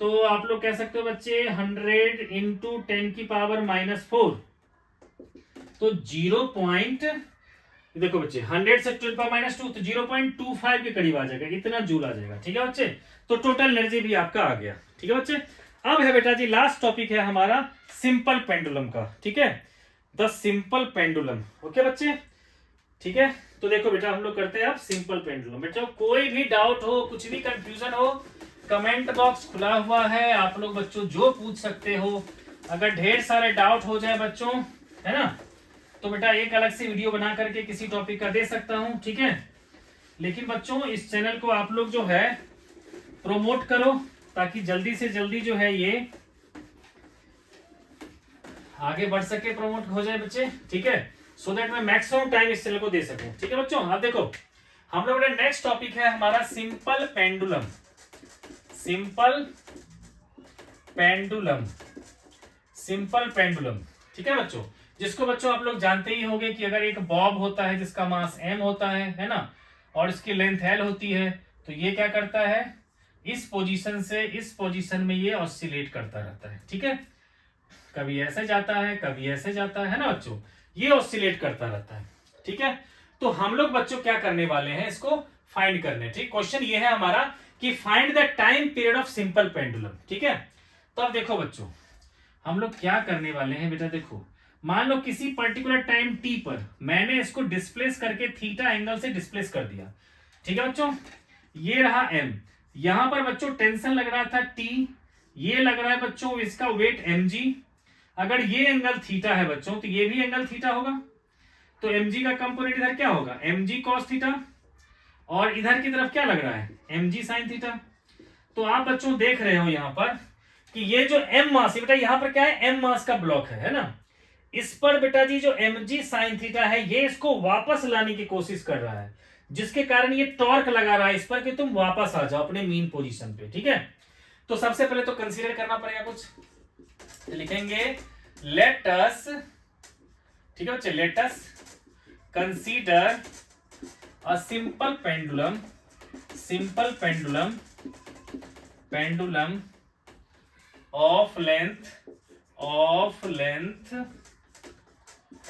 तो आप लोग कह सकते हो बच्चे 100 इंटू 10 की पावर -4, तो 0. देखो बच्चे 100 से 10 पावर -2 तो 0.25 के करीब आ जाएगा, इतना जूल आ जाएगा। ठीक है बच्चे, तो टोटल एनर्जी भी आपका आ गया। ठीक है बच्चे, अब है बेटा जी लास्ट टॉपिक है हमारा सिंपल पेंडुलम का। ठीक है, द सिंपल पेंडुलम। ओके बच्चे, ठीक है, तो देखो बेटा हम लोग करते हैं अब सिंपल पेंडुलम। बेटा कोई भी डाउट हो, कुछ भी कंफ्यूजन हो, कमेंट बॉक्स खुला हुआ है, आप लोग बच्चों जो पूछ सकते हो। अगर ढेर सारे डाउट हो जाए बच्चों, है ना, तो बेटा एक अलग से वीडियो बना करके किसी टॉपिक का दे सकता हूं। ठीक है, लेकिन बच्चों इस चैनल को आप लोग जो है प्रोमोट करो, ताकि जल्दी से जल्दी जो है ये आगे बढ़ सके, प्रमोट हो जाए बच्चे। ठीक है, सो दैट मैं मैक्सिमम टाइम इस चैनल को दे सकूं। ठीक है बच्चों, अब देखो हम लोग नेक्स्ट टॉपिक है हमारा simple pendulum. Simple pendulum, simple pendulum. ठीक है बच्चों, जिसको बच्चों आप लोग जानते ही होंगे कि अगर एक बॉब होता है जिसका मास m होता है ना, और इसकी लेंथ l होती है, तो ये क्या करता है, इस पोजीशन से इस पोजीशन में ये ऑसिलेट करता रहता है। ठीक है, कभी ऐसे जाता है, कभी ऐसे जाता है ना बच्चों, ये ऑसिलेट करता रहता है। ठीक है, तो हम लोग बच्चों क्या करने वाले हैं, इसको फाइंड करने। ठीक, क्वेश्चन ये है हमारा कि find the time period of simple pendulum. ठीक है, तो अब देखो बच्चों हम लोग क्या करने वाले हैं बेटा, देखो मान लो किसी पर्टिकुलर टाइम t पर मैंने इसको डिस्प्लेस करके थीटा एंगल से डिस्प्लेस कर दिया। ठीक है बच्चों, ये रहा m, यहां पर बच्चों टेंशन लग रहा था t, ये लग रहा है बच्चों इसका वेट mg। अगर ये एंगल थीटा है बच्चों, तो ये भी एंगल थीटा होगा, तो mg का कंपोनेंट इधर क्या होगा, mg cos थीटा, और इधर की तरफ क्या लग रहा है, mg sin थीटा। तो आप बच्चों देख रहे हो यहां पर कि ये जो m मास है बेटा, यहां पर क्या है, m मास का ब्लॉक है ना, इस पर बेटा जी जो mg sin थीटा है ये इसको वापस लाने की कोशिश कर रहा है, जिसके कारण ये टॉर्क लगा रहा है इस पर कि तुम वापस आ जाओ अपने मीन पोजीशन पे। ठीक है, तो सबसे पहले तो कंसीडर करना पड़ेगा कुछ, तो लिखेंगे लेट अस, ठीक है बच्चे, let us consider a simple pendulum, simple pendulum, pendulum of length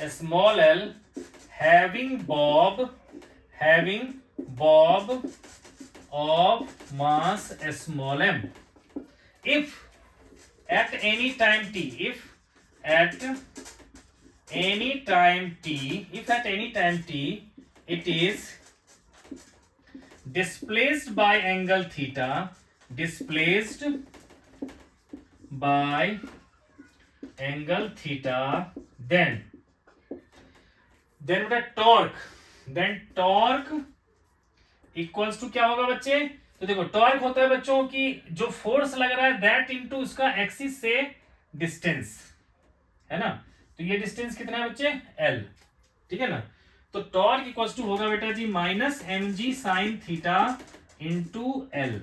small l having bob of mass small m if at any time t, if at any time t it is displaced by angle theta, displaced by angle theta, then torque equals to क्या होगा बच्चे, तो देखो torque होता है बच्चों की जो फोर्स लग रहा है दैट इनटू उसका एक्सिस से डिस्टेंस, है ना, तो ये डिस्टेंस कितना है बच्चे, L। ठीक है ना, तो टॉर्क इक्वल्स टू होगा बेटा जी -mg sin theta into L।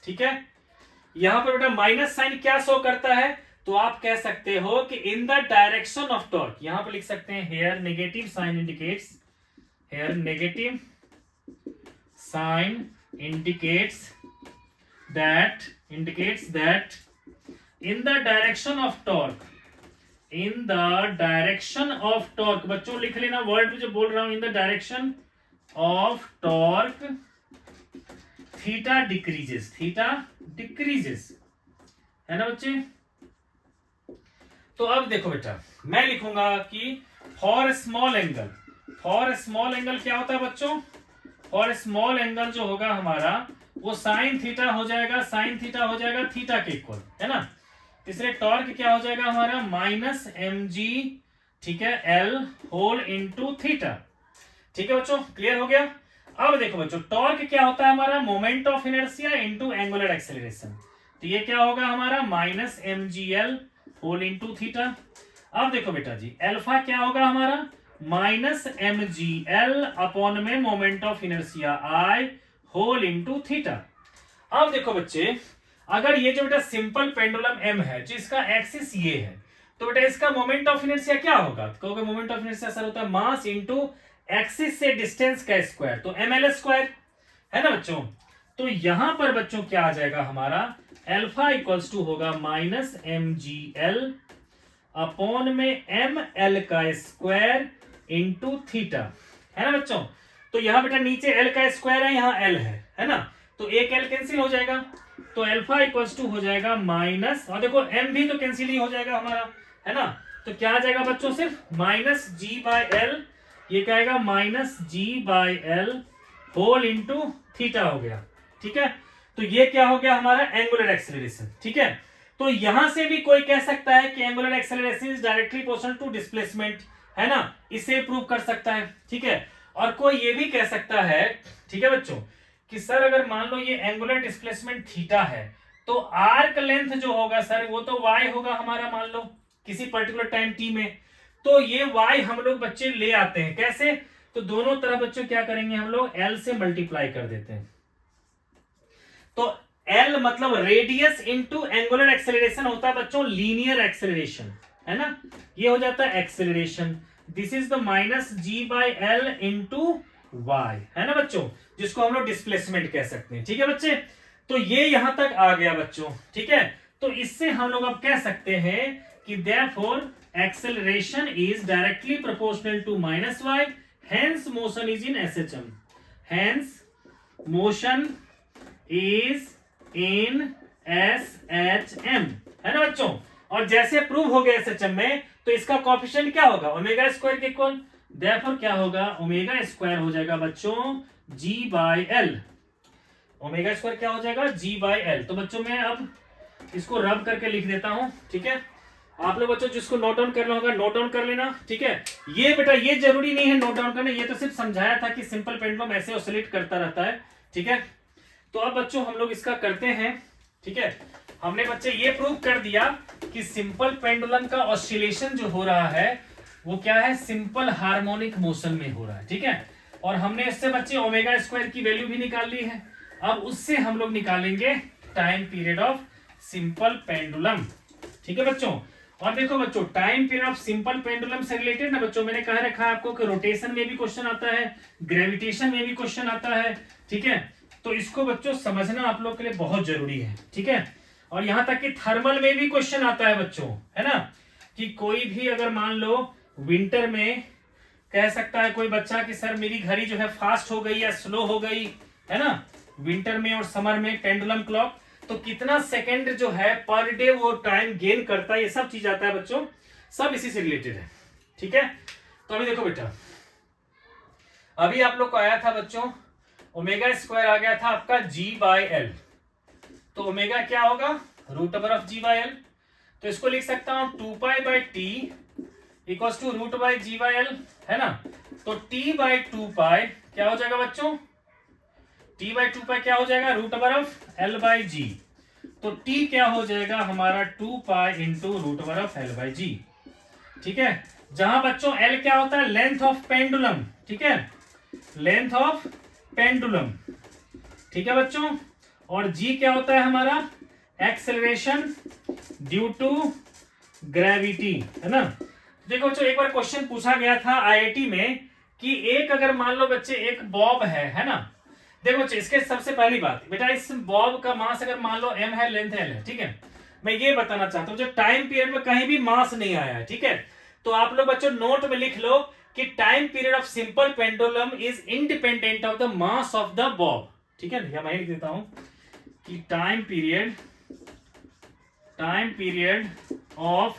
ठीक है, यहां पर बेटा माइनस साइन क्या शो करता है, तो आप कह सकते हो कि in the direction of torque, यहां पर लिख सकते हैं here negative sign indicates, here negative sign indicates that in the direction of torque, in the direction of torque, बच्चों लिख लेना वर्ड जो बोल रहा हूं, in the direction of torque theta decreases, theta decreases, है ना बच्चे। तो अब देखो बेटा, मैं लिखूंगा कि for small angle, for small angle क्या होता है बच्चों, फॉर स्मॉल एंगल जो होगा हमारा वो साइन थीटा हो जाएगा, साइन थीटा हो जाएगा थीटा के इक्वल, है ना। इसलिए टॉर्क क्या हो जाएगा हमारा माइनस एम जी, ठीक है, एल होल इंटू थीटा। ठीक है बच्चों, क्लियर हो गया। अब देखो बच्चों, टॉर्क क्या होता है हमारा, moment of inertia into angular acceleration. तो ये क्या होगा हमारा minus M G L whole into theta. अब देखो बेटा जी, अल्फा क्या होगा हमारा minus M G L upon में moment of inertia I whole into theta. अब देखो बच्चे, अगर ये जो बेटा सिंपल पेंडुलम एम है जिसका एक्सिस ये है, तो बेटा इसका मोमेंट ऑफ इनर्शिया क्या होगा, तो कहोगे मोमेंट ऑफ इनर्शिया सर होता है मास इंटू एक्सिस से डिस्टेंस का स्क्वायर, तो एम एल स्क्वायर, है ना बच्चों। तो यहां पर बच्चों क्या आ जाएगा हमारा अल्फा इक्वल्स टू होगा minus M G L upon में एम एल का स्क्वायर इंटू थीटा, है ना बच्चों। तो यहां बेटा नीचे एल का स्क्वायर है, यहां एल है ना, तो एक एल कैंसिल हो जाएगा, तो अल्फा इक्वल्स टू हो जाएगा माइनस, और देखो एम भी तो कैंसिल ही हो जाएगा हमारा, है ना। तो क्या आ जाएगा बच्चों, सिर्फ माइनस जी बाय एल, ये क्या आएगा minus g by l whole into theta हो गया। ठीक है, तो ये क्या हो गया हमारा एंगुलर एक्सेलरेशन। ठीक है, तो यहां से भी कोई कह सकता है कि angular acceleration is directly proportional to displacement, है ना, इसे प्रूव कर सकता है। ठीक है, और कोई ये भी कह सकता है, ठीक है बच्चों, कि सर अगर मान लो ये एंगुलर डिस्प्लेसमेंट थीटा है, तो आर्क लेंथ जो होगा सर वो तो y होगा हमारा, मान लो किसी पर्टिकुलर टाइम t में, तो ये y हम लोग बच्चे ले आते हैं कैसे, तो दोनों तरफ बच्चों क्या करेंगे हम लोग l से मल्टीप्लाई कर देते हैं। तो l मतलब रेडियस इनटू एंगुलर एक्सेलरेशन होता है बच्चों लीनियर एक्सेलरेशन, है ना, ये हो जाता है acceleration. This is the minus g by l into y, है ना बच्चों, जिसको हम लोग डिस्प्लेसमेंट कह सकते हैं। ठीक है बच्चे, तो ये यहां तक आ गया बच्चों। ठीक है, तो इससे हम लोग अब कह सकते हैं कि therefore acceleration is directly proportional to minus y, hence motion is in SHM, hence motion is in SHM, है ना बच्चों। और जैसे प्रूव हो गया एसएचएम में, तो इसका कोएफिशिएंट क्या होगा ओमेगा स्क्वायर के इक्वल, देयरफॉर क्या होगा ओमेगा स्क्वायर हो जाएगा बच्चों जी बाई एल, ओमेगा स्क्वायर क्या हो जाएगा जी बाई एल। तो बच्चों मैं अब इसको रब करके लिख देता हूं। ठीक है, आप लोग बच्चों जिसको नोट डाउन करना होगा नोट डाउन कर लेना। ठीक है, ये बेटा ये जरूरी नहीं है नोट डाउन करना, ये तो सिर्फ समझाया था कि सिंपल पेंडुलम ऐसे ऑसिलेट करता रहता है। ठीक है, तो अब बच्चों हम लोग इसका करते हैं। ठीक है, हमने बच्चे ये प्रूव कर दिया कि सिंपल पेंडुलम का ऑसिलेशन जो हो रहा है वो क्या है सिंपल हार्मोनिक मोशन में हो रहा है। ठीक है, और हमने इससे बच्चे ओमेगा स्क्वायर की वैल्यू भी निकाल ली है। अब उससे हम लोग निकालेंगे time period of simple pendulum. ठीक है बच्चों, और देखो बच्चों time period of simple pendulum से रिलेटेड ना बच्चों मैंने कह रखा है आपको कि रोटेशन में भी क्वेश्चन आता है, ग्रेविटेशन में भी क्वेश्चन आता है। ठीक है, तो इसको बच्चों समझना आप लोग के लिए बहुत जरूरी है। ठीक है, और यहां तक कि थर्मल में भी क्वेश्चन आता है बच्चों, है ना, कि कोई भी अगर मान लो विंटर में कह सकता है कोई बच्चा कि सर मेरी घड़ी जो है फास्ट हो गई या स्लो हो गई, है ना, विंटर में और समर में पेंडुलम क्लॉक, तो कितना सेकंड जो है पर डे वो टाइम गेन करता है, ये सब चीज आता है बच्चों, सब इसी से रिलेटेड है। ठीक है, तो अभी देखो बेटा, अभी आप लोग को आया था बच्चों ओमेगा स्क्वायर आ गया था आपका जी बाय एल, तो ओमेगा क्या होगा root over of g by l, तो इसको लिख सकता हूं 2 pi by t equals to root by g by l, है ना। तो टी बाई 2 पाई क्या हो जाएगा बच्चों, टी बाई 2 पाई क्या हो जाएगा root over of L by G, तो टी क्या हो जाएगा हमारा 2 pi into root over of L by G. ठीक है, जहां बच्चों एल क्या होता है लेंथ ऑफ पेंडुलम, ठीक है, लेंथ ऑफ पेंडुलम। ठीक है बच्चों, और जी क्या होता है हमारा एक्सेलरेशन ड्यू टू ग्रेविटी, है ना। देखो बच्चों एक बार क्वेश्चन पूछा गया था आईआईटी में कि एक अगर मान लो बच्चे एक बॉब है ना, देखो बच्चे इसके सबसे पहली बात बेटा इस बॉब का मास अगर मान लो m है लेंथ l है, ठीक है, मैं ये बताना चाहता हूं, जो टाइम पीरियड में कहीं भी मास नहीं आया है, ठीक है। तो आप लोग बच्चों नोट में लिख लो कि time period of simple pendulum is independent of the mass of the Bob, ठीक है। या मैं लिख देता हूं कि time period of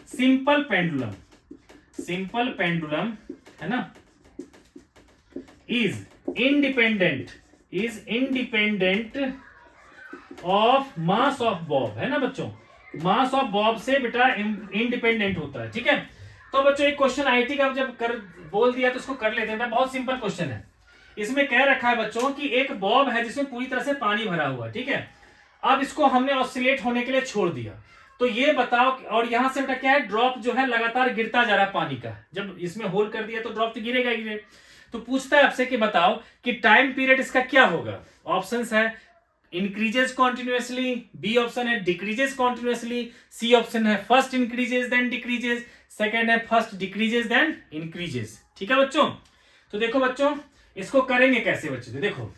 simple pendulum है ना, is independent of mass of Bob, है ना बच्चों। मास ऑफ बॉब से बेटा इंडिपेंडेंट होता है, ठीक है। तो बच्चों एक क्वेश्चन आईटी का जब बोल दिया तो उसको कर लेते हैं, बहुत सिंपल क्वेश्चन है। इसमें कह रखा है बच्चों कि एक बॉब है जिसमें पूरी तरह से पानी भरा हुआ है, ठीक है। अब इसको हमने ऑसिलेट होने के लिए छोड़ दिया, तो ये बताओ, और यहां से बेटा क्या है, ड्रॉप जो है लगातार गिरता जा रहा है पानी का। जब इसमें होल कर दिया तो ड्रॉप तो गिरेगा ही। तो पूछता है आपसे कि बताओ कि टाइम पीरियड इसका क्या होगा। ऑप्शंस है इंक्रीजेस कॉन्टिन्यूसली, बी ऑप्शन है डिक्रीजेस कॉन्टिन्यूसली, सी ऑप्शन है first increases then decreases, second है फर्स्ट डिक्रीजेस देन इंक्रीजेस, ठीक है बच्चों। तो देखो बच्चों इसको करेंगे कैसे बच्चे, तो देखो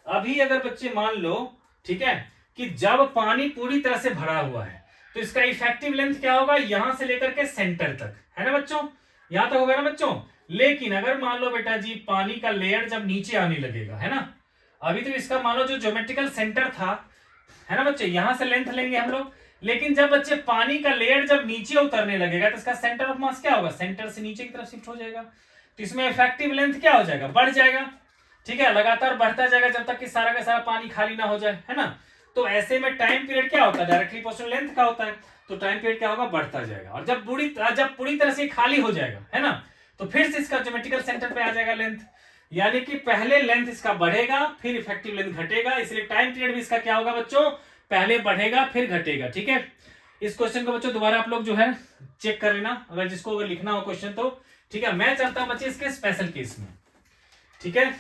अभी अगर बच्चे मान लो, ठीक है, कि जब पानी पूरी तरह से भरा हुआ है तो इसका इफेक्टिव लेंथ क्या होगा, यहां से लेकर के सेंटर तक, है ना बच्चों, यहां तक होगा ना बच्चों। लेकिन अगर मान लो बेटा जी पानी का लेयर जब नीचे आने लगेगा, है ना, अभी तो इसका मान लो जो ज्योमेट्रिकल सेंटर था, है ना बच्चे, यहां से लेंथ लेंगे हम लोग। लेकिन जब बच्चे पानी का लेयर जब नीचे उतरने लगेगा तो इसका सेंटर ऑफ मास क्या होगा, सेंटर से नीचे की तरफ शिफ्ट हो जाएगा। तो इसमें इफेक्टिव लेंथ क्या हो जाएगा, बढ़ जाएगा, ठीक है, लगातार बढ़ता जाएगा जब तक कि सारा का सारा पानी खाली ना हो जाए, है ना। तो ऐसे में टाइम पीरियड क्या होता है, डायरेक्टली प्रोपोर्शनल लेंथ का होता है। तो टाइम पीरियड क्या होगा, बढ़ता जाएगा, और जब पूरी तरह से खाली हो जाएगा, है ना, तो फिर से इसका ज्योमेट्रिकल सेंटर पे आ जाएगा लेंथ। यानी कि पहले लेंथ इसका बढ़ेगा फिर इफेक्टिव लेंथ घटेगा, इसलिए टाइम पीरियड भी इसका क्या होगा बच्चों, पहले बढ़ेगा फिर घटेगा, ठीक है। इस क्वेश्चन को बच्चों दोबारा आप लोग जो है चेक कर लेना, अगर जिसको अगर लिखना हो क्वेश्चन तो, ठीक है। मैं चलता हूं बच्चे इसके स्पेशल केस में, ठीक है।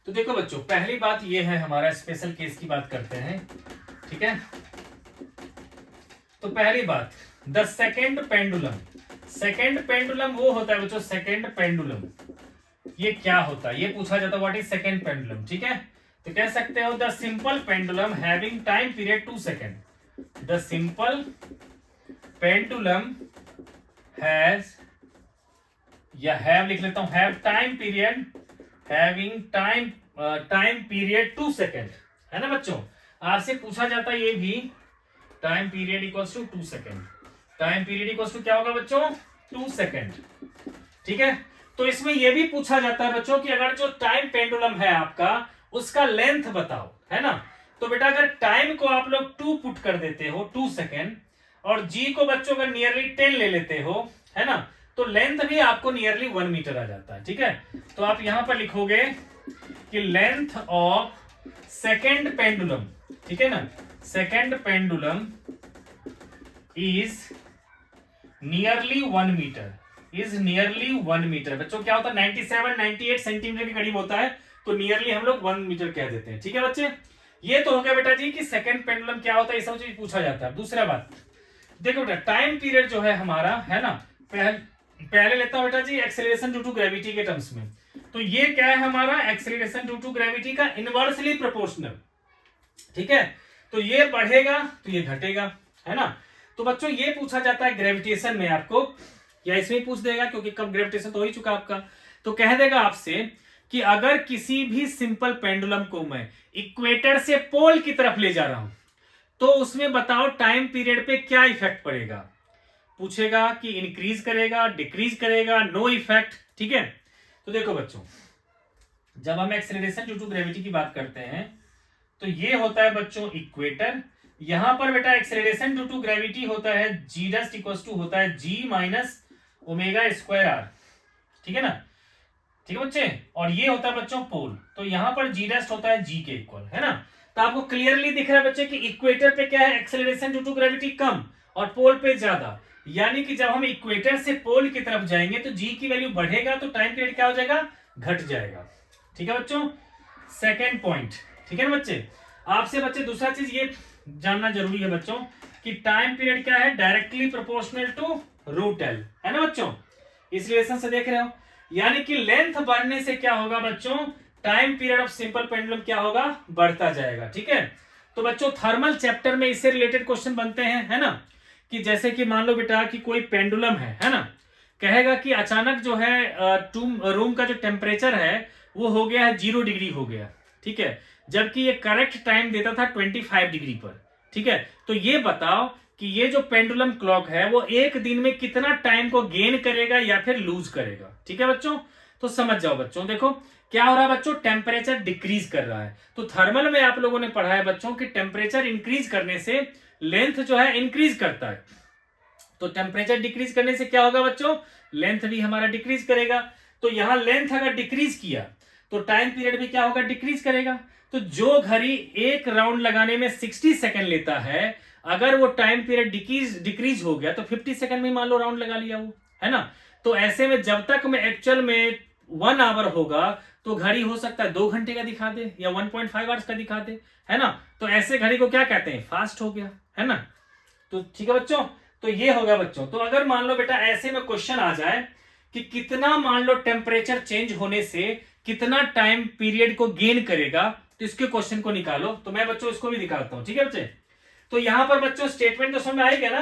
तो देखो बच्चों पहली बात ये है, हमारा स्पेशल केस की बात करते हैं, ठीक है। तो पहली बात, द सेकेंड पेंडुलम वो होता है बच्चों, सेकेंड पेंडुलम ये क्या होता है, ये पूछा जाता है व्हाट इज सेकेंड पेंडुलम, ठीक है। तो कह सकते हो the simple pendulum having time period 2 second, the simple pendulum has, या हैव लिख लेता हूं, have time period, having time period 2 second, है ना बच्चों। आपसे पूछा जाता है ये भी, time period equals to 2 second, time period equals to क्या होगा बच्चों, 2 सेकेंड, ठीक है। तो इसमें यह भी पूछा जाता है बच्चों कि अगर जो टाइम पेंडुलम है आपका उसका लेंथ बताओ, है ना। तो बेटा अगर टाइम को आप लोग 2 पुट कर देते हो 2 सेकेंड, और जी को बच्चों अगर नियरली 10 ले लेते हो, है ना, तो लेंथ भी आपको नियरली 1 मीटर आ जाता है, ठीक है। तो आप यहां पर लिखोगे कि लेंथ ऑफ सेकेंड पेंडुलम, ठीक है ना, second pendulum is nearly 1 metre, is nearly 1 metre. बच्चों क्या होता है 97-98 सेंटीमीटर के करीब होता है, तो नियरली हम लोग 1 मीटर कह देते हैं, ठीक है बच्चे। ये तो हो गया बेटा जी कि सेकंड पेंडुलम क्या होता है, ये सब चीज पूछा जाता है। दूसरा बात देखो बेटा, टाइम पीरियड जो है हमारा, है ना, पहले लेता हूं बेटा जी एक्सेलरेशन ड्यू टू ग्रेविटी के टर्म्स में। तो ये क्या है हमारा, एक्सेलरेशन ड्यू टू ग्रेविटी का इनवर्सली प्रोपोर्शनल, ठीक है। तो ये बढ़ेगा तो ये घटेगा, है ना। तो बच्चों ये पूछा जाता है ग्रेविटेशन में आपको, या इसमें पूछ देगा क्योंकि कब ग्रेविटेशन तो हो ही चुका आपका। तो कह देगा आपसे कि अगर किसी भी सिंपल पेंडुलम को मैं इक्वेटर से पोल की तरफ ले जा रहा हूं तो उसमें बताओ टाइम पीरियड पे क्या इफेक्ट पड़ेगा। पूछेगा कि इंक्रीज करेगा, डिक्रीज करेगा, नो इफेक्ट, ठीक है। तो देखो बच्चों जब हम एक्सेलरेशन ड्यू टू ग्रेविटी की बात करते हैं तो ये होता है बच्चों इक्वेटर। यहां पर बेटा एक्सेलरेशन ड्यू टू ग्रेविटी होता है जी डस्ट इक्वल्स टू होता है जी माइनस ओमेगा स्क्वायर आर, ठीक है ना, ठीक है बच्चे। और ये होता है बच्चों पोल, तो यहां पर जी डस्ट होता है जी के इक्वल, है ना। तो आपको क्लियरली दिख रहा है बच्चे कि इक्वेटर पे क्या है, एक्सेलरेशन ड्यू टू ग्रेविटी कम और पोल पे ज्यादा। यानी कि जब हम इक्वेटर से पोल की तरफ जाएंगे तो जी की वैल्यू बढ़ेगा तो टाइम पीरियड क्या हो जाएगा, घट जाएगा, ठीक है बच्चों। सेकेंड पॉइंट, ठीक है ना बच्चे। आपसे बच्चे दूसरा चीज ये जानना जरूरी है बच्चों कि टाइम पीरियड क्या है, directly proportional to root l, है ना बच्चों। इस रिलेशन से देख रहे हो, यानी कि लेंथ बढ़ने से क्या होगा बच्चों, time period of simple pendulum क्या होगा, बढ़ता जाएगा, ठीक है। तो बच्चों थर्मल चैप्टर में इससे रिलेटेड क्वेश्चन बनते हैं, है ना, कि जैसे कि मान लो बेटा कि कोई पेंडुलम है ना, कहेगा कि अचानक जो है रूम का जो टेम्परेचर है वो हो गया है 0 डिग्री हो गया, ठीक है, जबकि ये करेक्ट टाइम देता था 25 डिग्री पर, ठीक है। तो ये बताओ कि ये जो पेंडुलम क्लॉक है वो एक दिन में कितना टाइम को गेन करेगा या फिर लूज करेगा, ठीक है बच्चों। तो समझ जाओ बच्चों, देखो क्या हो रहा है बच्चों, टेम्परेचर डिक्रीज कर रहा है। तो थर्मल में आप लोगों ने पढ़ा है बच्चों कि टेम्परेचर इंक्रीज करने से लेंथ जो है इंक्रीज करता है, तो टेम्परेचर डिक्रीज करने से क्या होगा बच्चों, लेंथ भी हमारा डिक्रीज करेगा। तो यहां लेंथ अगर डिक्रीज किया तो टाइम पीरियड भी क्या होगा, डिक्रीज करेगा। तो जो घड़ी एक राउंड लगाने में 60 सेकंड लेता है, अगर वो टाइम पीरियड डिक्रीज हो गया तो 50 सेकंड में मान लो राउंड लगा लिया वो, है ना। तो ऐसे में जब तक में एक्चुअल में 1 आवर होगा तो घड़ी हो सकता है 2 घंटे का दिखा दे या 1.5 आवर्स का दिखा दे, है ना। तो ऐसे घड़ी को क्या कहते हैं, फास्ट हो गया, है ना। तो ठीक है बच्चों, तो ये होगा बच्चों। तो अगर मान लो बेटा ऐसे में क्वेश्चन आ जाए कि कितना मान लो टेम्परेचर चेंज होने से कितना टाइम पीरियड को गेन करेगा, तो इसके क्वेश्चन को निकालो। तो मैं बच्चों इसको भी दिखाता हूं, ठीक है बच्चे। तो यहां पर बच्चों स्टेटमेंट तो समझ में आएगा ना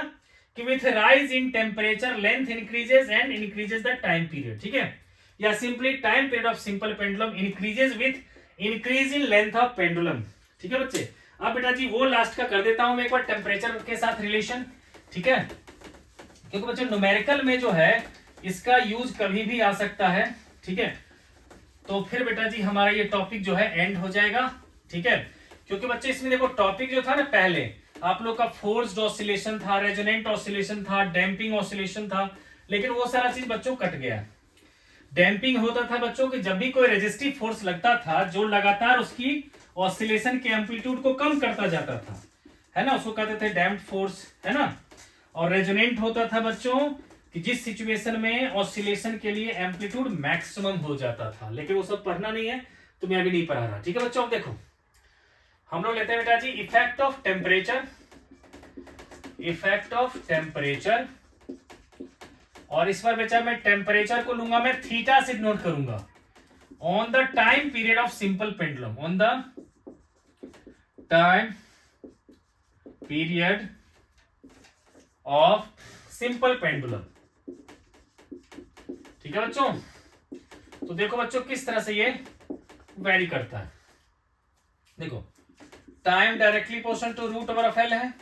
कि with rise in temperature length increases and increases the time period, ठीक है, या simply time period of simple pendulum increases with increase in length of pendulum, ठीक है बच्चे। अब बेटा जी वो लास्ट का कर देता हूं मैं एक बार टेम्परेचर के साथ रिलेशन, ठीक है, क्योंकि बच्चों न्यूमेरिकल में जो है इसका यूज कभी भी आ सकता है, ठीक है। तो फिर बेटा जी हमारा ये टॉपिक जो है एंड हो जाएगा, ठीक है, क्योंकि बच्चे इसमें देखो टॉपिक जो था ना पहले आप लोग का फोर्स्ड ऑसिलेशन था, रेजोनेंट ऑसिलेशन था, डैम्पिंग ऑसिलेशन था, लेकिन वो सारा चीज बच्चों कट गया। डैम्पिंग होता था बच्चों कि जब भी कोई रेजिस्टिव फोर्स लगता था जो लगातार उसकी ऑसिलेशन के एम्पलीट्यूड को कम करता जाता था, है ना, उसको कहते थे डैम्प्ड फोर्स, है ना। और रेजोनेंट होता था बच्चों कि जिस सिचुएशन में ऑसिलेशन के लिए एम्पलीट्यूड मैक्सिमम हो जाता था, लेकिन वो सब पढ़ना नहीं है तो मैं अभी नहीं पढ़ा रहा, ठीक है बच्चों। अब देखो हम लोग लेते हैं बेटा जी effect of temperature, effect of temperature, और इस बार बेटा मैं टेम्परेचर को लूंगा, मैं थीटा से नोट करूंगा, on the time period of simple pendulum, on the time period of simple pendulum, ठीक है बच्चों। तो देखो बच्चों किस तरह से ये वेरी करता है, देखो time directly proportional to root over of l है,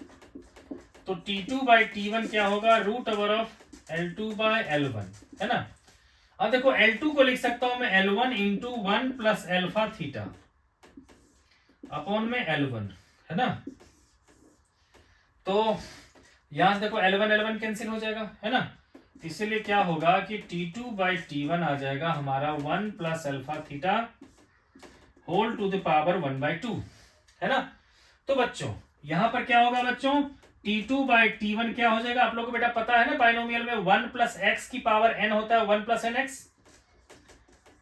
तो T2 बाई T1 क्या होगा, root over of L2 by L1, है ना। अब देखो L2 को लिख सकता हूं मैं L1 into 1 plus alpha theta upon में L1, है ना। तो यहां से देखो L1 कैंसिल हो जाएगा, है ना, इसलिए क्या होगा कि T2 बाई T1 आ जाएगा हमारा 1 plus alpha theta whole to the power 1/2, है ना। तो बच्चों यहां पर क्या होगा बच्चों, T2 बाई T1 क्या हो जाएगा, आप लोगों को बेटा पता है ना बाइनोमियल में 1 प्लस एक्स की पावर n होता है 1 प्लस एन एक्स,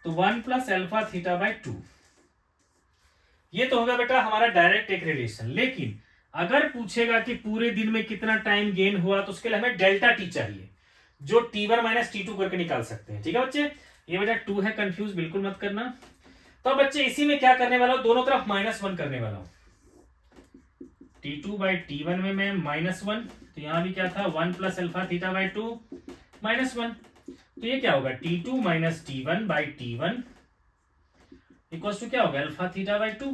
तो 1 प्लस एल्फा थीटा बाई 2, ये तो होगा बेटा हमारा डायरेक्ट एक रिलेशन। लेकिन अगर पूछेगा कि पूरे दिन में कितना टाइम गेन हुआ तो उसके लिए हमें डेल्टा टी चाहिए, जो T1 माइनस T2 करके निकाल सकते हैं, ठीक है बच्चे। ये बेटा 2 है, कंफ्यूज बिल्कुल मत करना। तो बच्चे इसी में क्या करने वाला हूं, दोनों तरफ -1 करने वाला हूं, T2 बाई T1 में मैं -1, तो यहां भी क्या था 1 प्लस एल्फा थीटा बाई 2 -1, तो ये क्या होगा T2 minus T1 by T1 equal to क्या होगा अल्फा थीटा बाई 2,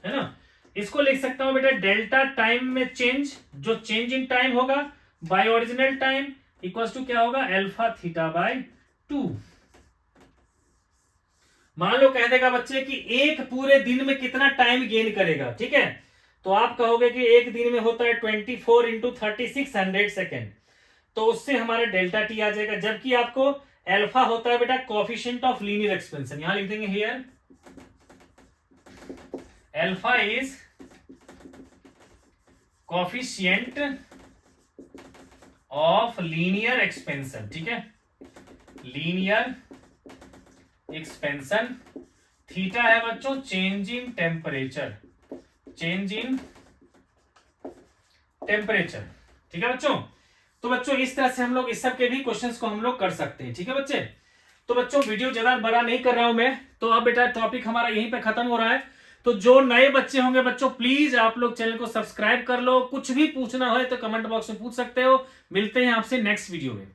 है ना। इसको लिख सकता हूं बेटा डेल्टा टाइम में चेंज, जो चेंज इन टाइम होगा by original time equal to क्या होगा अल्फा थीटा बाई 2। मान लो कह देगा बच्चे कि एक पूरे दिन में कितना टाइम गेन करेगा, ठीक है, तो आप कहोगे कि एक दिन में होता है 24 इंटू 3600 सेकेंड, तो उससे हमारा डेल्टा टी आ जाएगा, जबकि आपको अल्फा होता है बेटा कोएफिशिएंट ऑफ लीनियर एक्सपेंशन, यहां लिख देंगे here alpha is coefficient of linear expansion, ठीक है, लीनियर एक्सपेंशन। थीटा है बच्चों change in temperature, change in temperature, ठीक है बच्चों। तो बच्चों इस तरह से हम लोग इस सब के भी क्वेश्चंस को हम लोग कर सकते हैं, ठीक है बच्चे। तो बच्चों वीडियो ज्यादा बड़ा नहीं कर रहा हूं मैं, तो अब बेटा टॉपिक हमारा यहीं पे खत्म हो रहा है। तो जो नए बच्चे होंगे बच्चों, प्लीज आप लोग चैनल को सब्सक्राइब कर लो। कुछ भी पूछना हो तो कमेंट बॉक्स में पूछ सकते हो। मिलते हैं आपसे नेक्स्ट वीडियो में।